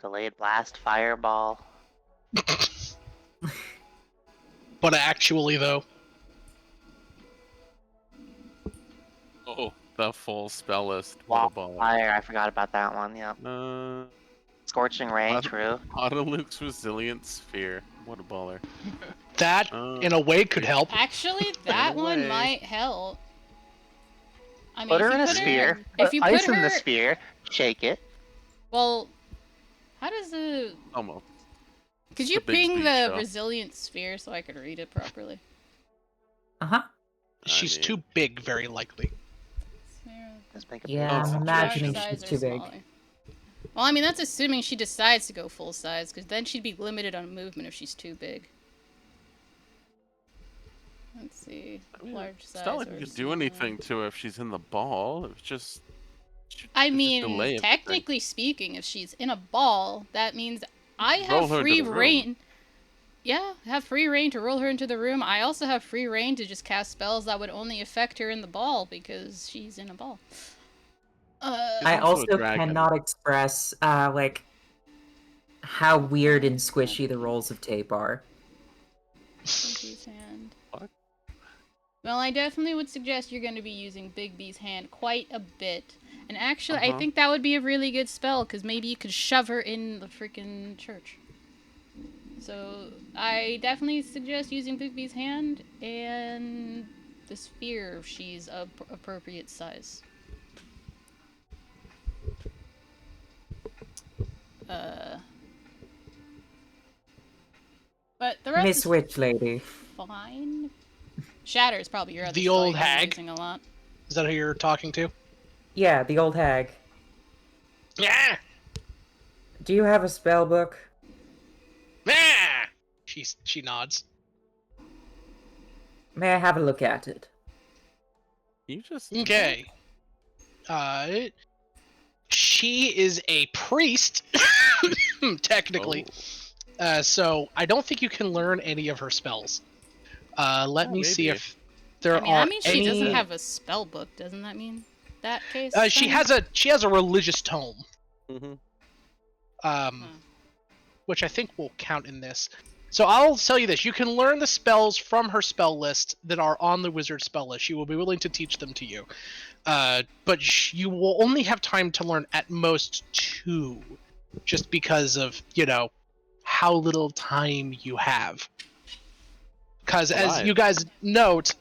[SPEAKER 5] delayed blast, fireball.
[SPEAKER 3] But actually, though,
[SPEAKER 1] Oh, the full spell list. What a baller.
[SPEAKER 5] Fire, I forgot about that one. Yep.
[SPEAKER 1] Uh,
[SPEAKER 5] Scorching Ray, true.
[SPEAKER 1] Autoluke's Resilient Sphere. What a baller.
[SPEAKER 3] That, in a way, could help.
[SPEAKER 2] Actually, that one might help. I mean,
[SPEAKER 5] Put
[SPEAKER 2] if
[SPEAKER 5] her
[SPEAKER 2] you
[SPEAKER 5] in a
[SPEAKER 2] put
[SPEAKER 5] sphere.
[SPEAKER 2] her,
[SPEAKER 5] Put
[SPEAKER 2] if you
[SPEAKER 5] ice
[SPEAKER 2] put
[SPEAKER 5] in the
[SPEAKER 2] her,
[SPEAKER 5] sphere. Shake it.
[SPEAKER 2] well, how does the?
[SPEAKER 1] Almost.
[SPEAKER 2] Could
[SPEAKER 1] It's
[SPEAKER 2] you
[SPEAKER 1] the big
[SPEAKER 2] ping
[SPEAKER 1] speed
[SPEAKER 2] the
[SPEAKER 1] show.
[SPEAKER 2] resilient sphere so I could read it properly?
[SPEAKER 4] Uh-huh.
[SPEAKER 3] She's
[SPEAKER 1] mean-
[SPEAKER 3] too big, very likely.
[SPEAKER 5] Let's make it
[SPEAKER 4] Yeah,
[SPEAKER 1] Oh,
[SPEAKER 4] I'm
[SPEAKER 1] it's
[SPEAKER 4] imagining
[SPEAKER 2] Large
[SPEAKER 4] she's
[SPEAKER 2] size or
[SPEAKER 4] too big.
[SPEAKER 2] smaller? Well, I mean, that's assuming she decides to go full size, because then she'd be limited on movement if she's too big. Let's see.
[SPEAKER 1] I mean,
[SPEAKER 2] Large
[SPEAKER 1] it's
[SPEAKER 2] size
[SPEAKER 1] not like
[SPEAKER 2] or
[SPEAKER 1] we could do
[SPEAKER 2] smaller.
[SPEAKER 1] anything to her if she's in the ball. It's just.
[SPEAKER 2] I
[SPEAKER 1] it's just
[SPEAKER 2] mean,
[SPEAKER 1] delay everything.
[SPEAKER 2] technically speaking, if she's in a ball, that means I
[SPEAKER 1] Roll
[SPEAKER 2] have
[SPEAKER 1] her into
[SPEAKER 2] free
[SPEAKER 1] the room.
[SPEAKER 2] reign. Yeah, have free reign to roll her into the room. I also have free reign to just cast spells that would only affect her in the ball because she's in a ball.
[SPEAKER 4] I
[SPEAKER 1] also a
[SPEAKER 4] also
[SPEAKER 1] dragon.
[SPEAKER 4] cannot express like how weird and squishy the rolls of tape are.
[SPEAKER 2] Big B's hand.
[SPEAKER 1] What?
[SPEAKER 2] Well, I definitely would suggest you're going to be using Big B's hand quite a bit. And actually, I think that would be a really good spell, because maybe you could shove her in the freaking church. So, I definitely suggest using Big B's hand and the sphere if she's appropriate size. But the rest
[SPEAKER 4] Miss
[SPEAKER 2] is
[SPEAKER 4] Witch Lady.
[SPEAKER 2] fine. Shatter is probably your other
[SPEAKER 3] The
[SPEAKER 2] spell
[SPEAKER 3] old
[SPEAKER 2] you've been
[SPEAKER 3] hag?
[SPEAKER 2] using a lot.
[SPEAKER 3] Is that who you're talking to?
[SPEAKER 4] Yeah, the old hag.
[SPEAKER 3] Yeah.
[SPEAKER 4] Do you have a spell book?
[SPEAKER 3] Yeah. She nods.
[SPEAKER 4] May I have a look at it?
[SPEAKER 1] You just.
[SPEAKER 3] Okay. She is a priest, technically.
[SPEAKER 1] Oh.
[SPEAKER 3] So I don't think you can learn any of her spells. Let me see
[SPEAKER 1] maybe.
[SPEAKER 3] if there
[SPEAKER 2] I mean,
[SPEAKER 3] are
[SPEAKER 2] that means she
[SPEAKER 3] any.
[SPEAKER 2] doesn't have a spell book. Doesn't that mean that case?
[SPEAKER 3] She
[SPEAKER 2] then?
[SPEAKER 3] has a religious tome,
[SPEAKER 1] Mm-hmm.
[SPEAKER 3] which I think will count in this. So I'll tell you this: you can learn the spells from her spell list that are on the wizard spell list. She will be willing to teach them to you, but you will only have time to learn at most 2, just because of how little time you have. Because as you guys note,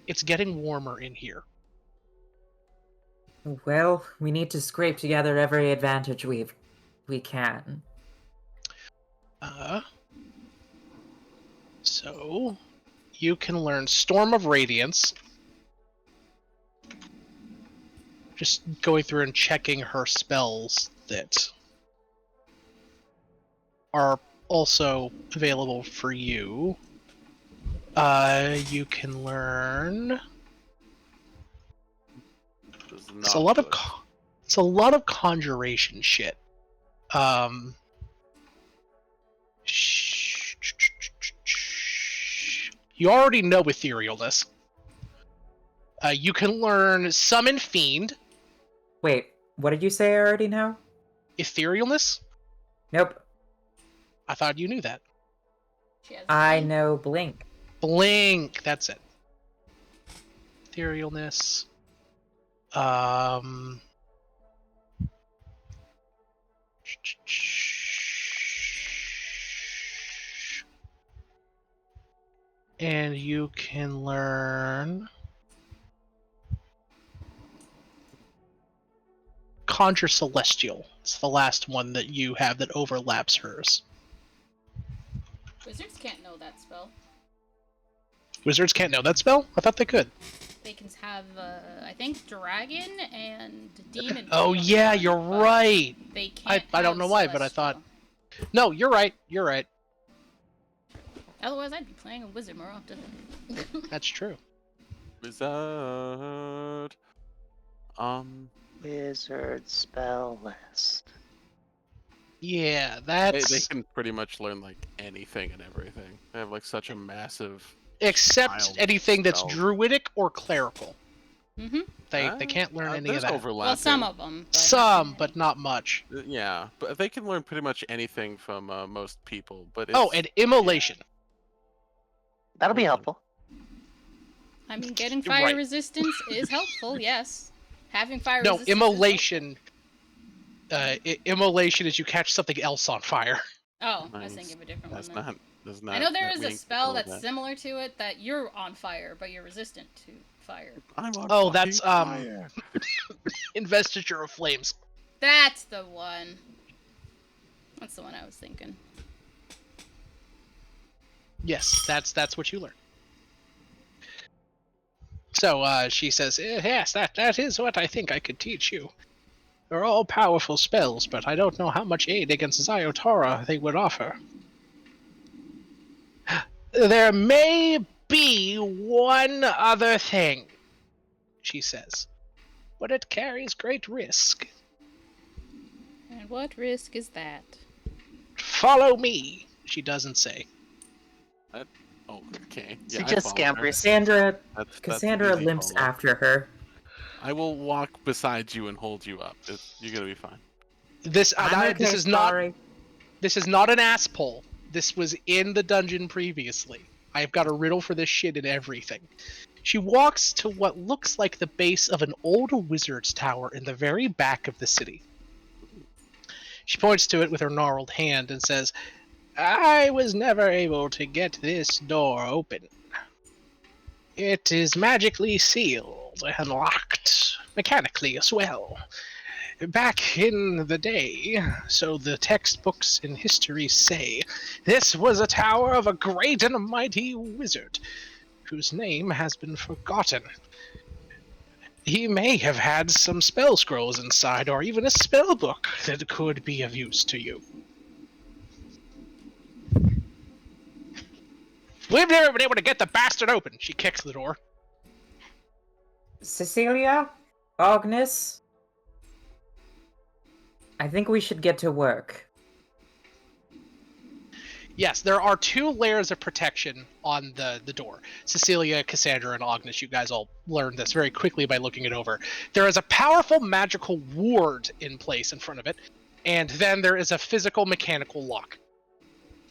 [SPEAKER 3] it's getting warmer in here.
[SPEAKER 4] Well, we need to scrape together every advantage we can.
[SPEAKER 3] So you can learn Storm of Radiance. Just going through and checking her spells that are also available for you. You can learn. It's a lot of conjuration shit. You already know Etherealness. You can learn Summon Fiend.
[SPEAKER 4] Wait, what did you say I already know?
[SPEAKER 3] Etherealness?
[SPEAKER 4] Nope.
[SPEAKER 3] I thought you knew that.
[SPEAKER 2] She has
[SPEAKER 4] I
[SPEAKER 2] one.
[SPEAKER 4] know Blink.
[SPEAKER 3] Blink, that's it. Etherealness. And you can learn Conjure Celestial. It's the last one that you have that overlaps hers.
[SPEAKER 2] Wizards can't know that spell.
[SPEAKER 3] Wizards can't know that spell? I thought they could.
[SPEAKER 2] They can have, I think, Dragon and Demon.
[SPEAKER 3] Oh
[SPEAKER 2] can
[SPEAKER 3] yeah,
[SPEAKER 2] one,
[SPEAKER 3] you're
[SPEAKER 2] but
[SPEAKER 3] right.
[SPEAKER 2] They can't.
[SPEAKER 3] I don't
[SPEAKER 2] have
[SPEAKER 3] know why, but I thought.
[SPEAKER 2] Celestial.
[SPEAKER 3] No, you're right. You're right.
[SPEAKER 2] Otherwise, I'd be playing a wizard more often.
[SPEAKER 3] That's true.
[SPEAKER 1] Wizard.
[SPEAKER 5] Wizard spell list.
[SPEAKER 3] Yeah,
[SPEAKER 1] They
[SPEAKER 3] that's
[SPEAKER 1] can pretty much learn like anything and everything. They have like such a massive.
[SPEAKER 3] except
[SPEAKER 1] Child
[SPEAKER 3] anything that's
[SPEAKER 1] spell.
[SPEAKER 3] druidic or clerical.
[SPEAKER 2] Mm-hmm.
[SPEAKER 3] They can't learn any of
[SPEAKER 1] There's
[SPEAKER 3] that.
[SPEAKER 1] overlap.
[SPEAKER 2] Well, some of them. But
[SPEAKER 3] Some, but not much.
[SPEAKER 1] Yeah, but they can learn pretty much anything from most people. But
[SPEAKER 3] Oh,
[SPEAKER 1] it's-
[SPEAKER 3] and immolation.
[SPEAKER 5] That'll be helpful.
[SPEAKER 2] I mean, getting fire
[SPEAKER 3] Right.
[SPEAKER 2] resistance is helpful, yes. Having fire
[SPEAKER 3] No,
[SPEAKER 2] resistance.
[SPEAKER 3] immolation. Immolation is you catch something else on fire.
[SPEAKER 2] Oh, I was
[SPEAKER 1] Nice.
[SPEAKER 2] thinking of a different
[SPEAKER 1] That's
[SPEAKER 2] one then.
[SPEAKER 1] not. That's not.
[SPEAKER 2] I know there
[SPEAKER 1] that,
[SPEAKER 2] is
[SPEAKER 1] we
[SPEAKER 2] a
[SPEAKER 1] ain't
[SPEAKER 2] spell
[SPEAKER 1] capable of
[SPEAKER 2] that's
[SPEAKER 1] that.
[SPEAKER 2] similar to it that you're on fire, but you're resistant to fire.
[SPEAKER 1] I'm on
[SPEAKER 3] Oh,
[SPEAKER 1] fucking
[SPEAKER 3] that's
[SPEAKER 1] fire.
[SPEAKER 3] Investiture of Flames.
[SPEAKER 2] That's the one. That's the one I was thinking.
[SPEAKER 3] Yes, that's what you learn. So she says, yes, that is what I think I could teach you. They're all powerful spells, but I don't know how much aid against Ziotora they would offer. There may be one other thing, she says, but it carries great risk.
[SPEAKER 2] And what risk is that?
[SPEAKER 3] Follow me, she doesn't say.
[SPEAKER 1] Oh, okay.
[SPEAKER 5] She
[SPEAKER 1] Yeah, I
[SPEAKER 5] just
[SPEAKER 1] follow her.
[SPEAKER 5] scampers.
[SPEAKER 4] Cassandra
[SPEAKER 1] That's an
[SPEAKER 4] Cassandra
[SPEAKER 1] easy
[SPEAKER 4] limps
[SPEAKER 1] follow.
[SPEAKER 4] after her.
[SPEAKER 1] I will walk beside you and hold you up. You're gonna be fine.
[SPEAKER 3] This
[SPEAKER 4] I'm okay, sorry.
[SPEAKER 3] This is not an ass pull. This was in the dungeon previously. I've got a riddle for this shit and everything. She walks to what looks like the base of an old wizard's tower in the very back of the city. She points to it with her gnarled hand and says, I was never able to get this door open. It is magically sealed and locked, mechanically as well. Back in the day, so the textbooks in history say, this was a tower of a great and mighty wizard, whose name has been forgotten. He may have had some spell scrolls inside, or even a spell book that could be of use to you. We've never been able to get the bastard open. She kicks the door.
[SPEAKER 4] Cecilia? Agnes? I think we should get to work.
[SPEAKER 3] Yes, there are 2 layers of protection on the door. Cecilia, Cassandra, and Agnes, you guys all learned this very quickly by looking it over. There is a powerful magical ward in place in front of it, and then there is a physical mechanical lock.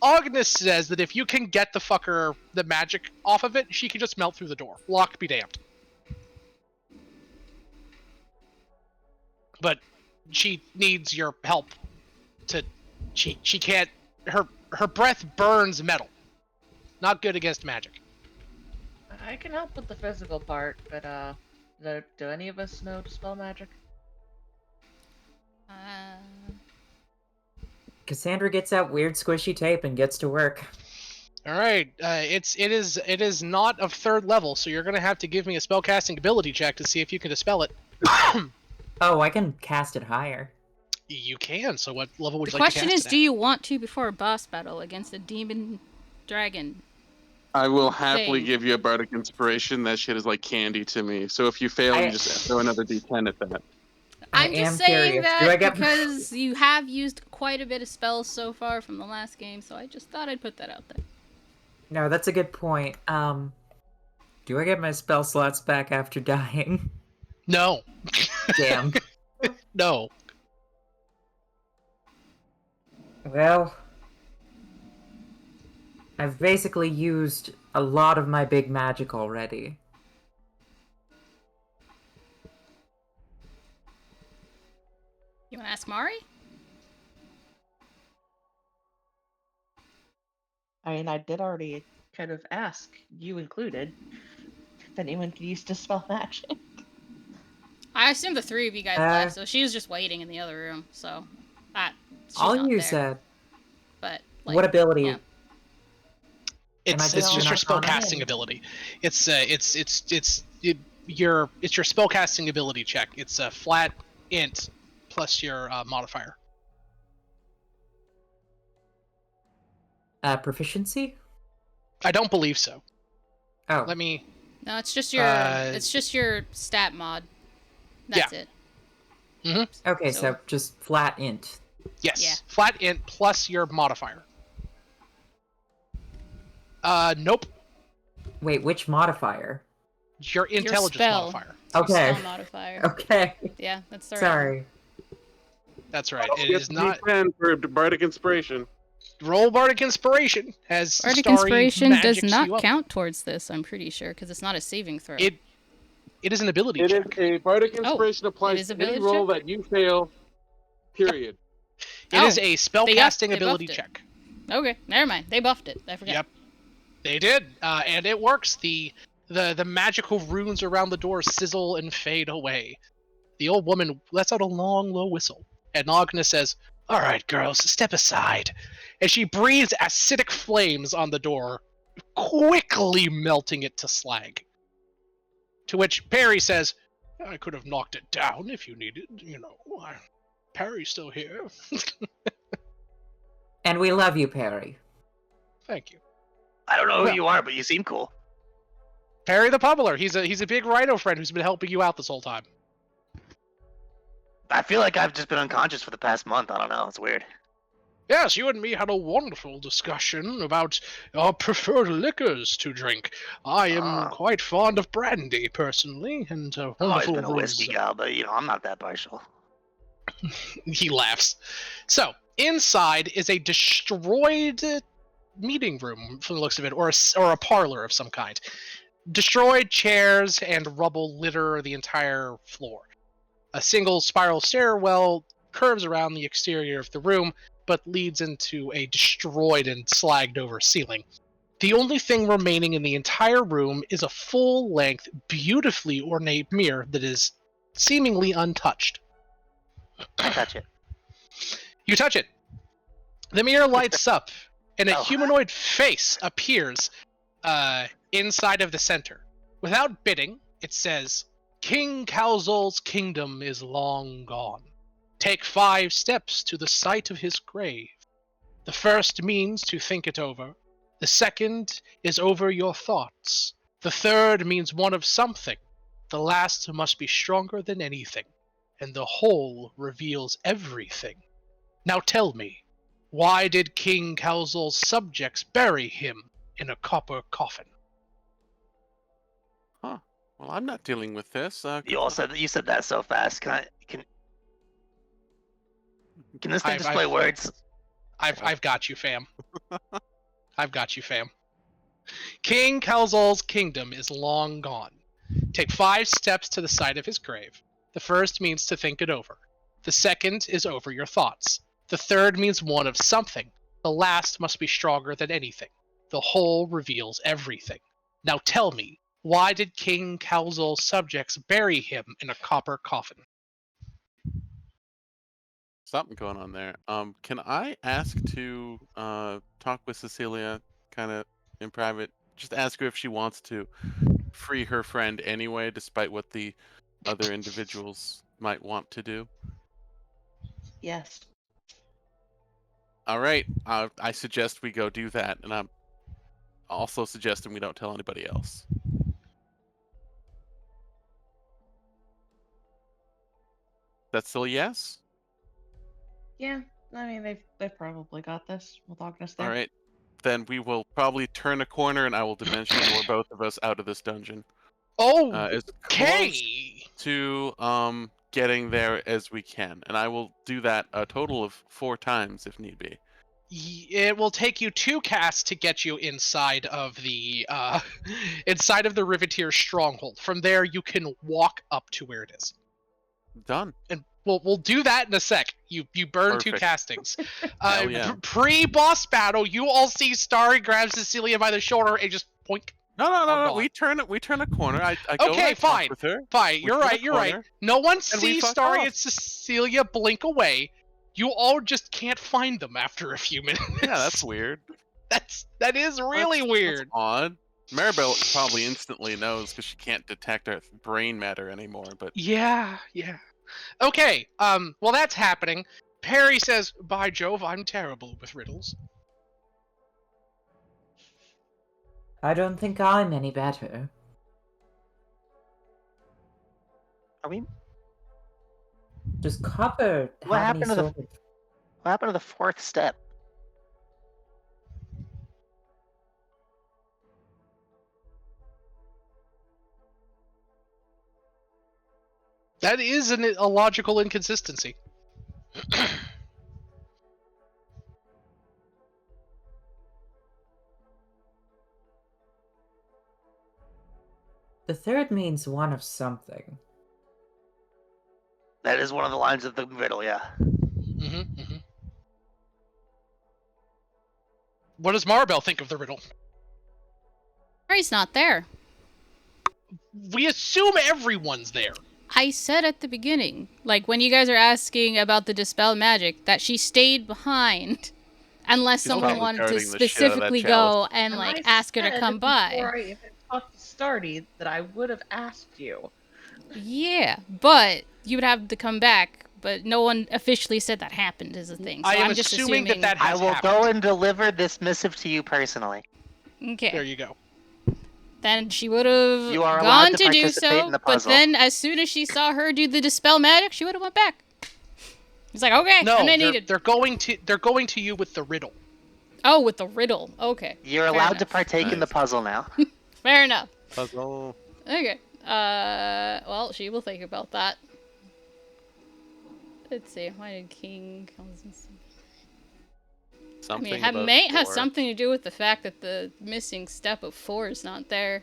[SPEAKER 3] Agnes says that if you can get the magic off of it, she can just melt through the door. Lock be damned. But she needs your help to... She can't... Her breath burns metal. Not good against magic.
[SPEAKER 6] I can help with the physical part, but do any of us know to spell magic?
[SPEAKER 4] Cassandra gets out weird squishy tape and gets to work.
[SPEAKER 3] All right, it is not of 3rd level, so you're gonna have to give me a spellcasting ability check to see if you can dispel it.
[SPEAKER 4] Oh, I can cast it higher.
[SPEAKER 3] You can. So what level would
[SPEAKER 2] The
[SPEAKER 3] you like to
[SPEAKER 2] question
[SPEAKER 3] cast
[SPEAKER 2] is,
[SPEAKER 3] it
[SPEAKER 2] do
[SPEAKER 3] at?
[SPEAKER 2] you want to before a boss battle against a demon dragon?
[SPEAKER 1] I will happily
[SPEAKER 2] Thing.
[SPEAKER 1] give you a bardic inspiration. That shit is like candy to me. So if you fail, you just throw another d10 at that.
[SPEAKER 2] I'm just
[SPEAKER 4] am
[SPEAKER 2] saying
[SPEAKER 4] curious.
[SPEAKER 2] that
[SPEAKER 4] Do I get...
[SPEAKER 2] because you have used quite a bit of spells so far from the last game, so I just thought I'd put that out there.
[SPEAKER 4] No, that's a good point. Do I get my spell slots back after dying?
[SPEAKER 3] No.
[SPEAKER 4] Damn.
[SPEAKER 3] No.
[SPEAKER 4] Well, I've basically used a lot of my big magic already.
[SPEAKER 2] You want to ask Mari?
[SPEAKER 6] I mean, I did already kind of ask, you included, if anyone could use dispel magic.
[SPEAKER 2] I assume the 3 of you guys left, so she was just waiting in the other room. So, she's
[SPEAKER 4] I'll
[SPEAKER 2] not
[SPEAKER 4] use
[SPEAKER 2] there.
[SPEAKER 4] that.
[SPEAKER 2] But like,
[SPEAKER 4] What ability?
[SPEAKER 2] yeah.
[SPEAKER 3] It's
[SPEAKER 4] Am I
[SPEAKER 3] just your
[SPEAKER 4] just on
[SPEAKER 3] spellcasting
[SPEAKER 4] it?
[SPEAKER 3] ability. It's your spellcasting ability check. It's a flat int plus your modifier.
[SPEAKER 4] Proficiency?
[SPEAKER 3] I don't believe so.
[SPEAKER 4] Oh.
[SPEAKER 3] Let me.
[SPEAKER 2] No, it's just your stat mod. That's it.
[SPEAKER 3] Mm-hmm.
[SPEAKER 4] Okay, so just flat int.
[SPEAKER 3] Yes.
[SPEAKER 2] Yeah.
[SPEAKER 3] Flat int plus your modifier. Nope.
[SPEAKER 4] Wait, which modifier?
[SPEAKER 3] Your intelligence
[SPEAKER 2] spell.
[SPEAKER 3] modifier.
[SPEAKER 2] Your
[SPEAKER 4] Okay.
[SPEAKER 2] spell modifier.
[SPEAKER 4] Okay.
[SPEAKER 2] Yeah, that's the right
[SPEAKER 4] Sorry.
[SPEAKER 3] That's right.
[SPEAKER 1] Oh,
[SPEAKER 3] It
[SPEAKER 1] get
[SPEAKER 3] is
[SPEAKER 1] the
[SPEAKER 3] not.
[SPEAKER 1] d10 for bardic inspiration.
[SPEAKER 3] Roll Bardic Inspiration as
[SPEAKER 2] Bardic
[SPEAKER 3] Starry
[SPEAKER 2] Inspiration does
[SPEAKER 3] magics you
[SPEAKER 2] not
[SPEAKER 3] up.
[SPEAKER 2] count towards this, I'm pretty sure, because it's not a saving throw.
[SPEAKER 3] It is an ability
[SPEAKER 7] It is
[SPEAKER 3] check.
[SPEAKER 7] a bardic
[SPEAKER 2] Oh,
[SPEAKER 7] inspiration
[SPEAKER 2] it
[SPEAKER 7] applies
[SPEAKER 2] is
[SPEAKER 7] to any
[SPEAKER 2] ability
[SPEAKER 7] roll
[SPEAKER 2] check?
[SPEAKER 7] that you fail. Period.
[SPEAKER 3] It is
[SPEAKER 2] Oh,
[SPEAKER 3] a
[SPEAKER 2] they
[SPEAKER 3] spellcasting ability
[SPEAKER 2] buffed it.
[SPEAKER 3] check.
[SPEAKER 2] Okay, never mind. They buffed it. I forgot.
[SPEAKER 3] Yep, they did, and it works. The magical runes around the door sizzle and fade away. The old woman lets out a long, low whistle, and Agnes says, "All right, girls, step aside." And she breathes acidic flames on the door, quickly melting it to slag. To which Perry says, "I could have knocked it down if you needed, Perry's still here."
[SPEAKER 4] And we love you, Perry.
[SPEAKER 3] Thank you.
[SPEAKER 5] I don't know who
[SPEAKER 3] Well-
[SPEAKER 5] you are, but you seem cool.
[SPEAKER 3] Perry the Pubbler. He's a big rhino friend who's been helping you out this whole time.
[SPEAKER 5] I feel like I've just been unconscious for the past month. I don't know. It's weird.
[SPEAKER 3] Yes, you and me had a wonderful discussion about our preferred liquors to drink. I am
[SPEAKER 5] Ah.
[SPEAKER 3] quite fond of brandy, personally, and
[SPEAKER 5] I've always
[SPEAKER 3] wonderful
[SPEAKER 5] been a whiskey
[SPEAKER 3] rosé.
[SPEAKER 5] gal, but I'm not that partial.
[SPEAKER 3] He laughs. So, inside is a destroyed meeting room, from the looks of it, or a parlor of some kind. Destroyed chairs and rubble litter the entire floor. A single spiral stairwell curves around the exterior of the room, but leads into a destroyed and slagged over ceiling. The only thing remaining in the entire room is a full-length, beautifully ornate mirror that is seemingly untouched.
[SPEAKER 5] I touch it.
[SPEAKER 3] You touch it. The mirror lights up, and a
[SPEAKER 5] Oh.
[SPEAKER 3] humanoid face appears inside of the center. Without bidding, it says, "King Calzol's kingdom is long gone. Take 5 steps to the site of his grave. The first means to think it over. The second is over your thoughts. The third means one of something. The last must be stronger than anything. And the whole reveals everything. Now tell me, why did King Calzol's subjects bury him in a copper coffin?"
[SPEAKER 1] Huh. Well, I'm not dealing with this.
[SPEAKER 5] You said that so fast. Can this thing display words?
[SPEAKER 3] I've got you, fam. I've got you, fam. King Calzol's kingdom is long gone. Take 5 steps to the side of his grave. The first means to think it over. The second is over your thoughts. The third means one of something. The last must be stronger than anything. The whole reveals everything. Now tell me, why did King Calzol's subjects bury him in a copper coffin?
[SPEAKER 1] Something going on there. Can I ask to talk with Cecilia kind of in private? Just ask her if she wants to free her friend anyway, despite what the other individuals might want to do.
[SPEAKER 6] Yes.
[SPEAKER 1] All right. I suggest we go do that, and I'm also suggesting we don't tell anybody else. That's still a yes?
[SPEAKER 6] Yeah. I mean, they've probably got this with Agnes there.
[SPEAKER 1] All right. Then we will probably turn a corner, and I will dimension door both of us out of this dungeon. As close
[SPEAKER 3] Okay.
[SPEAKER 1] to getting there as we can, and I will do that a total of 4 times if need be.
[SPEAKER 3] It will take you 2 casts to get you inside of the inside of the Riveteer stronghold. From there, you can walk up to where it is,
[SPEAKER 1] Done.
[SPEAKER 3] and we'll do that in a sec. You burn 2
[SPEAKER 1] Perfect.
[SPEAKER 3] castings.
[SPEAKER 1] Hell yeah.
[SPEAKER 3] Pre-boss battle, you all see Starry grab Cecilia by the shoulder and just poink.
[SPEAKER 1] No.
[SPEAKER 3] gone.
[SPEAKER 1] We turn a corner. I go and
[SPEAKER 3] Okay,
[SPEAKER 1] I talk
[SPEAKER 3] fine.
[SPEAKER 1] with her.
[SPEAKER 3] Fine,
[SPEAKER 1] We
[SPEAKER 3] you're
[SPEAKER 1] turn a
[SPEAKER 3] right. You're right.
[SPEAKER 1] corner,
[SPEAKER 3] No one
[SPEAKER 1] and we
[SPEAKER 3] sees
[SPEAKER 1] fuck
[SPEAKER 3] Starry
[SPEAKER 1] off.
[SPEAKER 3] and Cecilia blink away. You all just can't find them after a few minutes.
[SPEAKER 1] Yeah, that's weird.
[SPEAKER 3] that is really
[SPEAKER 1] That's
[SPEAKER 3] weird.
[SPEAKER 1] odd. Maribel probably instantly knows because she can't detect our brain matter anymore. But
[SPEAKER 3] Yeah. Okay, well that's happening. Perry says, "By Jove, I'm terrible with riddles."
[SPEAKER 4] I don't think I'm any better.
[SPEAKER 5] Are we?
[SPEAKER 4] Does copper
[SPEAKER 5] What
[SPEAKER 4] have any
[SPEAKER 5] happened to the-
[SPEAKER 4] sort of...
[SPEAKER 5] What happened to the 4th step?
[SPEAKER 3] That is a logical inconsistency.
[SPEAKER 4] The third means one of something.
[SPEAKER 5] That is one of the lines of the riddle, yeah.
[SPEAKER 3] Mm-hmm. What does Maribel think of the riddle?
[SPEAKER 2] Harry's not there.
[SPEAKER 3] We assume everyone's there.
[SPEAKER 2] I said at the beginning, like when you guys are asking about the dispel magic, that she stayed behind. Unless
[SPEAKER 1] She's
[SPEAKER 2] someone
[SPEAKER 1] probably
[SPEAKER 2] wanted to
[SPEAKER 1] guarding the shit out of that
[SPEAKER 2] specifically
[SPEAKER 1] chalice.
[SPEAKER 2] go and like ask her to come by.
[SPEAKER 6] Before I even talked to Stardy, that I would have asked you.
[SPEAKER 2] Yeah, but you would have to come back. But no one officially said that happened is a thing. So
[SPEAKER 3] I am
[SPEAKER 2] I'm just
[SPEAKER 3] assuming
[SPEAKER 2] assuming
[SPEAKER 3] that
[SPEAKER 5] I
[SPEAKER 3] has
[SPEAKER 5] will
[SPEAKER 3] happened.
[SPEAKER 5] go and deliver this missive to you personally.
[SPEAKER 2] Okay.
[SPEAKER 3] There you go.
[SPEAKER 2] Then she would have
[SPEAKER 5] You are allowed
[SPEAKER 2] gone
[SPEAKER 5] to
[SPEAKER 2] to do
[SPEAKER 5] participate
[SPEAKER 2] so,
[SPEAKER 5] in the
[SPEAKER 2] but
[SPEAKER 5] puzzle.
[SPEAKER 2] then as soon as she saw her do the dispel magic, she would have went back. It's like, okay,
[SPEAKER 3] No,
[SPEAKER 2] I'm not
[SPEAKER 3] they're,
[SPEAKER 2] needed.
[SPEAKER 3] they're going to you with the riddle.
[SPEAKER 2] Oh, with the riddle. Okay.
[SPEAKER 5] You're
[SPEAKER 2] Fair
[SPEAKER 5] allowed to
[SPEAKER 2] enough.
[SPEAKER 5] partake in the
[SPEAKER 1] Nice.
[SPEAKER 5] puzzle now.
[SPEAKER 2] Fair enough.
[SPEAKER 1] Puzzle.
[SPEAKER 2] Okay. Well, she will think about that. Let's see. Why did King
[SPEAKER 1] Something
[SPEAKER 2] it
[SPEAKER 1] about
[SPEAKER 2] may have
[SPEAKER 1] 4.
[SPEAKER 2] something to do with the fact that the missing step of 4 is not there.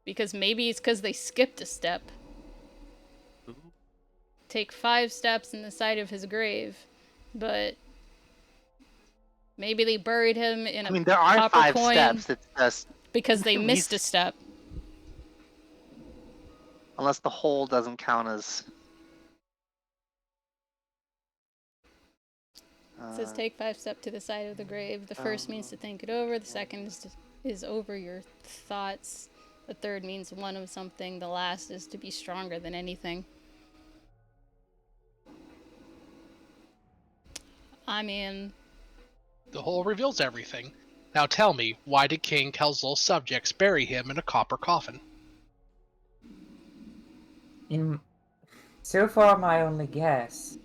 [SPEAKER 2] Because maybe it's because they skipped a step.
[SPEAKER 1] Ooh.
[SPEAKER 2] Take 5 steps in the side of his grave, but maybe they buried him in
[SPEAKER 5] I
[SPEAKER 2] a
[SPEAKER 5] mean, there aren't
[SPEAKER 2] copper
[SPEAKER 5] 5
[SPEAKER 2] coin
[SPEAKER 5] steps. It's just
[SPEAKER 2] because they missed a
[SPEAKER 5] He's-
[SPEAKER 2] step.
[SPEAKER 5] unless the hole doesn't count as.
[SPEAKER 2] It says take 5 steps to the side of the grave. The first means to think it over. The second is over your thoughts. The third means one of something. The last is to be stronger than anything. I mean,
[SPEAKER 3] The hole reveals everything. Now tell me, why did King Kelzul's subjects bury him in a copper coffin?
[SPEAKER 4] So far, my only guess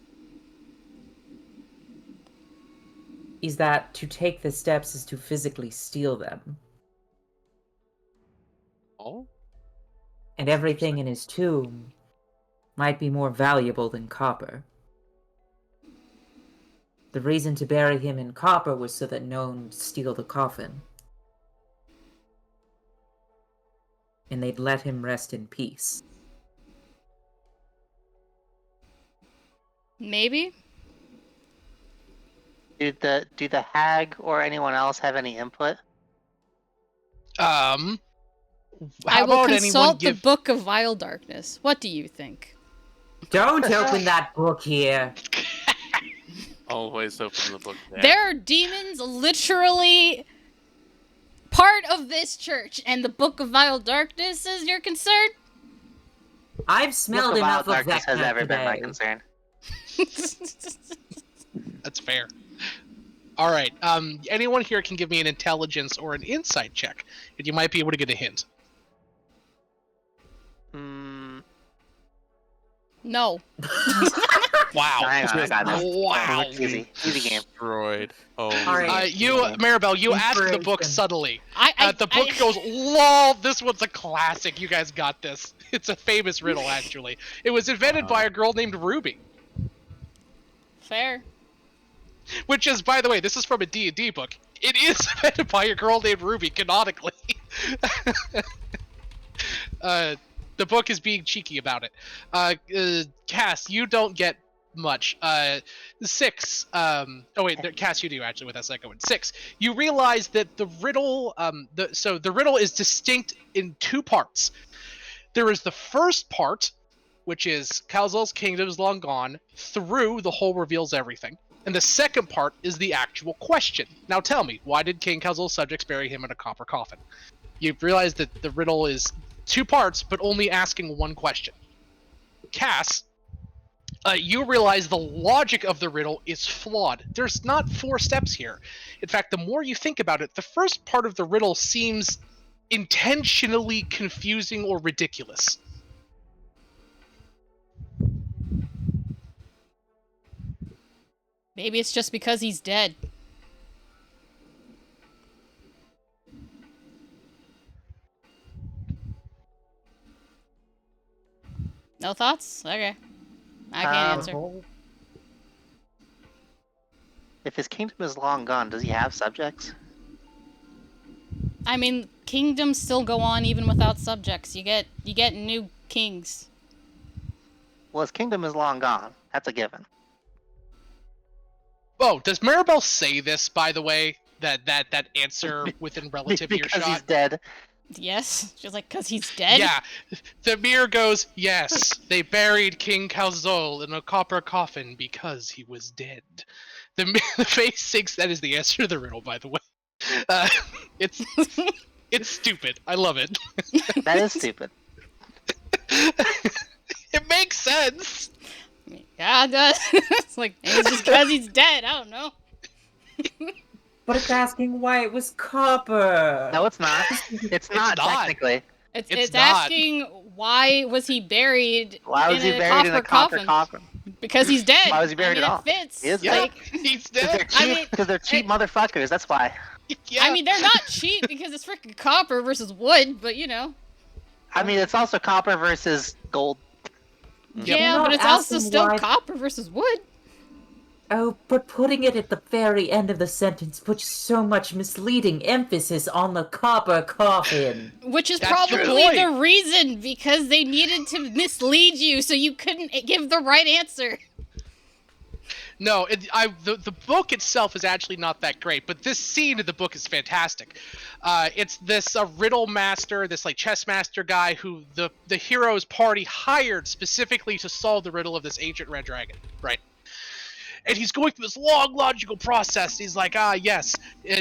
[SPEAKER 4] is that to take the steps is to physically steal them.
[SPEAKER 1] Oh?
[SPEAKER 4] And everything in his tomb might be more valuable than copper. The reason to bury him in copper was so that no one would steal the coffin. And they'd let him rest in peace.
[SPEAKER 2] maybe?
[SPEAKER 5] Do the hag or anyone else have any input?
[SPEAKER 3] How
[SPEAKER 2] I will
[SPEAKER 3] about anyone
[SPEAKER 2] consult the
[SPEAKER 3] give...
[SPEAKER 2] Book of Vile Darkness. What do you think?
[SPEAKER 4] Don't open that book here!
[SPEAKER 1] Always open the book there.
[SPEAKER 2] There are demons literally part of this church, and the Book of Vile Darkness is your concern?
[SPEAKER 4] I've smelled
[SPEAKER 5] Look,
[SPEAKER 4] enough of
[SPEAKER 5] darkness
[SPEAKER 4] that
[SPEAKER 5] has ever been my
[SPEAKER 4] today.
[SPEAKER 5] concern.
[SPEAKER 3] That's fair. All right. Anyone here can give me an intelligence or an insight check, and you might be able to get a hint.
[SPEAKER 2] No.
[SPEAKER 3] Wow.
[SPEAKER 5] Hang on, I got this.
[SPEAKER 3] Wow.
[SPEAKER 5] Easy game.
[SPEAKER 1] Destroyed. Oh.
[SPEAKER 4] All right.
[SPEAKER 3] Maribel, you asked the book
[SPEAKER 4] Inspiration.
[SPEAKER 3] subtly. The book goes, lol, this one's a classic. You guys got this. It's a famous riddle, actually. It was invented by a girl named Ruby.
[SPEAKER 2] Fair.
[SPEAKER 3] Which is, by the way, this is from a D&D book. It is invented by a girl named Ruby, canonically. The book is being cheeky about it. Cass, you don't get much. 6. Oh wait, Cass, you do actually with that second one. 6. You realize that the riddle, the riddle is distinct in 2 parts. There is the first part, which is Kalzul's kingdom is long gone. Through the hole reveals everything. And the second part is the actual question. Now tell me, why did King Kalzul's subjects bury him in a copper coffin? You realize that the riddle is 2 parts, but only asking 1 question. Cass, you realize the logic of the riddle is flawed. There's not 4 steps here. In fact, the more you think about it, the first part of the riddle seems intentionally confusing or ridiculous.
[SPEAKER 2] Maybe it's just because he's dead. No thoughts? Okay. I can't answer.
[SPEAKER 5] If his kingdom is long gone, does he have subjects?
[SPEAKER 2] I mean, kingdoms still go on even without subjects. You get new kings.
[SPEAKER 5] Well, his kingdom is long gone. That's a given.
[SPEAKER 3] Oh, does Maribel say this, by the way? That answer within relative
[SPEAKER 5] Because
[SPEAKER 3] earshot?
[SPEAKER 5] he's dead.
[SPEAKER 2] Yes, she's like, cause he's dead.
[SPEAKER 3] Yeah, the mirror goes, yes, they buried King Calzol in a copper coffin because he was dead. The face thinks that is the answer to the riddle, by the way. It's stupid. I love it.
[SPEAKER 5] That is stupid.
[SPEAKER 3] It makes sense.
[SPEAKER 2] Yeah, it does. It's like, it's just because he's dead. I don't know.
[SPEAKER 4] But it's asking why it was copper.
[SPEAKER 5] No, it's not. It's not technically.
[SPEAKER 2] It's
[SPEAKER 3] not.
[SPEAKER 2] asking why was he buried?
[SPEAKER 5] Why was he
[SPEAKER 2] in
[SPEAKER 5] buried in a copper
[SPEAKER 2] coffin?
[SPEAKER 5] coffin?
[SPEAKER 2] Because he's dead.
[SPEAKER 5] Why was he buried
[SPEAKER 2] I mean,
[SPEAKER 5] at all?
[SPEAKER 2] It fits.
[SPEAKER 5] He is
[SPEAKER 3] Yeah,
[SPEAKER 2] Like,
[SPEAKER 3] he's
[SPEAKER 5] Because they're
[SPEAKER 3] dead.
[SPEAKER 2] I
[SPEAKER 5] cheap.
[SPEAKER 2] mean,
[SPEAKER 5] Because they're cheap motherfuckers. That's why.
[SPEAKER 3] Yeah.
[SPEAKER 2] I mean, they're not cheap because it's freaking copper versus wood, but you know.
[SPEAKER 5] I mean, it's also copper versus gold.
[SPEAKER 2] Yeah,
[SPEAKER 4] Not
[SPEAKER 2] but it's also
[SPEAKER 4] asking
[SPEAKER 2] still
[SPEAKER 4] why-
[SPEAKER 2] copper versus wood.
[SPEAKER 4] Oh, but putting it at the very end of the sentence puts so much misleading emphasis on the copper coffin.
[SPEAKER 2] Which is
[SPEAKER 3] That's the
[SPEAKER 2] probably
[SPEAKER 3] point.
[SPEAKER 2] the reason, because they needed to mislead you so you couldn't give the right answer.
[SPEAKER 3] No, the book itself is actually not that great, but this scene in the book is fantastic. It's this riddle master, this like chess master guy who the hero's party hired specifically to solve the riddle of this ancient red dragon, right? And he's going through this long logical process. He's like, yes,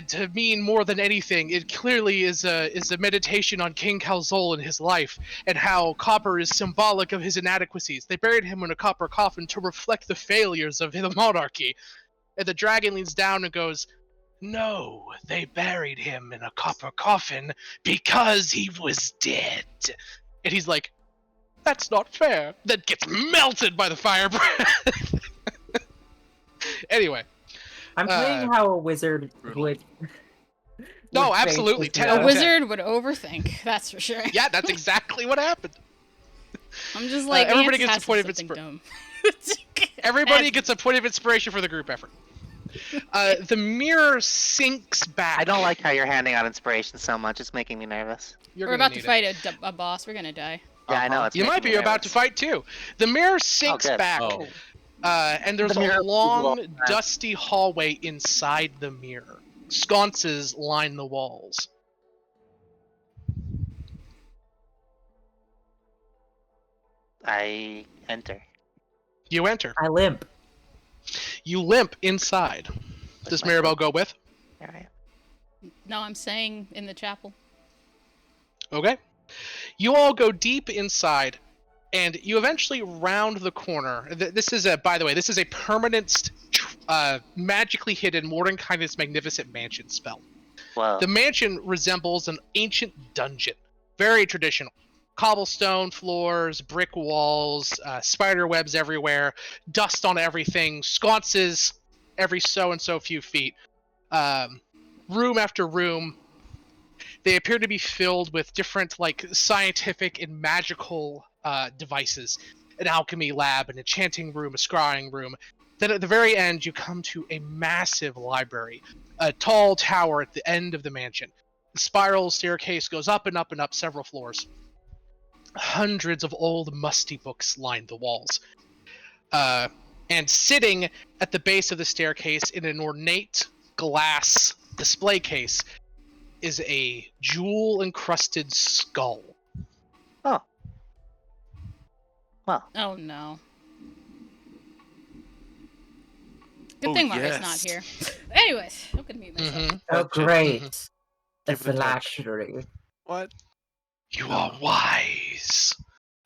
[SPEAKER 3] to mean more than anything, it clearly is a meditation on King Calzol and his life, and how copper is symbolic of his inadequacies. They buried him in a copper coffin to reflect the failures of the monarchy. And the dragon leans down and goes, no, they buried him in a copper coffin because he was dead. And he's like, that's not fair. Then gets melted by the fire breath. Anyway.
[SPEAKER 4] I'm playing how a wizard would.
[SPEAKER 3] No,
[SPEAKER 4] would face
[SPEAKER 3] absolutely,
[SPEAKER 4] this
[SPEAKER 3] 10
[SPEAKER 2] A
[SPEAKER 3] out of
[SPEAKER 4] riddle.
[SPEAKER 3] 10.
[SPEAKER 2] wizard would overthink, that's for sure.
[SPEAKER 3] Yeah, that's exactly what happened.
[SPEAKER 2] I'm just like,
[SPEAKER 3] everybody
[SPEAKER 2] the
[SPEAKER 3] gets
[SPEAKER 2] answer
[SPEAKER 3] a point
[SPEAKER 2] has
[SPEAKER 3] of
[SPEAKER 2] to be something dumb.
[SPEAKER 3] Everybody gets a point of inspiration for the group effort. The mirror sinks back.
[SPEAKER 5] I don't like how you're handing out inspiration so much. It's making me nervous.
[SPEAKER 3] You're
[SPEAKER 2] We're
[SPEAKER 3] gonna
[SPEAKER 2] about to
[SPEAKER 3] need
[SPEAKER 2] fight a boss. We're gonna die.
[SPEAKER 5] Yeah, I know. It's
[SPEAKER 3] You
[SPEAKER 5] making
[SPEAKER 3] might be
[SPEAKER 5] me
[SPEAKER 3] about to
[SPEAKER 5] nervous.
[SPEAKER 3] fight too. The mirror sinks
[SPEAKER 5] good.
[SPEAKER 3] back,
[SPEAKER 1] Oh.
[SPEAKER 3] and there's
[SPEAKER 5] The mirror
[SPEAKER 3] a
[SPEAKER 5] moves all
[SPEAKER 3] long,
[SPEAKER 5] the time.
[SPEAKER 3] dusty hallway inside the mirror. Sconces line the walls.
[SPEAKER 5] I enter.
[SPEAKER 3] You enter.
[SPEAKER 4] I limp.
[SPEAKER 3] You limp inside. Does
[SPEAKER 5] my
[SPEAKER 3] Maribel go with?
[SPEAKER 5] All right.
[SPEAKER 2] No, I'm saying in the chapel.
[SPEAKER 3] Okay. You all go deep inside, and you eventually round the corner. This is by the way, this is a permanent, magically hidden Mordenkainen's magnificent mansion spell.
[SPEAKER 5] Whoa.
[SPEAKER 3] The mansion resembles an ancient dungeon, very traditional. Cobblestone floors, brick walls, spider webs everywhere, dust on everything, sconces every so and so few feet. Room after room, they appear to be filled with different like scientific and magical devices. An alchemy lab, an enchanting room, a scrying room. Then at the very end, you come to a massive library, a tall tower at the end of the mansion. The spiral staircase goes up and up and up several floors. Hundreds of old, musty books line the walls. And sitting at the base of the staircase in an ornate glass display case is a jewel-encrusted skull.
[SPEAKER 5] Oh. Well,
[SPEAKER 2] Oh no. Good
[SPEAKER 1] Oh,
[SPEAKER 2] thing Mario's
[SPEAKER 1] yes.
[SPEAKER 2] not here. Anyways, I'm gonna mute myself.
[SPEAKER 3] Mm-hmm.
[SPEAKER 4] Oh, great. A
[SPEAKER 1] Give it a touch.
[SPEAKER 4] flashery.
[SPEAKER 1] What?
[SPEAKER 3] You are wise.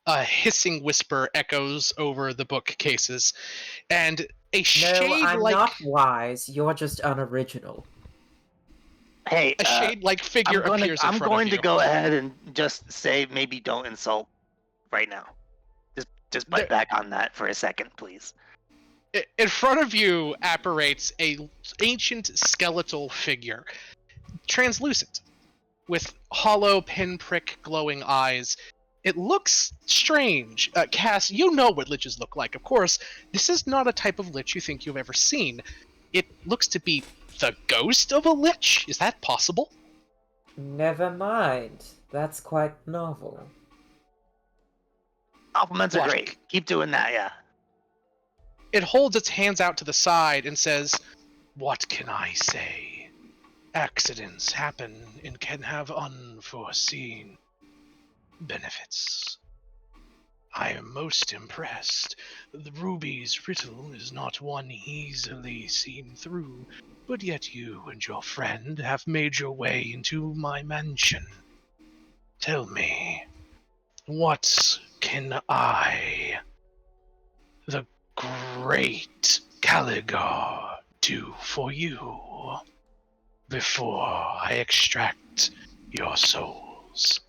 [SPEAKER 3] A hissing whisper echoes over the bookcases, and a
[SPEAKER 4] No,
[SPEAKER 3] shade
[SPEAKER 4] I'm
[SPEAKER 3] like
[SPEAKER 4] not wise. You're just unoriginal.
[SPEAKER 5] hey,
[SPEAKER 3] a shade-like figure appears in
[SPEAKER 5] I'm
[SPEAKER 3] front
[SPEAKER 5] going
[SPEAKER 3] of
[SPEAKER 5] to
[SPEAKER 3] you.
[SPEAKER 5] go ahead and just say maybe don't insult right now. Just bite
[SPEAKER 3] There-
[SPEAKER 5] back on that for a second, please.
[SPEAKER 3] In front of you apparates a ancient skeletal figure, translucent, with hollow pinprick glowing eyes. It looks strange. Cass, you know what liches look like. Of course, this is not a type of lich you think you've ever seen. It looks to be the ghost of a lich. Is that possible?
[SPEAKER 4] Never mind. That's quite novel.
[SPEAKER 5] Compliments are
[SPEAKER 3] Watch.
[SPEAKER 5] great. Keep doing that, yeah.
[SPEAKER 3] It holds its hands out to the side and says, "What can I say? Accidents happen and can have unforeseen benefits. I am most impressed. The Ruby's riddle is not one easily seen through, but yet you and your friend have made your way into my mansion. Tell me, what can I, the great Caligar, do for you before I extract your souls?"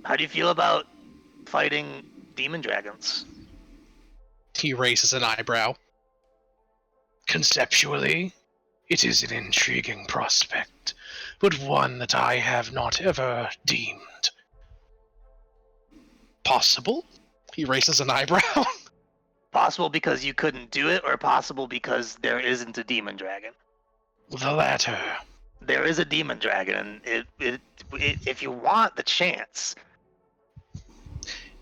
[SPEAKER 5] How do you feel about fighting demon dragons?
[SPEAKER 3] He raises an eyebrow. Conceptually, it is an intriguing prospect, but one that I have not ever deemed possible. He raises an eyebrow.
[SPEAKER 5] Possible because you couldn't do it, or possible because there isn't a demon dragon?
[SPEAKER 3] The latter.
[SPEAKER 5] There is a demon dragon, and if you want the chance.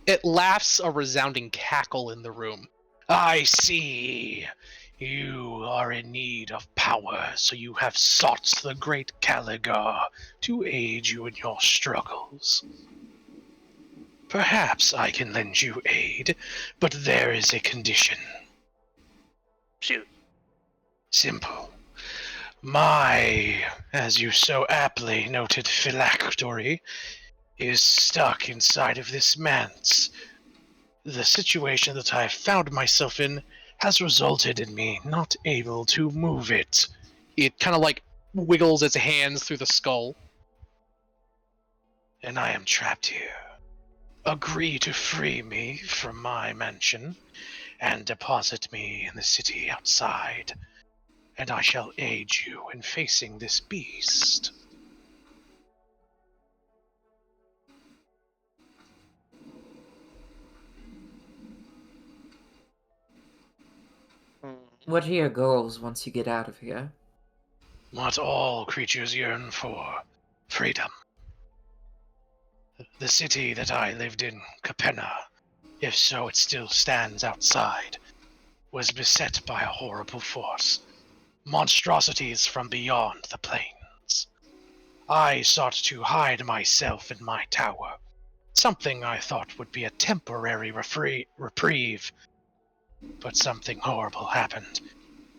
[SPEAKER 3] It laughs a resounding cackle in the room. I see. You are in need of power, so you have sought the great Caligar to aid you in your struggles. Perhaps I can lend you aid, but there is a condition.
[SPEAKER 5] Shoot.
[SPEAKER 3] Simple. My, as you so aptly noted, phylactery is stuck inside of this manse. The situation that I've found myself in has resulted in me not able to move it. It kind of like wiggles its hands through the skull. And I am trapped here. Agree to free me from my mansion and deposit me in the city outside, and I shall aid you in facing this beast.
[SPEAKER 4] What are your goals once you get out of here?
[SPEAKER 3] What all creatures yearn for: freedom. The city that I lived in, Capenna, if so it still stands outside, was beset by a horrible force. Monstrosities from beyond the plains. I sought to hide myself in my tower, something I thought would be a temporary reprieve. But something horrible happened.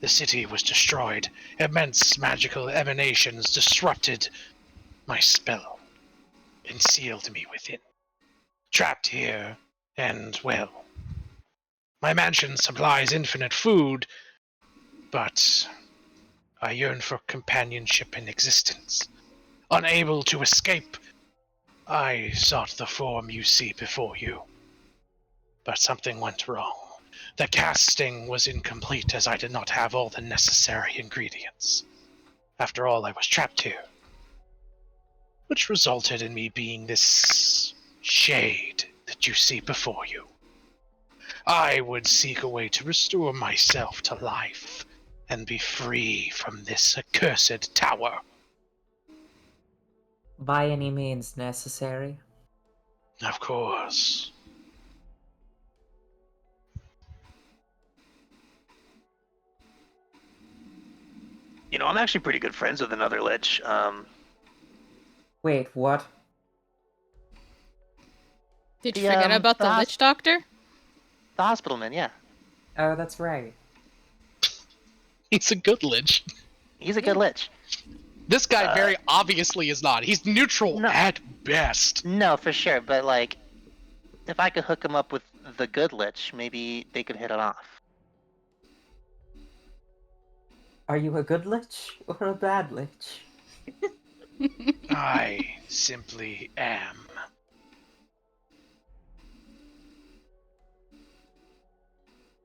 [SPEAKER 3] The city was destroyed. Immense magical emanations disrupted my spell and sealed me within. Trapped here, and, well, my mansion supplies infinite food, but I yearn for companionship and existence. Unable to escape, I sought the form you see before you. But something went wrong. The casting was incomplete as I did not have all the necessary ingredients. After all, I was trapped here, which resulted in me being this shade that you see before you. I would seek a way to restore myself to life and be free from this accursed tower.
[SPEAKER 4] By any means necessary.
[SPEAKER 3] Of course.
[SPEAKER 5] You know, I'm actually pretty good friends with another lich.
[SPEAKER 4] Wait, what?
[SPEAKER 2] Did you
[SPEAKER 5] The,
[SPEAKER 2] forget about
[SPEAKER 5] the
[SPEAKER 2] the
[SPEAKER 5] hos-
[SPEAKER 2] Lich Doctor?
[SPEAKER 5] The hospitalman, yeah.
[SPEAKER 4] Oh, that's right.
[SPEAKER 3] He's a good lich.
[SPEAKER 5] He's a good lich.
[SPEAKER 3] This guy very obviously is not. He's neutral
[SPEAKER 5] No.
[SPEAKER 3] at best.
[SPEAKER 5] No, for sure, but like, if I could hook him up with the good lich, maybe they could hit it off.
[SPEAKER 4] Are you a good lich or a bad lich?
[SPEAKER 3] I simply am.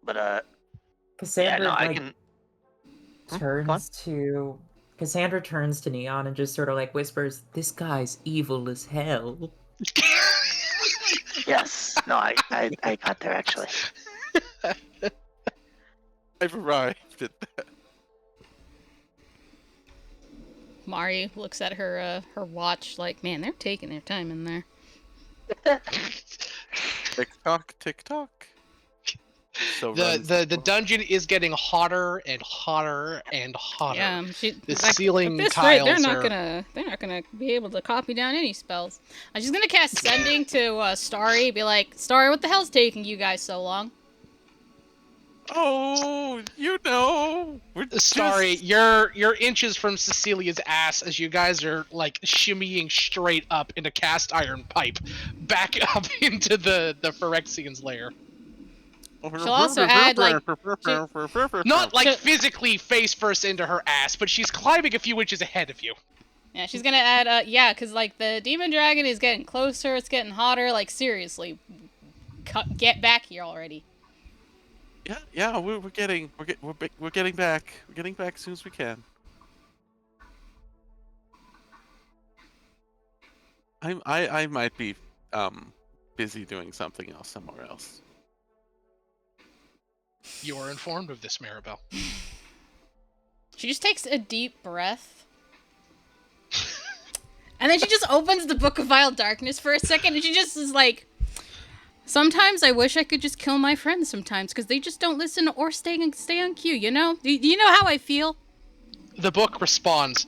[SPEAKER 5] But yeah,
[SPEAKER 4] Cassandra
[SPEAKER 5] no, I can.
[SPEAKER 4] Cassandra turns to Neon and just sort of like whispers, "This guy's evil as hell."
[SPEAKER 5] Yes, no, I got there actually.
[SPEAKER 1] I've arrived at that.
[SPEAKER 2] Mari looks at her her watch like, man, they're taking their time in there.
[SPEAKER 1] Tick tock, tick tock. So
[SPEAKER 3] The dungeon is getting hotter and hotter and hotter.
[SPEAKER 2] Yeah,
[SPEAKER 3] The
[SPEAKER 2] like,
[SPEAKER 3] ceiling
[SPEAKER 2] at this rate, they're
[SPEAKER 3] tiles
[SPEAKER 2] not
[SPEAKER 3] are.
[SPEAKER 2] gonna be able to copy down any spells. She's gonna cast sending to Starry, be like, Starry, what the hell's taking you guys so long?
[SPEAKER 1] Oh, we're
[SPEAKER 3] Sorry,
[SPEAKER 1] just...
[SPEAKER 3] you're inches from Cecilia's ass as you guys are like shimmying straight up in a cast iron pipe, back up into the Phyrexian's lair.
[SPEAKER 2] She'll also add, like,
[SPEAKER 3] Not like
[SPEAKER 2] Shit.
[SPEAKER 3] physically face first into her ass, but she's climbing a few inches ahead of you.
[SPEAKER 2] Yeah, she's gonna add, yeah, because, like, the demon dragon is getting closer, it's getting hotter, like, seriously. Get back here already.
[SPEAKER 1] Yeah, we're getting back. We're getting back as soon as we can. I might be busy doing something else somewhere else.
[SPEAKER 3] You are informed of this, Maribel.
[SPEAKER 2] She just takes a deep breath. And then she just opens the Book of Vile Darkness for a second, and she just is like, sometimes I wish I could just kill my friends sometimes, because they just don't listen or stay on cue, you know? Do you know how I feel?
[SPEAKER 3] The book responds,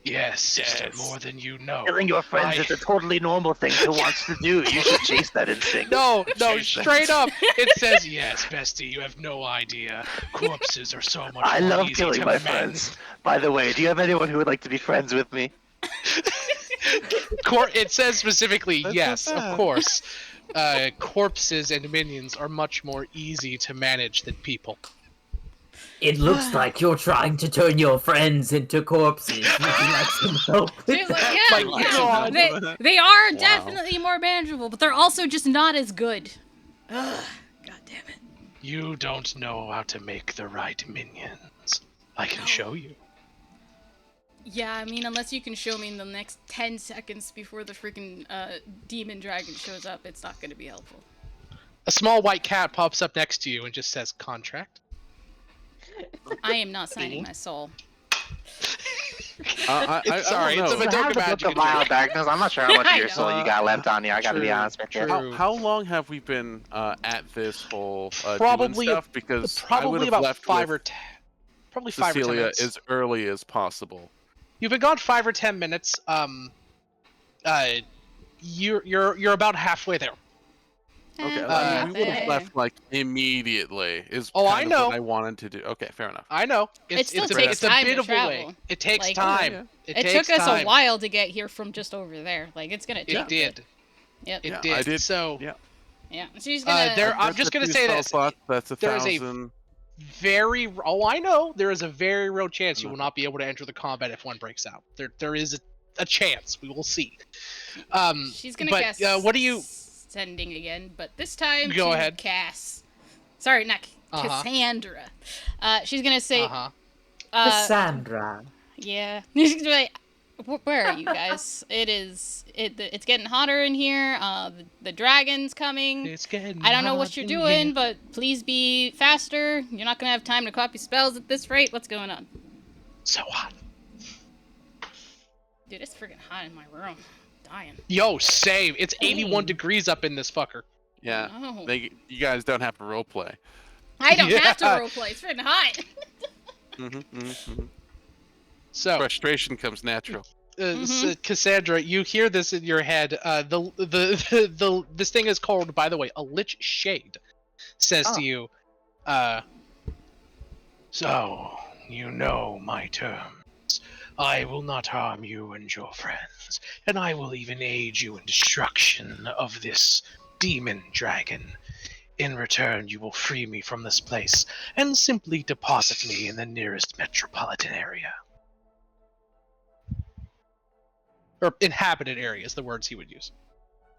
[SPEAKER 3] yes, sister, more than you know.
[SPEAKER 5] Killing your friends is a totally normal thing to want to do. You should chase that instinct.
[SPEAKER 3] No, straight up. It says, yes, bestie, you have no idea. Corpses are so much
[SPEAKER 5] I
[SPEAKER 3] more
[SPEAKER 5] love
[SPEAKER 3] easy
[SPEAKER 5] killing
[SPEAKER 3] to
[SPEAKER 5] my
[SPEAKER 3] mend.
[SPEAKER 5] friends. By the way, do you have anyone who would like to be friends with me?
[SPEAKER 3] It says specifically,
[SPEAKER 1] That's
[SPEAKER 3] yes,
[SPEAKER 1] not
[SPEAKER 3] of
[SPEAKER 1] bad.
[SPEAKER 3] course. Corpses and minions are much more easy to manage than people.
[SPEAKER 4] It looks like you're trying to turn your friends into corpses. Would you like some help with
[SPEAKER 2] She's like,
[SPEAKER 4] that?
[SPEAKER 2] yeah,
[SPEAKER 3] My
[SPEAKER 2] yeah,
[SPEAKER 3] God.
[SPEAKER 2] they are
[SPEAKER 1] Wow.
[SPEAKER 2] definitely more manageable, but they're also just not as good. Ugh, God damn it.
[SPEAKER 3] You don't know how to make the right minions. I can show you.
[SPEAKER 2] Yeah, I mean, unless you can show me in the next 10 seconds before the freaking demon dragon shows up, it's not going to be helpful.
[SPEAKER 3] A small white cat pops up next to you and just says, contract.
[SPEAKER 2] I am not signing my soul.
[SPEAKER 3] Sorry,
[SPEAKER 1] don't
[SPEAKER 3] it's a
[SPEAKER 1] know.
[SPEAKER 5] You
[SPEAKER 3] Madoka
[SPEAKER 5] have the Book
[SPEAKER 3] magic.
[SPEAKER 5] of Vile Darkness. I'm not sure how much of
[SPEAKER 2] I
[SPEAKER 5] your soul
[SPEAKER 2] know.
[SPEAKER 5] you got left on you. I gotta be
[SPEAKER 3] True,
[SPEAKER 5] honest with you.
[SPEAKER 3] true.
[SPEAKER 1] How long have we been at this whole doing
[SPEAKER 3] Probably
[SPEAKER 1] stuff? Because I would
[SPEAKER 3] Probably
[SPEAKER 1] have
[SPEAKER 3] about
[SPEAKER 1] left
[SPEAKER 3] 5
[SPEAKER 1] with
[SPEAKER 3] or 10. Probably 5 or 10
[SPEAKER 1] Cecilia
[SPEAKER 3] minutes.
[SPEAKER 1] as early as possible.
[SPEAKER 3] You've been gone 5 or 10 minutes. You're about halfway there.
[SPEAKER 1] Okay,
[SPEAKER 2] Eh,
[SPEAKER 1] we would have
[SPEAKER 2] eh.
[SPEAKER 1] left like immediately. Is
[SPEAKER 3] Oh,
[SPEAKER 1] kind
[SPEAKER 3] I
[SPEAKER 1] of
[SPEAKER 3] know.
[SPEAKER 1] what I wanted to do. Okay, fair enough.
[SPEAKER 3] I know.
[SPEAKER 2] It still
[SPEAKER 3] it's
[SPEAKER 2] takes
[SPEAKER 3] a
[SPEAKER 2] time
[SPEAKER 3] bit
[SPEAKER 2] to
[SPEAKER 3] of a way.
[SPEAKER 2] travel.
[SPEAKER 3] It takes
[SPEAKER 2] Like,
[SPEAKER 3] time.
[SPEAKER 1] yeah.
[SPEAKER 2] It
[SPEAKER 3] takes
[SPEAKER 2] took us
[SPEAKER 3] time.
[SPEAKER 2] a while to get here from just over there. Like, it's going to take
[SPEAKER 3] It did.
[SPEAKER 2] Yep.
[SPEAKER 3] It
[SPEAKER 1] Yeah,
[SPEAKER 3] did.
[SPEAKER 1] I did.
[SPEAKER 3] So
[SPEAKER 1] Yeah.
[SPEAKER 2] Yeah. She's going to...
[SPEAKER 3] I'm just gonna say this.
[SPEAKER 1] That's
[SPEAKER 3] There is a
[SPEAKER 1] 1,000.
[SPEAKER 3] I know. There is a very real chance you will
[SPEAKER 1] Mhm.
[SPEAKER 3] not be able to enter the combat if one breaks out. There is a chance. We will see.
[SPEAKER 2] She's gonna
[SPEAKER 3] but,
[SPEAKER 2] cast
[SPEAKER 3] what do you?
[SPEAKER 2] sending again, but this time
[SPEAKER 3] Go
[SPEAKER 2] to
[SPEAKER 3] ahead.
[SPEAKER 2] Cass. Sorry, not Cassandra. She's gonna say,
[SPEAKER 4] Cassandra.
[SPEAKER 2] yeah. She's gonna be like, where are you guys? It's getting hotter in here. The dragon's coming.
[SPEAKER 3] It's getting.
[SPEAKER 2] I don't know
[SPEAKER 3] hot
[SPEAKER 2] what you're
[SPEAKER 3] in
[SPEAKER 2] doing,
[SPEAKER 3] here.
[SPEAKER 2] but please be faster. You're not gonna have time to copy spells at this rate. What's going on?
[SPEAKER 3] So hot.
[SPEAKER 2] Dude, it's freaking hot in my room. Dying.
[SPEAKER 3] Yo, same. It's 81
[SPEAKER 2] Ooh.
[SPEAKER 3] degrees up in this fucker.
[SPEAKER 1] Yeah.
[SPEAKER 2] Oh.
[SPEAKER 1] You guys don't have to roleplay.
[SPEAKER 2] I don't have to
[SPEAKER 3] Yeah.
[SPEAKER 2] roleplay. It's freaking hot.
[SPEAKER 3] So,
[SPEAKER 1] Frustration comes natural.
[SPEAKER 3] so, Cassandra, you hear this in your head. This thing is called, by the way, a Lich Shade. Says to you, so you know my terms. I will not harm you and your friends, and I will even aid you in destruction of this demon dragon. In return, you will free me from this place and simply deposit me in the nearest metropolitan area. Or inhabited area is the words he would use.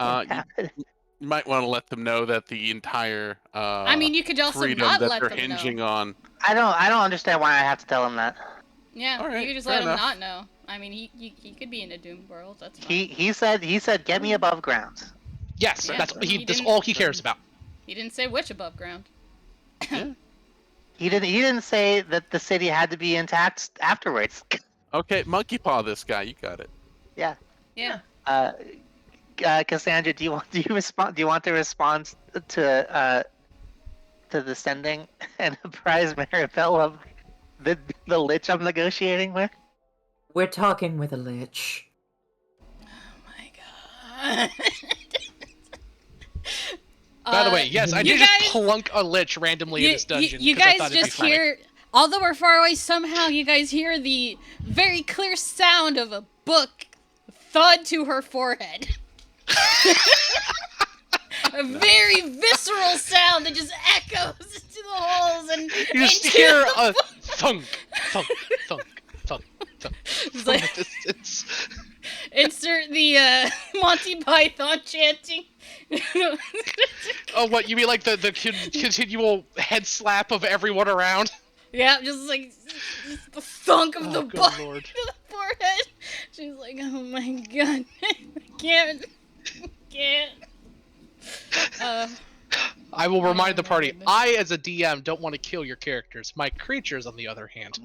[SPEAKER 1] You might want to let them know that the entire
[SPEAKER 2] I mean, you could also
[SPEAKER 1] freedom
[SPEAKER 2] not
[SPEAKER 1] that
[SPEAKER 2] let
[SPEAKER 1] they're
[SPEAKER 2] them
[SPEAKER 1] hinging
[SPEAKER 2] know.
[SPEAKER 1] on.
[SPEAKER 5] I don't understand why I have to tell him that.
[SPEAKER 2] Yeah,
[SPEAKER 1] All right,
[SPEAKER 2] you could just
[SPEAKER 1] fair
[SPEAKER 2] let him
[SPEAKER 1] enough.
[SPEAKER 2] not know. I mean, he could be in a Doom world. That's fine.
[SPEAKER 5] He said get me above ground.
[SPEAKER 3] Yes,
[SPEAKER 2] Yeah,
[SPEAKER 3] that's
[SPEAKER 2] he
[SPEAKER 3] that's
[SPEAKER 2] didn't-
[SPEAKER 3] all he cares about.
[SPEAKER 2] He didn't say which above ground.
[SPEAKER 5] He didn't say that the city had to be intact afterwards.
[SPEAKER 1] Okay, monkey paw this guy. You got it.
[SPEAKER 5] Yeah.
[SPEAKER 2] Yeah.
[SPEAKER 5] Cassandra, do you want to respond to the sending and apprise Maribel of the lich I'm negotiating with?
[SPEAKER 4] We're talking with a lich.
[SPEAKER 2] Oh my god.
[SPEAKER 3] By the way, yes, I
[SPEAKER 2] you
[SPEAKER 3] did
[SPEAKER 2] guys-
[SPEAKER 3] just plunk a lich randomly in this dungeon.
[SPEAKER 2] You
[SPEAKER 3] 'cause I
[SPEAKER 2] guys
[SPEAKER 3] thought it'd be
[SPEAKER 2] just
[SPEAKER 3] funny.
[SPEAKER 2] hear, although we're far away, somehow you guys hear the very clear sound of a book thud to her forehead. A very visceral sound that just echoes into the halls and
[SPEAKER 3] You just
[SPEAKER 2] into
[SPEAKER 3] hear
[SPEAKER 2] the
[SPEAKER 3] a thunk, thunk, thunk, thunk, thunk
[SPEAKER 2] It's
[SPEAKER 3] from
[SPEAKER 2] like-
[SPEAKER 3] the distance.
[SPEAKER 2] Insert the Monty Python chanting.
[SPEAKER 3] Oh, what, you mean like the continual head slap of everyone around?
[SPEAKER 2] Yeah, just like just the thunk of the
[SPEAKER 3] Oh, good
[SPEAKER 2] book
[SPEAKER 3] lord.
[SPEAKER 2] to the forehead. She's like, oh my god, I can't.
[SPEAKER 3] I will remind the party,
[SPEAKER 2] goodness.
[SPEAKER 3] I, as a DM, don't want to kill your characters. My creatures, on the other hand.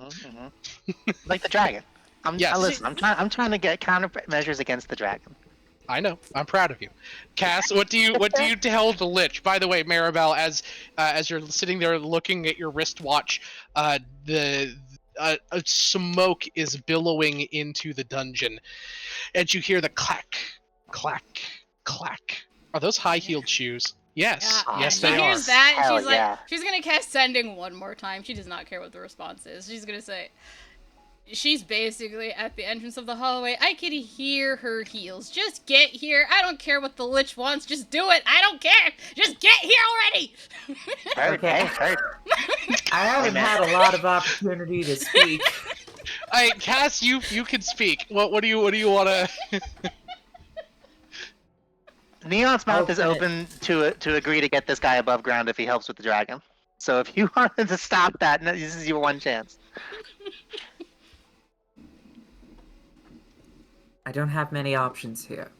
[SPEAKER 5] Like the dragon.
[SPEAKER 3] Yes.
[SPEAKER 5] Listen, I'm trying to get countermeasures against the dragon.
[SPEAKER 3] I know. I'm proud of you. Cass, what do you tell the lich? By the way, Maribel, as you're sitting there looking at your wristwatch, the smoke is billowing into the dungeon, and you hear the clack, clack, clack. Are those high-heeled shoes? Yes. Yes,
[SPEAKER 2] she
[SPEAKER 3] they are.
[SPEAKER 2] hears that, and
[SPEAKER 5] Hell
[SPEAKER 2] she's like,
[SPEAKER 5] yeah.
[SPEAKER 2] she's gonna cast sending one more time. She does not care what the response is. She's gonna say, she's basically at the entrance of the hallway. I can hear her heels. Just get here. I don't care what the lich wants. Just do it. I don't care. Just get here already.
[SPEAKER 5] Heard,
[SPEAKER 4] Okay.
[SPEAKER 5] hey, heard.
[SPEAKER 4] I haven't
[SPEAKER 5] man.
[SPEAKER 4] had a lot of opportunity to speak.
[SPEAKER 3] Hey, Cass, you can speak. What do you want to?
[SPEAKER 5] Neon's mouth is
[SPEAKER 4] Alternate.
[SPEAKER 5] open to agree to get this guy above ground if he helps with the dragon. So if you wanted to stop that, this is your one chance.
[SPEAKER 4] I don't have many options here.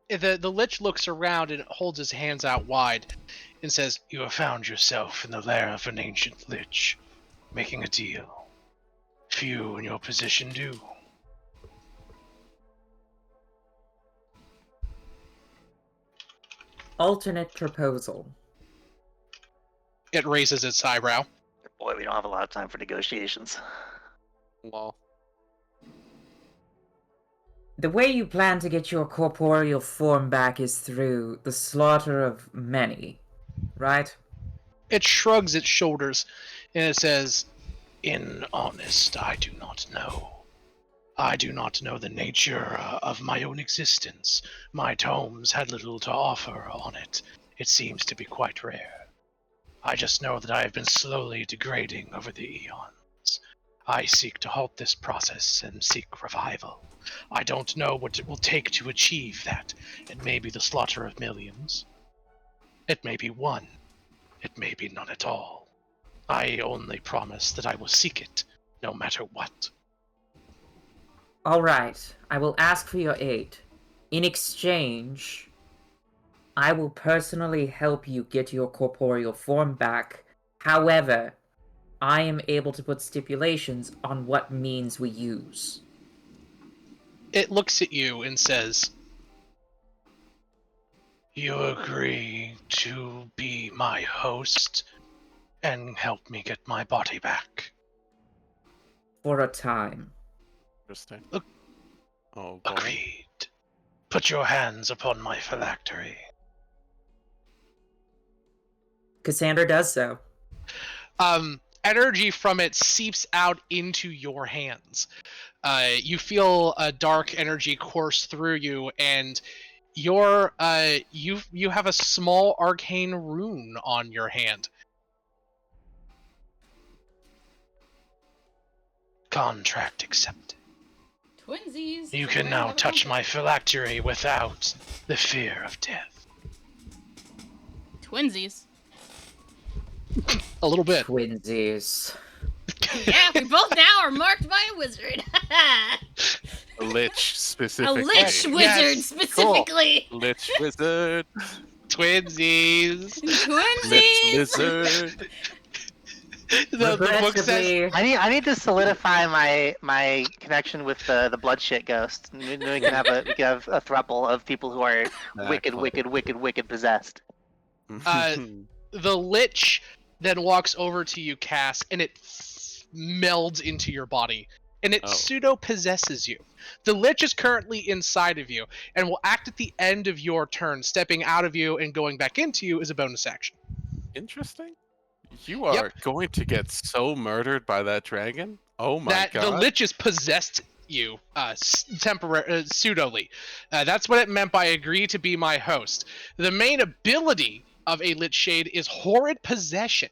[SPEAKER 3] The lich looks around and holds his hands out wide and says, "You have found yourself in the lair of an ancient lich, making a deal. Few in your position do.
[SPEAKER 4] Alternate proposal.
[SPEAKER 3] It raises its eyebrow.
[SPEAKER 5] Boy, we don't have a lot of time for negotiations.
[SPEAKER 1] Lol.
[SPEAKER 4] The way you plan to get your corporeal form back is through the slaughter of many, right?
[SPEAKER 3] It shrugs its shoulders and it says, "In honest, I do not know. I do not know the nature of my own existence. My tomes had little to offer on it. It seems to be quite rare. I just know that I have been slowly degrading over the eons. I seek to halt this process and seek revival. I don't know what it will take to achieve that. It may be the slaughter of millions. It may be one. It may be none at all. I only promise that I will seek it, no matter what."
[SPEAKER 4] Alright, I will ask for your aid. In exchange, I will personally help you get your corporeal form back. However, I am able to put stipulations on what means we use.
[SPEAKER 3] It looks at you and says, "You agree to be my host and help me get my body back?"
[SPEAKER 4] For a time.
[SPEAKER 1] Interesting.
[SPEAKER 3] Look-
[SPEAKER 1] Oh boy.
[SPEAKER 3] Agreed. Put your hands upon my phylactery.
[SPEAKER 4] Cassandra does so.
[SPEAKER 3] Energy from it seeps out into your hands. You feel a dark energy course through you, and you have a small arcane rune on your hand. Contract accepted.
[SPEAKER 2] Twinsies.
[SPEAKER 3] You can now touch my phylactery without the fear of death.
[SPEAKER 2] Twinsies.
[SPEAKER 3] A little bit.
[SPEAKER 4] Twinsies.
[SPEAKER 2] Yeah, we both now are marked by a wizard.
[SPEAKER 1] A lich
[SPEAKER 2] A
[SPEAKER 1] specifically.
[SPEAKER 2] lich wizard
[SPEAKER 3] Yes,
[SPEAKER 2] specifically.
[SPEAKER 1] Lich wizard.
[SPEAKER 3] Twinsies.
[SPEAKER 1] Lich
[SPEAKER 2] Twinsies.
[SPEAKER 1] lizard.
[SPEAKER 3] The book says
[SPEAKER 4] Regrettably,
[SPEAKER 5] I need to solidify my connection with the blood shit ghost. And then we can have a throuple of people who are wicked,
[SPEAKER 1] Exactly.
[SPEAKER 5] wicked, wicked, wicked possessed.
[SPEAKER 3] uh, the lich then walks over to you, Cass, and it melds into your body, and it
[SPEAKER 1] Oh.
[SPEAKER 3] pseudo possesses you. The lich is currently inside of you and will act at the end of your turn. Stepping out of you and going back into you is a bonus action.
[SPEAKER 1] Interesting. You
[SPEAKER 3] Yep.
[SPEAKER 1] are going to get so murdered by that dragon. Oh my
[SPEAKER 3] That the
[SPEAKER 1] god.
[SPEAKER 3] lich has possessed you pseudoly. That's what it meant by agree to be my host. The main ability of a lich shade is horrid possession.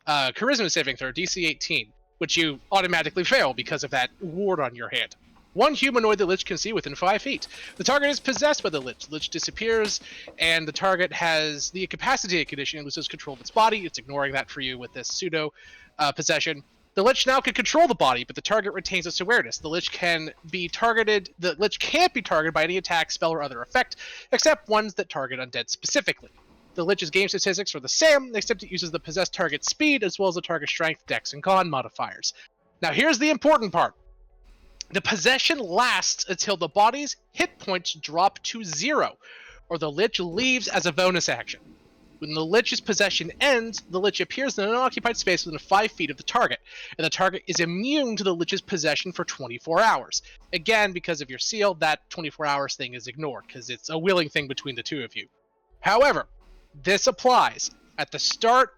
[SPEAKER 3] Charisma saving throw DC 18, which you automatically fail because of that ward on your hand. One humanoid the lich can see within 5 feet. The target is possessed by the lich. The lich disappears, and the target has the incapacitated condition and loses control of its body. It's ignoring that for you with this pseudo possession. The lich now can control the body, but the target retains its awareness. The lich can be targeted. The lich can't be targeted by any attack, spell, or other effect, except ones that target undead specifically. The Lich's game statistics are the same, except it uses the possessed target's speed as well as the target's strength, dex, and con modifiers. Now here's the important part. The possession lasts until the body's hit points drop to 0, or the Lich leaves as a bonus action. When the Lich's possession ends, the Lich appears in an unoccupied space within 5 feet of the target, and the target is immune to the Lich's possession for 24 hours. Again, because of your seal, that 24 hours thing is ignored, because it's a willing thing between the two of you. However, this applies at the start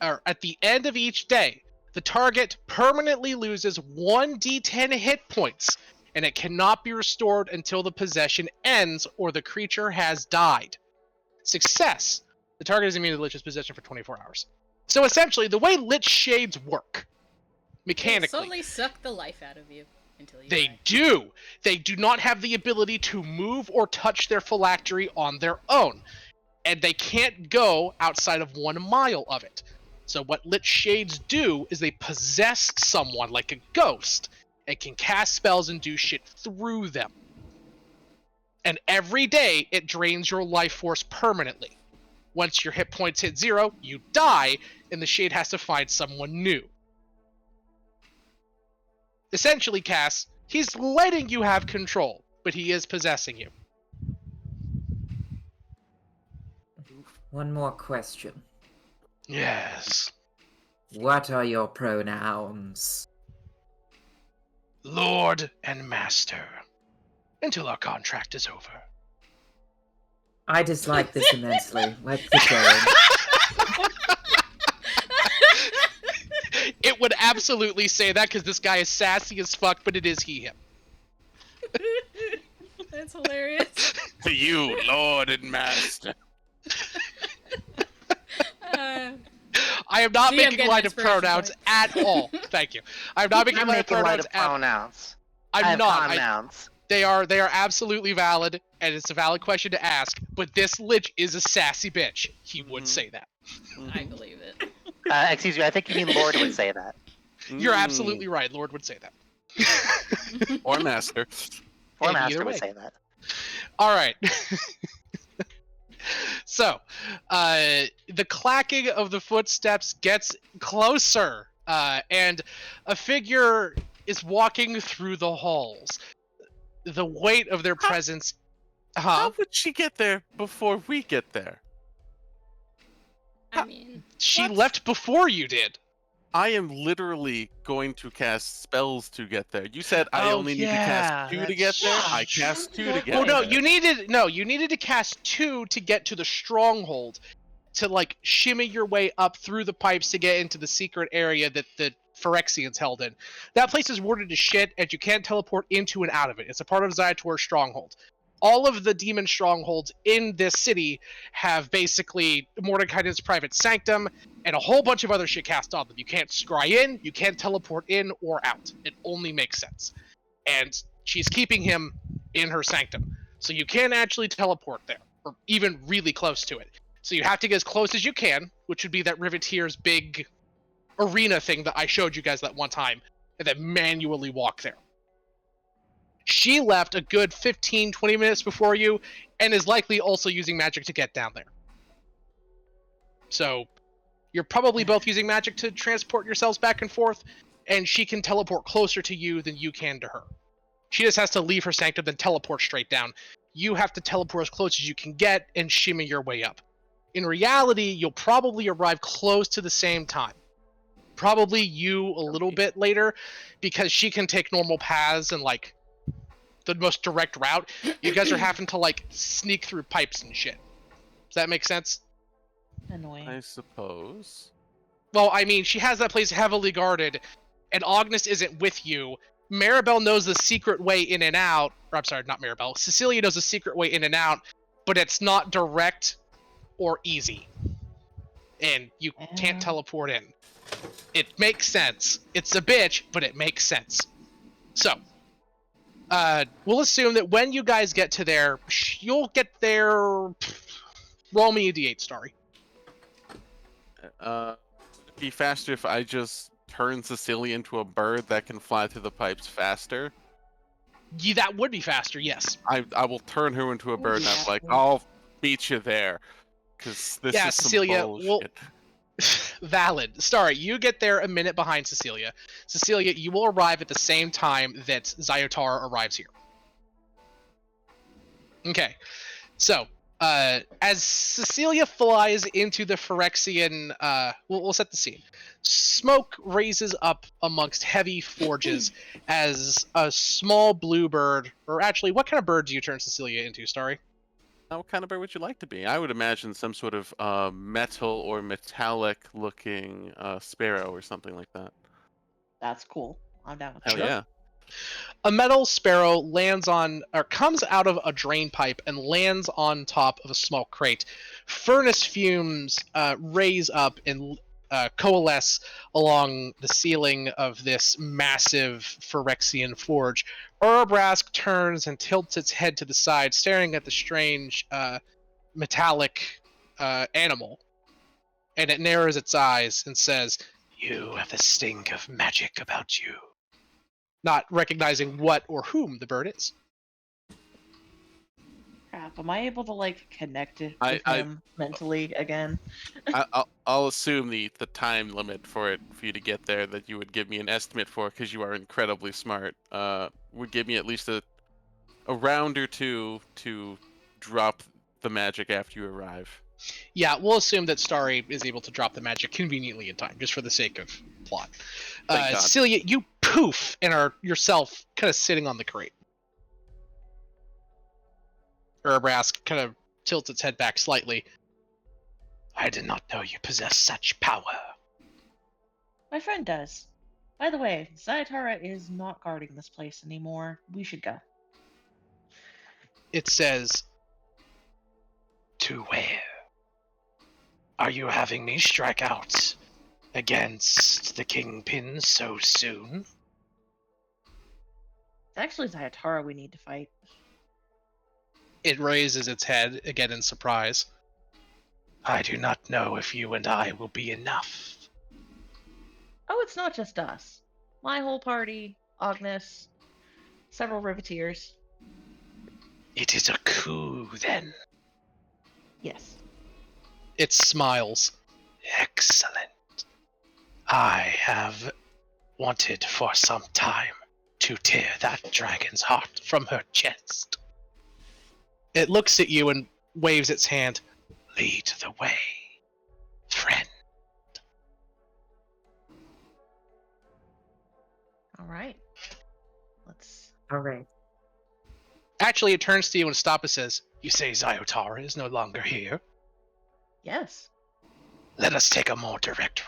[SPEAKER 3] or at the end of each day. The target permanently loses 1d10 hit points, and it cannot be restored until the possession ends or the creature has died. Success. The target is immune to the Lich's possession for 24 hours. So essentially, the way Lich Shades work,
[SPEAKER 2] They
[SPEAKER 3] mechanically,
[SPEAKER 2] slowly suck the life out of you until you
[SPEAKER 3] they
[SPEAKER 2] die.
[SPEAKER 3] do. They do not have the ability to move or touch their phylactery on their own, and they can't go outside of 1 mile of it. So what Lich Shades do is they possess someone like a ghost and can cast spells and do shit through them. And every day it drains your life force permanently. Once your hit points hit 0, you die, and the Shade has to find someone new. Essentially, Cass, he's letting you have control, but he is possessing you.
[SPEAKER 4] one more question.
[SPEAKER 3] Yes.
[SPEAKER 4] What are your pronouns?
[SPEAKER 3] Lord and Master. Until our contract is over.
[SPEAKER 4] I dislike this immensely. Let's get going.
[SPEAKER 3] It would absolutely say that because this guy is sassy as fuck, but it is he, him.
[SPEAKER 2] That's hilarious.
[SPEAKER 1] To you, Lord and Master.
[SPEAKER 3] I am not
[SPEAKER 2] DM
[SPEAKER 3] making
[SPEAKER 2] gets
[SPEAKER 3] light of
[SPEAKER 2] inspiration
[SPEAKER 3] pronouns
[SPEAKER 2] points.
[SPEAKER 3] at all. Thank you. I'm not making
[SPEAKER 5] I'm
[SPEAKER 3] light of
[SPEAKER 5] making light
[SPEAKER 3] pronouns
[SPEAKER 5] of
[SPEAKER 3] at all.
[SPEAKER 5] pronouns.
[SPEAKER 3] I'm
[SPEAKER 5] I have
[SPEAKER 3] not.
[SPEAKER 5] pronouns.
[SPEAKER 3] They are absolutely valid, and it's a valid question to ask, but this Lich is a sassy bitch. He would
[SPEAKER 1] Mhm.
[SPEAKER 3] say that.
[SPEAKER 2] I believe it.
[SPEAKER 5] Excuse me, I think you mean Lord would say that.
[SPEAKER 3] You're
[SPEAKER 1] Mm.
[SPEAKER 3] absolutely right. Lord would say that.
[SPEAKER 1] Or Master.
[SPEAKER 5] Or
[SPEAKER 3] And
[SPEAKER 5] Master
[SPEAKER 3] either
[SPEAKER 5] would
[SPEAKER 3] way.
[SPEAKER 5] say that.
[SPEAKER 3] All right. So, the clacking of the footsteps gets closer, and a figure is walking through the halls. The weight of their presence.
[SPEAKER 1] How would she get there before we get there?
[SPEAKER 2] I mean,
[SPEAKER 3] She
[SPEAKER 1] What?
[SPEAKER 3] left before you did.
[SPEAKER 1] I am literally going to cast spells to get there. You said I
[SPEAKER 3] Oh,
[SPEAKER 1] only need to
[SPEAKER 3] yeah,
[SPEAKER 1] cast 2 to get
[SPEAKER 3] that's
[SPEAKER 1] there. I
[SPEAKER 3] true.
[SPEAKER 1] cast 2 to get
[SPEAKER 3] Oh
[SPEAKER 1] there.
[SPEAKER 3] no, you needed to cast 2 to get to the stronghold, to like shimmy your way up through the pipes to get into the secret area that the Phyrexians held in. That place is warded to shit, and you can't teleport into and out of it. It's a part of Zyator's stronghold. All of the demon strongholds in this city have basically Mordecai's private sanctum and a whole bunch of other shit cast on them. You can't scry in, you can't teleport in or out. It only makes sense. And she's keeping him in her sanctum. So you can't actually teleport there, or even really close to it. So you have to get as close as you can, which would be that Riveteer's big arena thing that I showed you guys that one time, and then manually walk there. She left a good 15, 20 minutes before you, and is likely also using magic to get down there. So, You're probably both using magic to transport yourselves back and forth, and she can teleport closer to you than you can to her. She just has to leave her sanctum, then teleport straight down. You have to teleport as close as you can get and shimmy your way up. In reality, you'll probably arrive close to the same time. Probably you a little bit later, because she can take normal paths and like the most direct route. You guys are having to like sneak through pipes and shit. Does that make sense?
[SPEAKER 6] Annoying.
[SPEAKER 1] I suppose.
[SPEAKER 3] Well, I mean, she has that place heavily guarded, and Agnes isn't with you. Maribel knows the secret way in and out. Or, I'm sorry, not Maribel. Cecilia knows the secret way in and out, but it's not direct or easy. And you can't teleport in. It makes sense. It's a bitch, but it makes sense. So, we'll assume that when you guys get to there, you'll get there. Roll me a d8, Starry.
[SPEAKER 1] It'd be faster if I just turn Cecilia into a bird that can fly through the pipes faster.
[SPEAKER 3] Yeah, that would be faster, yes.
[SPEAKER 1] I will turn her into a bird, and I'm like, I'll beat you there, because this
[SPEAKER 3] Yeah,
[SPEAKER 1] is some
[SPEAKER 3] Cecilia,
[SPEAKER 1] bullshit.
[SPEAKER 3] Valid. Starry, you get there a minute behind Cecilia. Cecilia, you will arrive at the same time that Ziotar arrives here. Okay, so as Cecilia flies into the Phyrexian, we'll set the scene. Smoke raises up amongst heavy forges as a small blue bird, or actually, what kind of bird do you turn Cecilia into, Starry?
[SPEAKER 1] What kind of bird would you like to be? I would imagine some sort of metal or metallic-looking sparrow or something like that.
[SPEAKER 6] That's cool. I'm down with
[SPEAKER 1] Hell
[SPEAKER 6] that.
[SPEAKER 1] yeah!
[SPEAKER 3] A metal sparrow lands on, or comes out of a drain pipe and lands on top of a small crate. Furnace fumes raise up and coalesce along the ceiling of this massive Phyrexian forge. Urabrask turns and tilts its head to the side, staring at the strange metallic animal. And it narrows its eyes and says, "You have the stink of magic about you." Not recognizing what or whom the bird is.
[SPEAKER 6] Crap, am I able to like connect it
[SPEAKER 1] I-
[SPEAKER 6] with him mentally again?
[SPEAKER 1] I'll assume the time limit for you to get there that you would give me an estimate for, because you are incredibly smart. Would give me at least a round or two to drop the magic after you arrive.
[SPEAKER 3] Yeah, we'll assume that Starry is able to drop the magic conveniently in time, just for the sake of plot.
[SPEAKER 1] Thank God.
[SPEAKER 3] Celia, you poof and are yourself kind of sitting on the crate. Urabrask kind of tilts its head back slightly. I did not know you possess such power.
[SPEAKER 6] My friend does. By the way, Zayatara is not guarding this place anymore. We should go.
[SPEAKER 3] It says, to where? Are you having me strike out against the Kingpin so soon?
[SPEAKER 6] It's actually Zayatara we need to fight.
[SPEAKER 3] It raises its head, again in surprise. I do not know if you and I will be enough.
[SPEAKER 6] Oh, it's not just us. My whole party, Agnes, several Riveteers.
[SPEAKER 3] It is a coup, then.
[SPEAKER 6] Yes.
[SPEAKER 3] It smiles. Excellent. I have wanted for some time to tear that dragon's heart from her chest. It looks at you and waves its hand. Lead the way, friend.
[SPEAKER 6] All right. Let's.
[SPEAKER 4] All right.
[SPEAKER 3] Actually, it turns to you and stops and says, you say Zayotara is no longer here?
[SPEAKER 6] Yes.
[SPEAKER 3] Let us take a more direct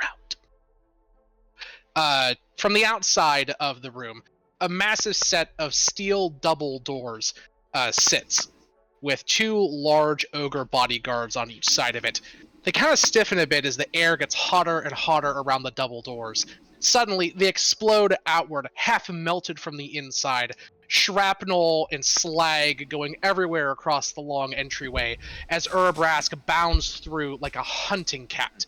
[SPEAKER 3] route. From the outside of the room, a massive set of steel double doors sits, with two large ogre bodyguards on each side of it. They kind of stiffen a bit as the air gets hotter and hotter around the double doors. Suddenly, they explode outward, half melted from the inside, shrapnel and slag going everywhere across the long entryway as Urabrask bounds through like a hunting cat,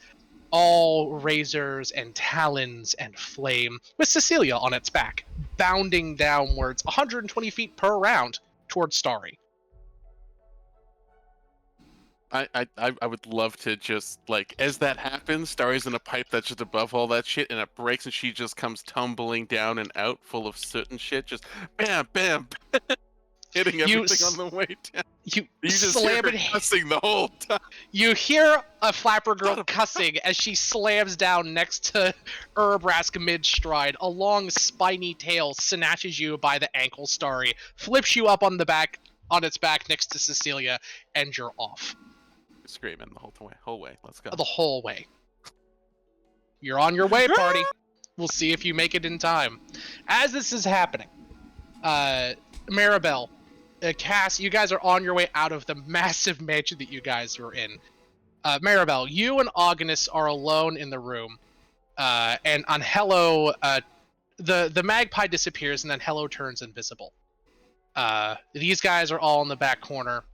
[SPEAKER 3] all razors and talons and flame, with Cecilia on its back, bounding downwards 120 feet per round towards Starry.
[SPEAKER 1] I would love to just like as that happens, Starry's in a pipe that's just above all that shit, and it breaks, and she just comes tumbling down and out, full of soot and shit, just bam, bam, hitting everything on the way down.
[SPEAKER 3] You
[SPEAKER 1] You just hear
[SPEAKER 3] slam
[SPEAKER 1] her
[SPEAKER 3] it.
[SPEAKER 1] cussing the whole time.
[SPEAKER 3] You hear a flapper girl cussing as she slams down next to Urbrask mid-stride. A long spiny tail snatches you by the ankle, Starry, flips you up on its back next to Cecilia, and you're off
[SPEAKER 1] Screaming the whole way. Let's go.
[SPEAKER 3] the whole way. You're on your way, party. We'll see if you make it in time. As this is happening, Maribel, Cass, you guys are on your way out of the massive mansion that you guys were in. Maribel, you and Agnes are alone in the room, and on Hello, the magpie disappears, and then Hello turns invisible. These guys are all in the back corner.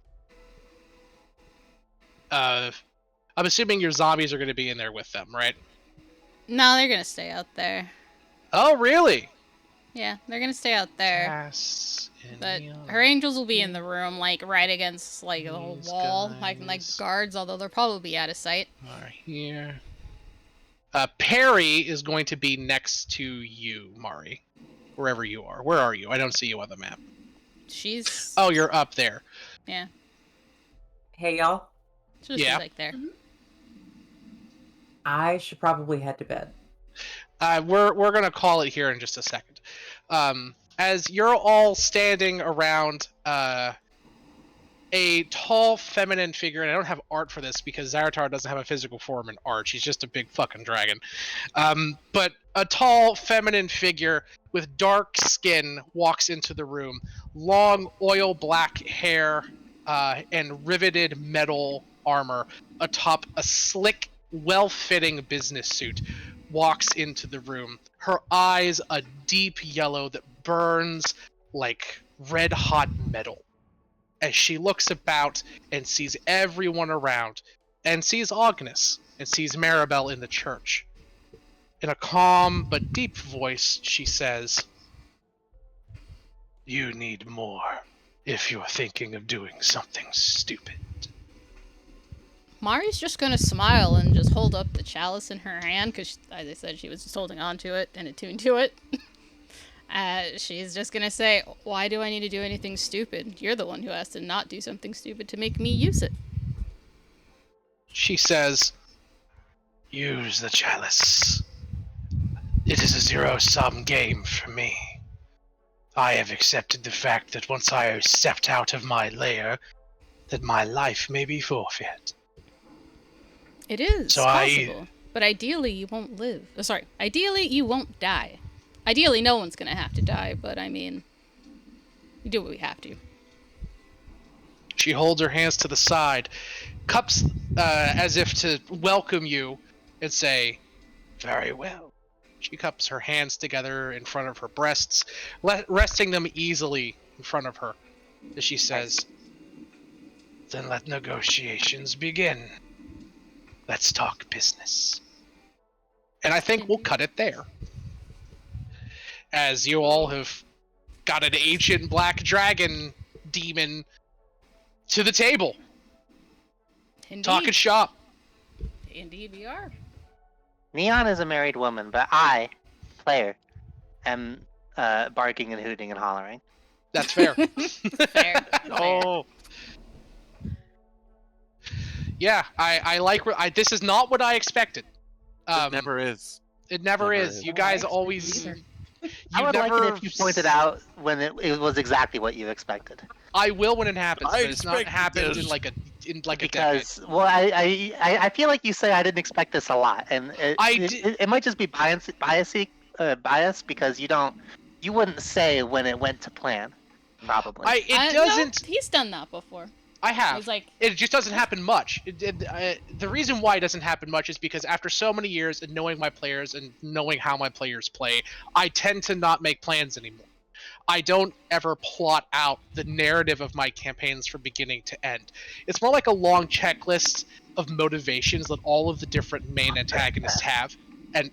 [SPEAKER 3] I'm assuming your zombies are going to be in there with them, right?
[SPEAKER 2] No, they're gonna stay out there.
[SPEAKER 3] Oh, really?
[SPEAKER 2] Yeah, they're gonna stay out there.
[SPEAKER 3] Cass and
[SPEAKER 2] But
[SPEAKER 3] Neon.
[SPEAKER 2] her angels will be in the room, like right against like the whole
[SPEAKER 3] These
[SPEAKER 2] wall, like
[SPEAKER 3] guys.
[SPEAKER 2] guards. Although they'll probably be out of sight.
[SPEAKER 3] Are here. Perry is going to be next to you, Mari. Wherever you are. Where are you? I don't see you on the map.
[SPEAKER 2] She's
[SPEAKER 3] Oh, you're up there.
[SPEAKER 2] yeah,
[SPEAKER 4] Hey, y'all.
[SPEAKER 2] she's
[SPEAKER 3] Yeah.
[SPEAKER 2] like there.
[SPEAKER 4] I should probably head to bed.
[SPEAKER 3] We're gonna call it here in just a second. As you're all standing around a tall feminine figure, and I don't have art for this because Zaratar doesn't have a physical form in art. She's just a big fucking dragon. But a tall feminine figure with dark skin walks into the room. Long oil black hair and riveted metal armor atop a slick, well-fitting business suit walks into the room. Her eyes a deep yellow that burns like red-hot metal. As she looks about and sees everyone around, and sees Agnes, and sees Maribel in the church. In a calm but deep voice, she says, "You need more if you're thinking of doing something stupid."
[SPEAKER 2] Mari's just gonna smile and just hold up the chalice in her hand because, as I said, she was just holding on to it and attuned to it. She's just gonna say, "Why do I need to do anything stupid? You're the one who has to not do something stupid to make me use it."
[SPEAKER 3] She says, "Use the chalice. It is a zero-sum game for me. I have accepted the fact that once I have stepped out of my lair, that my life may be forfeit.
[SPEAKER 2] It is
[SPEAKER 3] So
[SPEAKER 2] possible, but ideally you won't live. Ideally you won't die. Ideally no one's gonna have to die, but I mean, we do what we have to.
[SPEAKER 3] She holds her hands to the side, cups as if to welcome you, and say, "Very well." She cups her hands together in front of her breasts, resting them easily in front of her, as she says, "Then let negotiations begin. Let's talk business." And I think we'll cut it there. As you all have got an ancient black dragon demon to the table.
[SPEAKER 2] Indeed.
[SPEAKER 3] Talking shop.
[SPEAKER 2] Indeed we are.
[SPEAKER 5] Neon is a married woman, but I, player, am barking and hooting and hollering.
[SPEAKER 3] That's fair.
[SPEAKER 2] Fair.
[SPEAKER 3] Oh. Yeah, I like. This is not what I expected.
[SPEAKER 1] It never is.
[SPEAKER 3] It never
[SPEAKER 1] never
[SPEAKER 3] is.
[SPEAKER 1] is.
[SPEAKER 3] You guys always.
[SPEAKER 5] I would
[SPEAKER 3] never...
[SPEAKER 5] like it if you pointed out when it was exactly what you expected.
[SPEAKER 3] I will when it happens,
[SPEAKER 1] I
[SPEAKER 3] but it's not
[SPEAKER 1] expected
[SPEAKER 3] happened
[SPEAKER 1] this.
[SPEAKER 3] in like a decade.
[SPEAKER 5] Because, well, I feel like you say I didn't expect this a lot, and it might just be bias because you wouldn't say when it went to plan, probably.
[SPEAKER 3] It
[SPEAKER 2] No,
[SPEAKER 3] doesn't.
[SPEAKER 2] he's done that before.
[SPEAKER 3] I have.
[SPEAKER 2] He's like,
[SPEAKER 3] It just doesn't happen much. The reason why it doesn't happen much is because after so many years and knowing my players and knowing how my players play, I tend to not make plans anymore. I don't ever plot out the narrative of my campaigns from beginning to end. It's more like a long checklist of motivations that all of the different main antagonists have, and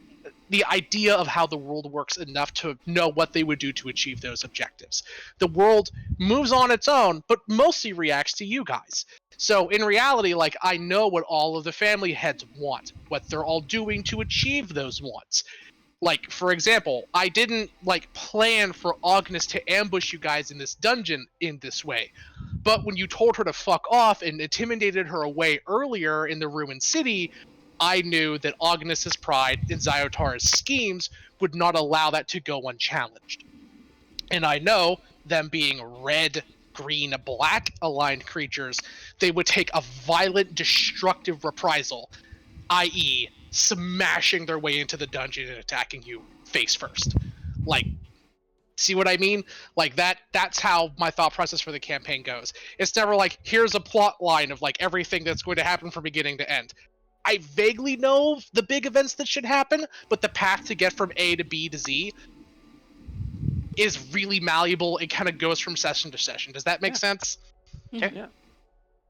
[SPEAKER 3] the idea of how the world works enough to know what they would do to achieve those objectives. The world moves on its own, but mostly reacts to you guys. So in reality, like, I know what all of the family heads want, what they're all doing to achieve those wants. Like, for example, I didn't, like, plan for Agnes to ambush you guys in this dungeon in this way. But when you told her to fuck off and intimidated her away earlier in the ruined city, I knew that Agnes's pride and Ziotar's schemes would not allow that to go unchallenged. And I know, them being red, green, black aligned creatures, they would take a violent, destructive reprisal, i.e., smashing their way into the dungeon and attacking you face first. Like, see what I mean? Like, that's how my thought process for the campaign goes. It's never like, here's a plot line of like everything that's going to happen from beginning to end. I vaguely know the big events that should happen, but the path to get from A to B to Z is really malleable. It kind of goes from session to session. Does that make sense?
[SPEAKER 5] Sure.
[SPEAKER 1] Yeah.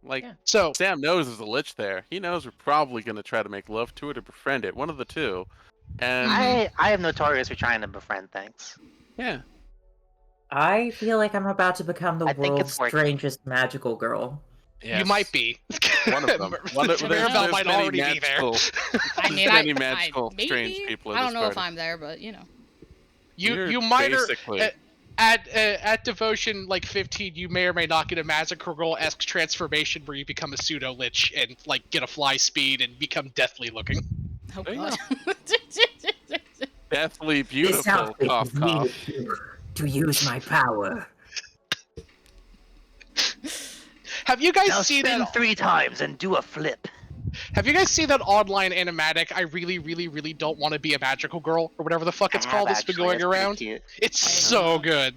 [SPEAKER 1] Like,
[SPEAKER 3] So
[SPEAKER 1] Sam knows there's a lich there. He knows we're probably going to try to make love to it or befriend it. One of the two. And
[SPEAKER 5] I am notorious for trying to befriend things.
[SPEAKER 1] yeah.
[SPEAKER 4] I feel like I'm about to become the
[SPEAKER 5] I think
[SPEAKER 4] world's
[SPEAKER 5] it's working.
[SPEAKER 4] strangest magical girl.
[SPEAKER 3] you might be.
[SPEAKER 1] One of them.
[SPEAKER 3] Maribel might already be there.
[SPEAKER 2] I mean,
[SPEAKER 1] many magical,
[SPEAKER 2] maybe?
[SPEAKER 1] strange people in
[SPEAKER 2] I don't
[SPEAKER 1] this
[SPEAKER 2] know if
[SPEAKER 1] party.
[SPEAKER 2] I'm there, but you know.
[SPEAKER 3] You might
[SPEAKER 1] basically...
[SPEAKER 3] at devotion like 15, you may or may not get a magical girl-esque transformation where you become a pseudo lich and like get a fly speed and become deathly looking.
[SPEAKER 2] Oh
[SPEAKER 1] There you
[SPEAKER 2] god.
[SPEAKER 1] Deathly
[SPEAKER 4] This
[SPEAKER 1] beautiful.
[SPEAKER 4] outfit
[SPEAKER 1] Cough,
[SPEAKER 4] is
[SPEAKER 1] cough.
[SPEAKER 4] needed to use my power.
[SPEAKER 3] Have you guys
[SPEAKER 5] Now
[SPEAKER 3] seen
[SPEAKER 5] spin
[SPEAKER 3] that?
[SPEAKER 5] 3 times and do a flip.
[SPEAKER 3] Have you guys seen that online animatic? I really, really, really don't want to be a magical girl or whatever the fuck it's called. That's been going around.
[SPEAKER 5] Cute.
[SPEAKER 3] It's so good.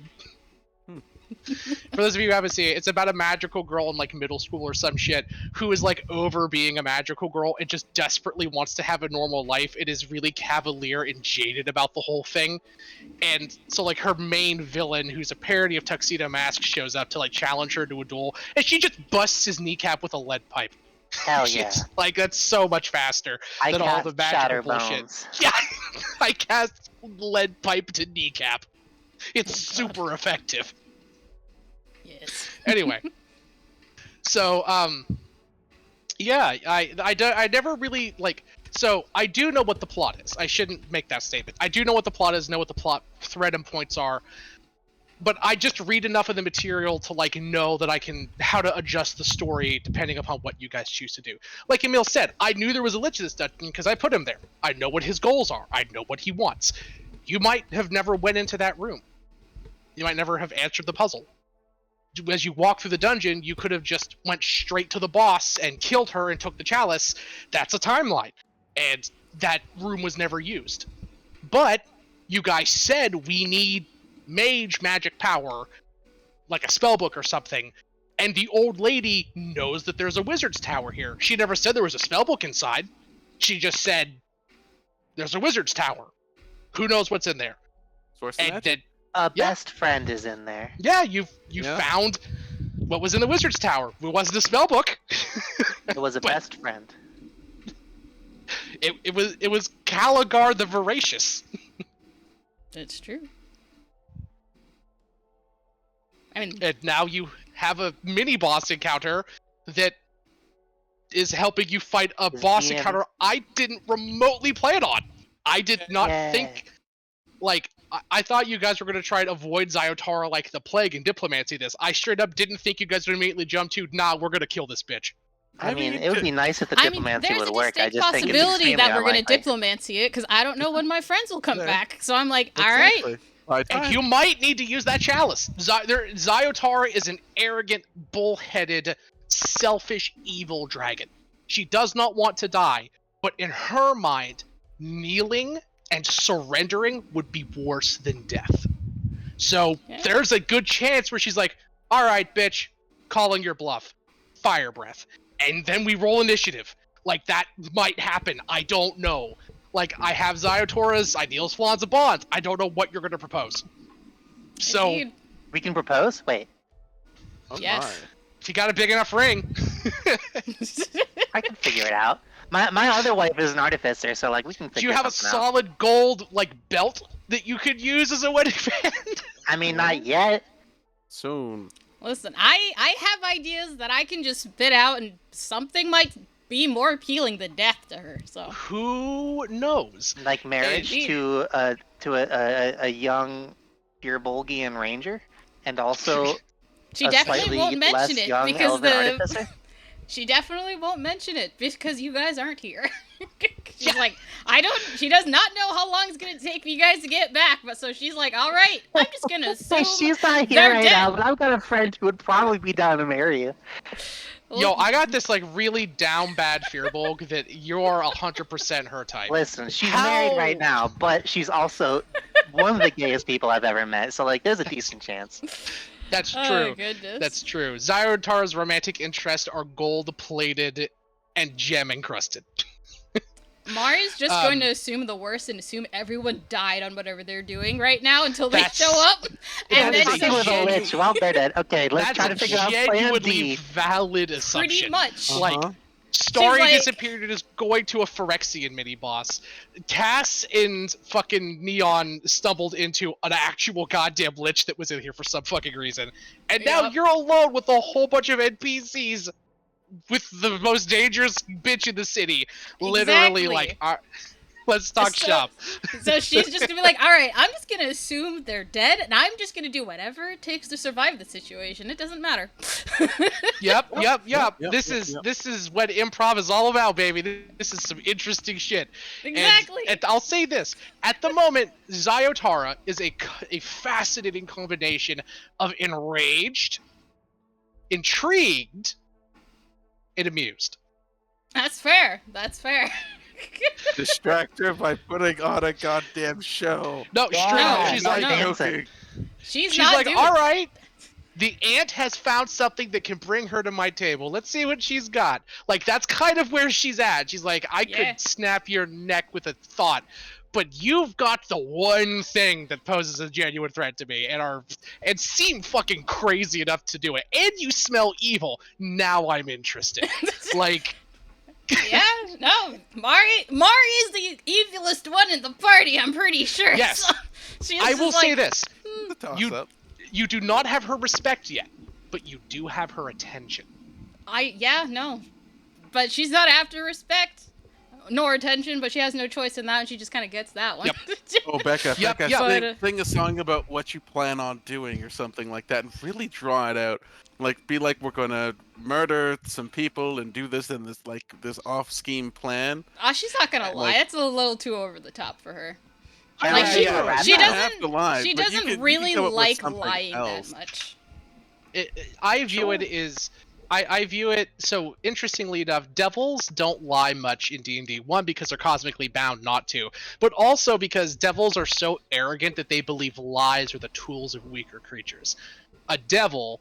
[SPEAKER 3] For those of you who haven't seen it, it's about a magical girl in like middle school or some shit who is like over being a magical girl and just desperately wants to have a normal life. It is really cavalier and jaded about the whole thing. And so like her main villain, who's a parody of Tuxedo Mask, shows up to like challenge her to a duel, and she just busts his kneecap with a lead pipe.
[SPEAKER 5] Hell yeah.
[SPEAKER 3] Like, that's so much faster
[SPEAKER 5] I
[SPEAKER 3] than all the
[SPEAKER 5] cast
[SPEAKER 3] magical bullshit.
[SPEAKER 5] Shatterbones.
[SPEAKER 3] Yeah, I cast lead pipe to kneecap. It's super effective.
[SPEAKER 2] Yes.
[SPEAKER 3] Anyway, so yeah, I never really like. So I do know what the plot is. I shouldn't make that statement. I do know what the plot is, know what the plot thread and points are. But I just read enough of the material to like know that I can how to adjust the story depending upon what you guys choose to do. Like Emil said, I knew there was a lich in this dungeon because I put him there. I know what his goals are. I know what he wants. You might have never went into that room. You might never have answered the puzzle. As you walk through the dungeon, you could have just went straight to the boss and killed her and took the chalice. That's a timeline. And that room was never used. But you guys said we need mage magic power, like a spellbook or something, and the old lady knows that there's a wizard's tower here. She never said there was a spellbook inside. She just said there's a wizard's tower. Who knows what's in there?
[SPEAKER 1] Source of
[SPEAKER 3] And
[SPEAKER 1] magic.
[SPEAKER 3] then,
[SPEAKER 5] A best friend is in there.
[SPEAKER 3] yeah, you
[SPEAKER 1] Yeah.
[SPEAKER 3] found what was in the wizard's tower. It wasn't a spellbook.
[SPEAKER 5] It was a
[SPEAKER 3] But-
[SPEAKER 5] best friend.
[SPEAKER 3] It was Caligar the Voracious.
[SPEAKER 2] It's true. I mean,
[SPEAKER 3] And now you have a mini boss encounter that is helping you fight a
[SPEAKER 5] Is
[SPEAKER 3] boss
[SPEAKER 5] DM
[SPEAKER 3] encounter I didn't remotely plan on. I did not
[SPEAKER 5] Yeah.
[SPEAKER 3] think, like, I thought you guys were going to try and avoid Zayotara like the plague and diplomacy this. I straight up didn't think you guys would immediately jump to, nah, we're going to kill this bitch.
[SPEAKER 5] I mean, it would be nice if the
[SPEAKER 2] I mean,
[SPEAKER 5] diplomacy
[SPEAKER 2] there's
[SPEAKER 5] would
[SPEAKER 2] a
[SPEAKER 5] work. I
[SPEAKER 2] distinct
[SPEAKER 5] just think it's
[SPEAKER 2] possibility
[SPEAKER 5] extremely
[SPEAKER 2] that we're going to
[SPEAKER 5] unlikely.
[SPEAKER 2] diplomacy it because I don't know when my friends will come
[SPEAKER 1] Yeah.
[SPEAKER 2] back. So I'm like, all right.
[SPEAKER 1] Exactly. Right
[SPEAKER 3] And
[SPEAKER 1] time.
[SPEAKER 3] you might need to use that chalice. Zayotara is an arrogant, bullheaded, selfish, evil dragon. She does not want to die, but in her mind, kneeling and surrendering would be worse than death. So
[SPEAKER 2] Yeah.
[SPEAKER 3] there's a good chance where she's like, all right, bitch, calling your bluff. Fire breath. And then we roll initiative. Like, that might happen. I don't know. Like, I have Zyotora's Ideals, Flans, and Bonds. I don't know what you're going to propose. So,
[SPEAKER 2] Indeed.
[SPEAKER 5] We can propose? Wait,
[SPEAKER 1] Oh
[SPEAKER 2] Yes.
[SPEAKER 3] if you got a big enough ring,
[SPEAKER 5] I can figure it out. My other wife is an artificer, so like we can.
[SPEAKER 3] Do you have a solid gold like belt that you could use as a wedding band?
[SPEAKER 5] I mean, not yet.
[SPEAKER 1] Soon.
[SPEAKER 2] Listen, I have ideas that I can just spit out, and something might be more appealing than death to her. So
[SPEAKER 3] who knows?
[SPEAKER 5] Like marriage
[SPEAKER 2] Indeed.
[SPEAKER 5] to a young Firbolgian ranger, and also
[SPEAKER 2] she
[SPEAKER 5] a
[SPEAKER 2] definitely
[SPEAKER 5] slightly
[SPEAKER 2] won't mention
[SPEAKER 5] less
[SPEAKER 2] it
[SPEAKER 5] young
[SPEAKER 2] because
[SPEAKER 5] elven artificer.
[SPEAKER 2] she definitely won't mention it because you guys aren't here. She's like, she does not know how long it's gonna take for you guys to get back, but so she's like, all right, I'm just gonna assume
[SPEAKER 5] She's not here
[SPEAKER 2] they're
[SPEAKER 5] right
[SPEAKER 2] dead.
[SPEAKER 5] now, but I've got a friend who would probably be down to marry you.
[SPEAKER 3] Yo, I got this like really down bad Firbolg that you're 100% her type.
[SPEAKER 5] Listen, she's married right now, but she's also one of the gayest people I've ever met, so like there's a decent chance.
[SPEAKER 3] That's true.
[SPEAKER 2] Oh, goodness.
[SPEAKER 3] That's true. Zyrotara's romantic interests are gold-plated and gem-encrusted.
[SPEAKER 2] Mari's just going to assume the worst and assume everyone died on whatever they're doing right now until they show up. And then
[SPEAKER 5] Talking with a lich while they're dead. Okay, let's try to figure out plan
[SPEAKER 3] genuinely
[SPEAKER 5] D.
[SPEAKER 3] valid assumption.
[SPEAKER 2] pretty much.
[SPEAKER 3] Like, Starry
[SPEAKER 2] like-
[SPEAKER 3] disappeared and is going to a Phyrexian mini-boss. Cass and fucking Neon stumbled into an actual goddamn lich that was in here for some fucking reason. And now
[SPEAKER 2] Yep.
[SPEAKER 3] you're alone with a whole bunch of NPCs with the most dangerous bitch in the city. Literally,
[SPEAKER 2] Exactly.
[SPEAKER 3] like, let's talk
[SPEAKER 2] So-
[SPEAKER 3] shop.
[SPEAKER 2] So she's just gonna be like, all right, I'm just gonna assume they're dead, and I'm just gonna do whatever it takes to survive the situation. It doesn't matter.
[SPEAKER 3] Yep.
[SPEAKER 1] yep,
[SPEAKER 3] This
[SPEAKER 1] yep,
[SPEAKER 3] is
[SPEAKER 1] yep.
[SPEAKER 3] this is what improv is all about, baby. This is some interesting shit.
[SPEAKER 2] Exactly.
[SPEAKER 3] And I'll say this: at the moment, Zayotara is a fascinating combination of enraged, intrigued, and amused.
[SPEAKER 2] That's fair. That's fair.
[SPEAKER 1] Distract her by putting on a goddamn show.
[SPEAKER 3] No, straight up, she's
[SPEAKER 2] no,
[SPEAKER 3] like,
[SPEAKER 2] no.
[SPEAKER 1] joking.
[SPEAKER 2] She's
[SPEAKER 3] she's
[SPEAKER 2] not
[SPEAKER 3] like,
[SPEAKER 2] doing
[SPEAKER 3] all right. The ant has found something that can bring her to my table. Let's see what she's got. Like, that's kind of where she's at. She's like, I
[SPEAKER 2] Yeah.
[SPEAKER 3] could snap your neck with a thought, but you've got the one thing that poses a genuine threat to me, and seem fucking crazy enough to do it. And you smell evil. Now I'm interested. Like,
[SPEAKER 2] Yeah, no, Mari is the evilest one in the party. I'm pretty sure.
[SPEAKER 3] Yes.
[SPEAKER 2] So she's
[SPEAKER 3] I
[SPEAKER 2] just
[SPEAKER 3] will say
[SPEAKER 2] like,
[SPEAKER 3] this:
[SPEAKER 1] The toss
[SPEAKER 3] You-
[SPEAKER 1] up.
[SPEAKER 3] you do not have her respect yet, but you do have her attention.
[SPEAKER 2] No, but she's not after respect nor attention, but she has no choice in that, and she just kind of gets that one.
[SPEAKER 3] Yep.
[SPEAKER 1] Oh, Becca,
[SPEAKER 3] Yep,
[SPEAKER 1] Becca,
[SPEAKER 3] yep.
[SPEAKER 1] sing a song about what you plan on doing or something like that, and really draw it out. Like, be like, we're gonna murder some people and do this in this off-scheme plan.
[SPEAKER 2] She's not gonna lie.
[SPEAKER 1] Like-
[SPEAKER 2] That's a little too over the top for her.
[SPEAKER 5] Yeah,
[SPEAKER 2] Like, she
[SPEAKER 5] yeah,
[SPEAKER 2] doesn't.
[SPEAKER 1] You don't have to lie,
[SPEAKER 2] she
[SPEAKER 1] but you
[SPEAKER 2] doesn't
[SPEAKER 1] can- you can
[SPEAKER 2] really
[SPEAKER 1] come up with
[SPEAKER 2] like
[SPEAKER 1] something
[SPEAKER 2] lying
[SPEAKER 1] else.
[SPEAKER 2] that much.
[SPEAKER 3] I view it as I view it so interestingly enough, devils don't lie much in D&D. One, because they're cosmically bound not to, but also because devils are so arrogant that they believe lies are the tools of weaker creatures. A devil,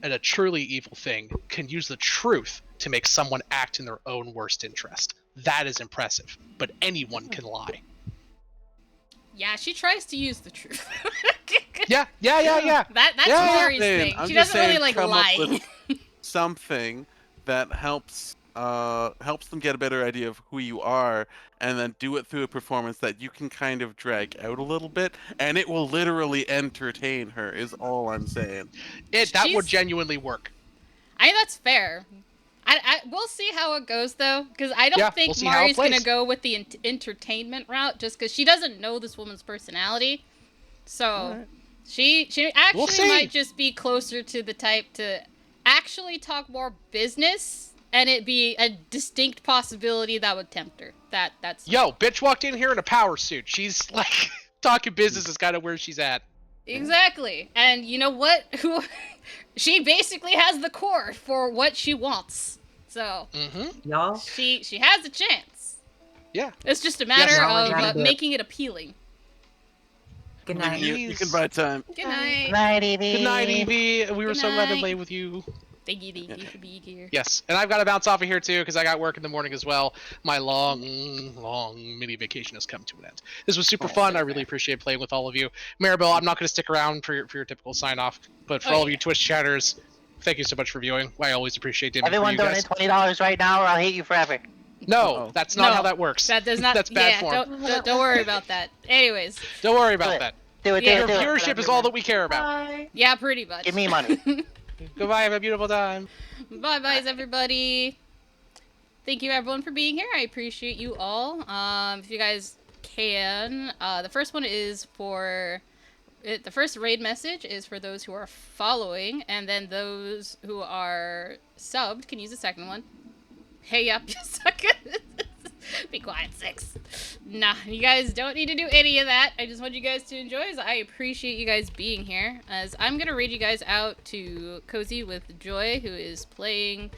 [SPEAKER 3] and a truly evil thing, can use the truth to make someone act in their own worst interest. That is impressive, but anyone can lie.
[SPEAKER 2] Yeah, she tries to use the truth.
[SPEAKER 3] Yeah.
[SPEAKER 2] That's
[SPEAKER 3] Yeah,
[SPEAKER 2] Mari's thing.
[SPEAKER 1] I'm
[SPEAKER 2] She
[SPEAKER 1] just
[SPEAKER 2] doesn't really
[SPEAKER 1] saying,
[SPEAKER 2] like
[SPEAKER 1] come up
[SPEAKER 2] lying.
[SPEAKER 1] with something that helps them get a better idea of who you are, and then do it through a performance that you can kind of drag out a little bit, and it will literally entertain her. Is all I'm saying.
[SPEAKER 3] That would
[SPEAKER 2] She's-
[SPEAKER 3] genuinely work.
[SPEAKER 2] I think that's fair. We'll see how it goes though, because I don't
[SPEAKER 3] Yeah,
[SPEAKER 2] think
[SPEAKER 3] we'll see how it
[SPEAKER 2] Mari's gonna
[SPEAKER 3] plays.
[SPEAKER 2] go with the entertainment route, just because she doesn't know this woman's personality. So she actually
[SPEAKER 3] We'll see.
[SPEAKER 2] might just be closer to the type to actually talk more business, and it be a distinct possibility that would tempt her. That's
[SPEAKER 3] Yo, bitch walked in here in a power suit. She's like talking business is kind of where she's at.
[SPEAKER 2] exactly. And you know what? She basically has the core for what she wants. So
[SPEAKER 3] Mm-hmm.
[SPEAKER 4] Y'all,
[SPEAKER 2] she has a chance.
[SPEAKER 3] Yeah.
[SPEAKER 2] It's just a matter
[SPEAKER 3] Yes.
[SPEAKER 4] Now we
[SPEAKER 2] of
[SPEAKER 4] gotta do it.
[SPEAKER 2] making it appealing.
[SPEAKER 4] good
[SPEAKER 1] You,
[SPEAKER 4] night.
[SPEAKER 3] Please.
[SPEAKER 1] you can buy time.
[SPEAKER 2] Good night.
[SPEAKER 5] Night, Evie.
[SPEAKER 3] Good night, Evie. We were
[SPEAKER 2] Good
[SPEAKER 3] so glad to
[SPEAKER 2] night.
[SPEAKER 3] play with you.
[SPEAKER 2] Thank you for being here.
[SPEAKER 3] Yes, and I've got to bounce off of here too because I got work in the morning as well. My long mini vacation has come to an end. This was super fun. I really appreciate playing with all of you. Maribel, I'm not going to stick around for your typical sign off, but for
[SPEAKER 2] Oh,
[SPEAKER 3] all of
[SPEAKER 2] yeah.
[SPEAKER 3] you Twitch chatters, thank you so much for viewing. I always appreciate dimming for
[SPEAKER 5] Everyone
[SPEAKER 3] you
[SPEAKER 5] donate
[SPEAKER 3] guys.
[SPEAKER 5] $20 right now, or I'll hate you forever.
[SPEAKER 3] No,
[SPEAKER 1] Uh-oh.
[SPEAKER 3] that's not
[SPEAKER 2] No,
[SPEAKER 3] how that works.
[SPEAKER 2] That does not.
[SPEAKER 3] That's bad
[SPEAKER 2] yeah,
[SPEAKER 3] form.
[SPEAKER 2] don't worry about that. Anyways,
[SPEAKER 3] Don't worry
[SPEAKER 5] Do
[SPEAKER 3] about
[SPEAKER 5] it.
[SPEAKER 3] that.
[SPEAKER 5] Do it. Do
[SPEAKER 2] Yeah.
[SPEAKER 3] Your
[SPEAKER 5] it. Do it.
[SPEAKER 3] viewership is all that we care about.
[SPEAKER 6] Bye.
[SPEAKER 2] yeah, pretty much.
[SPEAKER 5] Give me money.
[SPEAKER 3] Goodbye. Have a beautiful time.
[SPEAKER 2] Bye, byes, everybody. Thank you, everyone, for being here. I appreciate you all. If you guys can, the first one is for. The first raid message is for those who are following, and then those who are subbed can use the second one. Hey up, you sucker. Be quiet, 6. Nah, you guys don't need to do any of that. I just want you guys to enjoy, as I appreciate you guys being here. As I'm going to read you guys out to Cozy with Joy, who is playing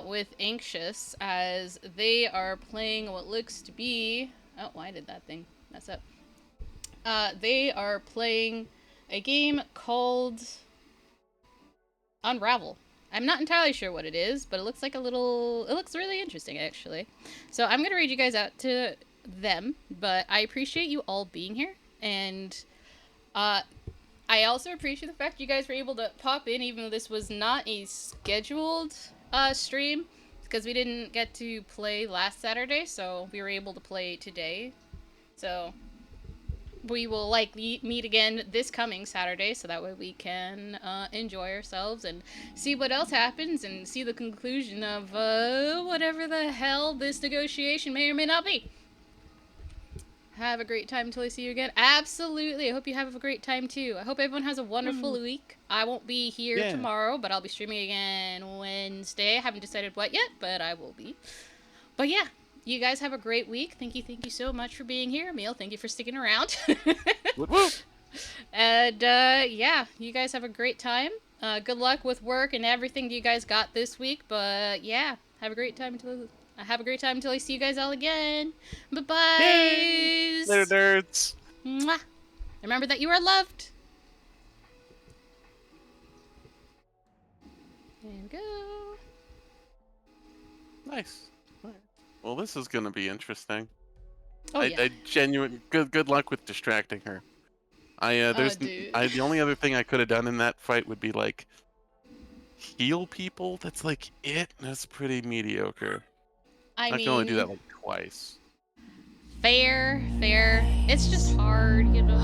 [SPEAKER 2] with Anxious, as they are playing what looks to be... Oh, why did that thing mess up? They are playing a game called Unravel. I'm not entirely sure what it is, but it looks like it looks really interesting, actually. So I'm going to read you guys out to them, but I appreciate you all being here, and I also appreciate the fact you guys were able to pop in, even though this was not a scheduled stream, because we didn't get to play last Saturday, so we were able to play today. So we will likely meet again this coming Saturday, so that way we can enjoy ourselves and see what else happens and see the conclusion of whatever the hell this negotiation may or may not be. Have a great time until I see you again. Absolutely. I hope you have a great time too. I hope everyone has a wonderful week. I won't be here tomorrow, but I'll be streaming again Wednesday. I haven't decided what yet, but I will be. But yeah. You guys have a great week. Thank you so much for being here. Emil, thank you for sticking around.
[SPEAKER 1] Whoop, whoop.
[SPEAKER 2] And yeah, you guys have a great time. Good luck with work and everything you guys got this week. But yeah, have a great time until I see you guys all again. Bye-bye.
[SPEAKER 1] Later, nerds.
[SPEAKER 2] Mwah. Remember that you are loved. There we go.
[SPEAKER 1] Nice. Well, this is gonna be interesting.
[SPEAKER 2] Oh, yeah.
[SPEAKER 1] I genuine good luck with distracting her.
[SPEAKER 2] Dude.
[SPEAKER 1] The only other thing I could have done in that fight would be like heal people. That's like it. That's pretty mediocre.
[SPEAKER 2] I
[SPEAKER 1] can only do that like twice.
[SPEAKER 2] Fair. It's just hard, you know.